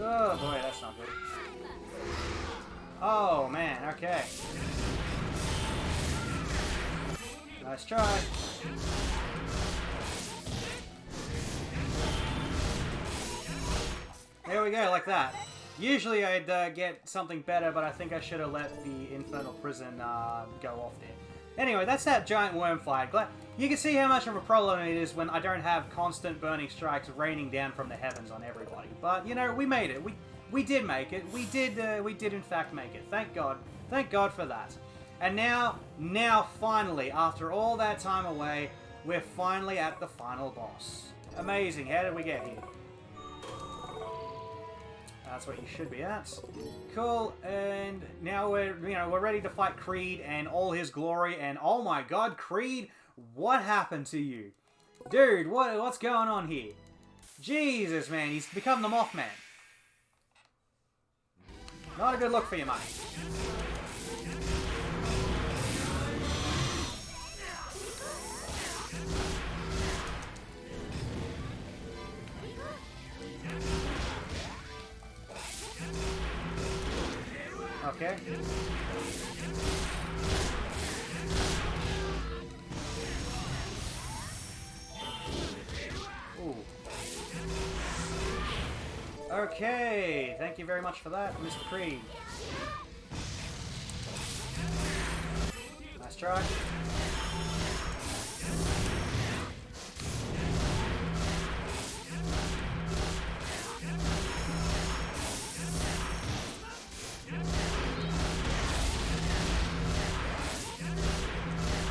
Oh boy, that's not good. Oh man, okay. Nice try. There we go, like that. Usually I'd get something better, but I think I should have let the Infernal Prison go off there. Anyway, that's that giant worm fight. You can see how much of a problem it is when I don't have constant burning strikes raining down from the heavens on everybody. But, you know, we made it. We did make it. We did in fact make it. Thank God. Thank God for that. And now, finally, after all that time away, we're finally at the final boss. Amazing. How did we get here? That's what you should be at. Cool, and now we're ready to fight Creed and all his glory, and oh my god, Creed, what happened to you? Dude, what's going on here? Jesus, man, he's become the Mothman. Not a good look for you, mate. Okay. Ooh. Okay, thank you very much for that, Mr. Creed. Nice try.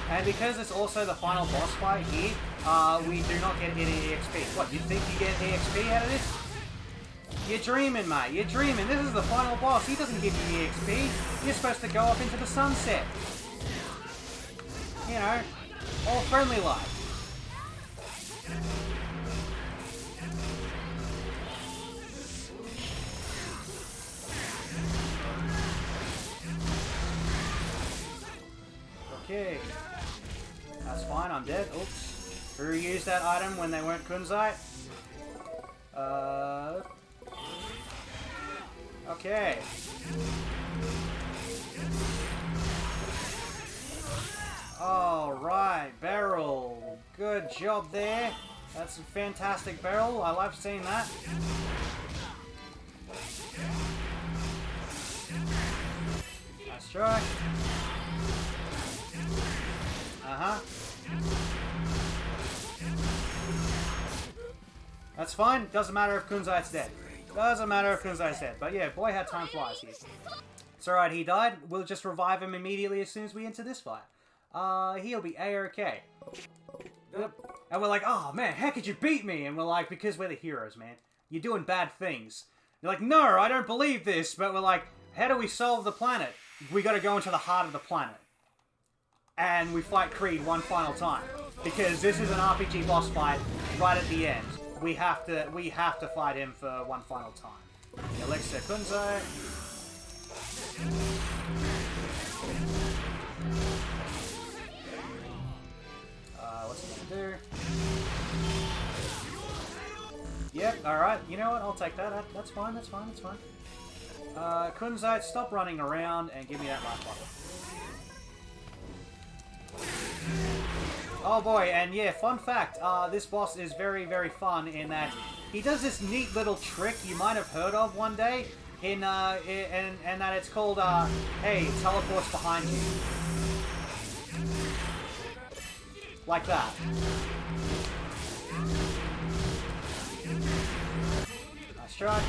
And because it's also the final boss fight here, we do not get any EXP. What, you think you get EXP out of this? You're dreaming, mate. You're dreaming. This is the final boss. He doesn't give you EXP. You're supposed to go off into the sunset. You know, all friendly like. Okay. That's fine, I'm dead. Oops. Who used that item when they weren't kunzite? Okay. Alright, barrel. Good job there. That's a fantastic barrel. I love seeing that. Nice try. Uh-huh. That's fine. Doesn't matter if Kunzite's dead. Doesn't matter if Kunzite's dead. But yeah, boy, how time flies here. It's alright, he died. We'll just revive him immediately as soon as we enter this fight. He'll be A-OK. Yep. And we're like, oh man, how could you beat me? And we're like, because we're the heroes, man. You're doing bad things. You're like, no, I don't believe this. But we're like, how do we solve the planet? We gotta go into the heart of the planet. And we fight Creed one final time. Because this is an RPG boss fight right at the end. We have to fight him for one final time. Elixir Kunzai. What's he gonna do? Yep, alright, you know what, I'll take that. That's fine, that's fine, that's fine. Kunzite, stop running around and give me that life bottle. Oh boy, and yeah, fun fact, this boss is very, very fun in that he does this neat little trick you might have heard of one day, and that it's called, hey, it teleports behind you. Like that. Nice try.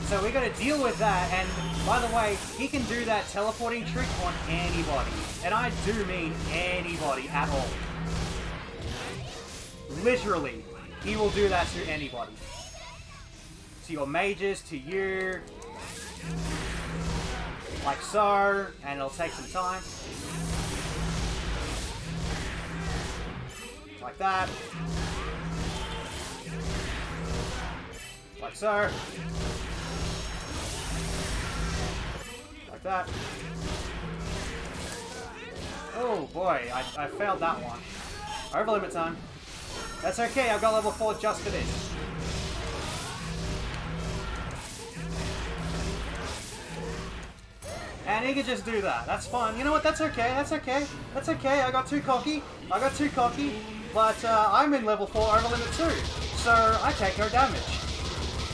So we gotta deal with that, and by the way, he can do that teleporting trick on anybody. And I do mean anybody at all. Literally, he will do that to anybody. To your mages, to you, like so, and it'll take some time. Like that. Like so. Like that. Oh boy, I failed that one. Over limit time. That's okay, I've got level 4 just for this. And he can just do that. That's fine. You know what? That's okay. That's okay. That's okay. I got too cocky. But I'm in level 4 over limit 2. So I take no damage.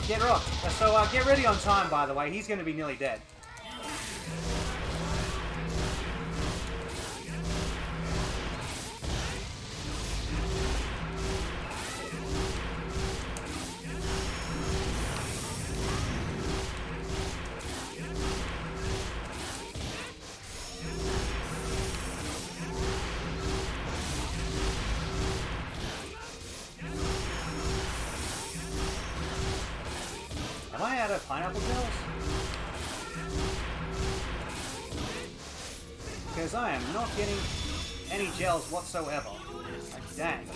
Get rocked. So get ready on time, by the way. He's going to be nearly dead. Am I out of pineapple gels? Because I am not getting any gels whatsoever. Like, dang.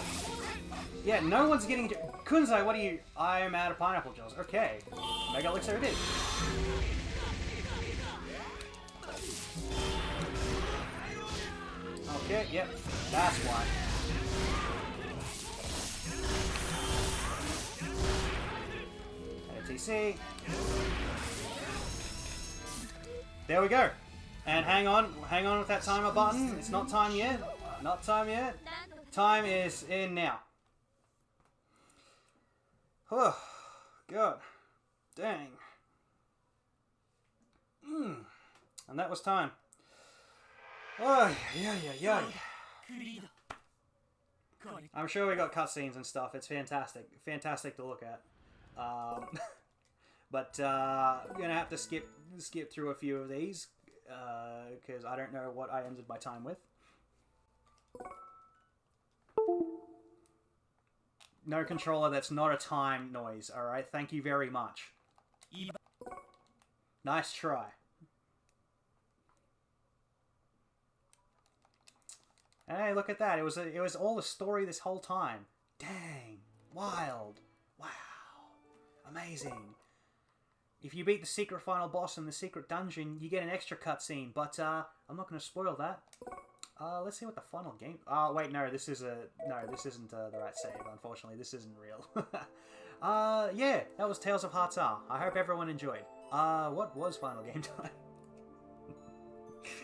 Yeah, no one's getting... Kunzai, what are you... I am out of pineapple gels. Okay. Mega Elixir it is. Okay, yep. That's why. TC. There we go. And hang on with that timer button. It's not time yet. Not time yet. Time is in now. Oh, God. Dang. And that was time. Oh, yeah. I'm sure we got cutscenes and stuff. It's fantastic. Fantastic to look at. But I'm gonna have to skip through a few of these because I don't know what I ended my time with. No controller that's not a time noise. All right, thank you very much. Nice try. Hey, look at that! It was all a story this whole time. Dang, wild, wow. Amazing. If you beat the secret final boss in the secret dungeon, you get an extra cutscene, but I'm not going to spoil that. Let's see what the final game... Oh, wait, no, this isn't the right save, unfortunately. This isn't real. Yeah, that was Tales of Hearts-R. I hope everyone enjoyed. What was final game time?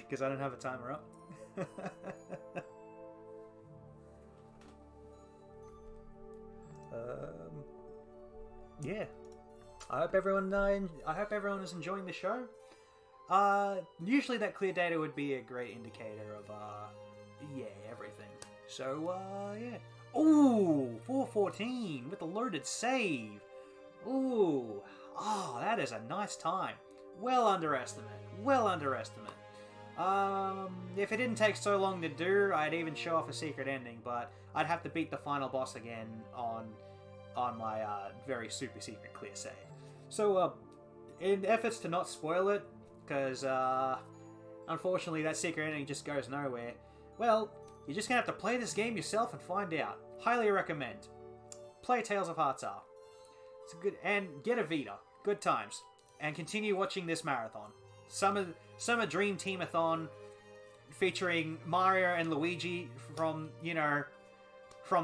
Because I don't have a timer up. Yeah. I hope everyone is enjoying the show. Usually that clear data would be a great indicator of, yeah, everything. So, yeah. Ooh, 414 with a loaded save. Ooh, oh, that is a nice time. Well underestimate. If it didn't take so long to do, I'd even show off a secret ending, but I'd have to beat the final boss again on on my very super secret clear save. So, in efforts to not spoil it, because unfortunately that secret ending just goes nowhere, well, you're just gonna have to play this game yourself and find out. Highly recommend. Play Tales of Hearts-R. It's good, and get a Vita. Good times. And continue watching this marathon. Summer Dream Team-a-thon featuring Mario and Luigi from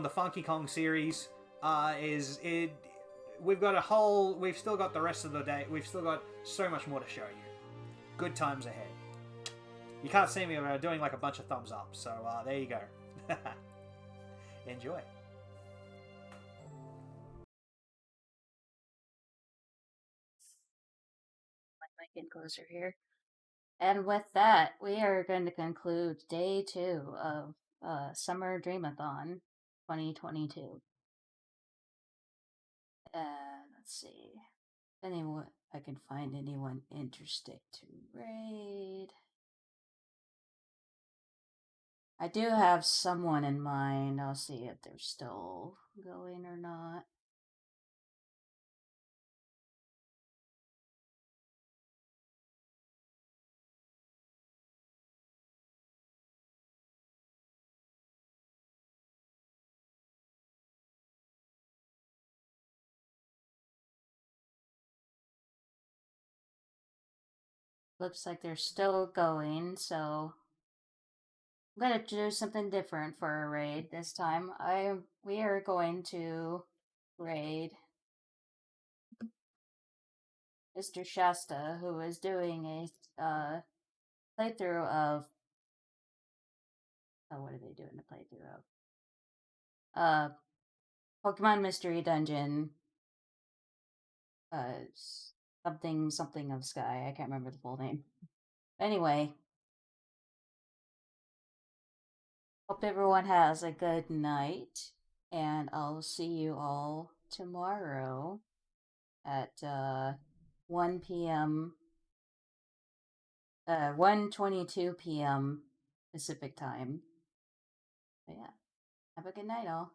the Funky Kong series. We've still got the rest of the day. We've still got so much more to show you. Good times ahead. You can't see me, but I'm doing like a bunch of thumbs up. So there you go. Enjoy. My mic in closer here. And with that, we are going to conclude day 2 of Summer Dreamathon 2022. Let's see. Anyone I can find anyone interested to raid. I do have someone in mind. I'll see if they're still going or not. Looks like they're still going, so I'm gonna do something different for a raid this time. We are going to raid Mr. Shasta, who is doing a playthrough of what are they doing a playthrough of? Pokemon Mystery Dungeon. Something of Sky. I can't remember the full name. Anyway, hope everyone has a good night, and I'll see you all tomorrow at 1 p.m. 1:22 p.m. Pacific time. But yeah, have a good night, all.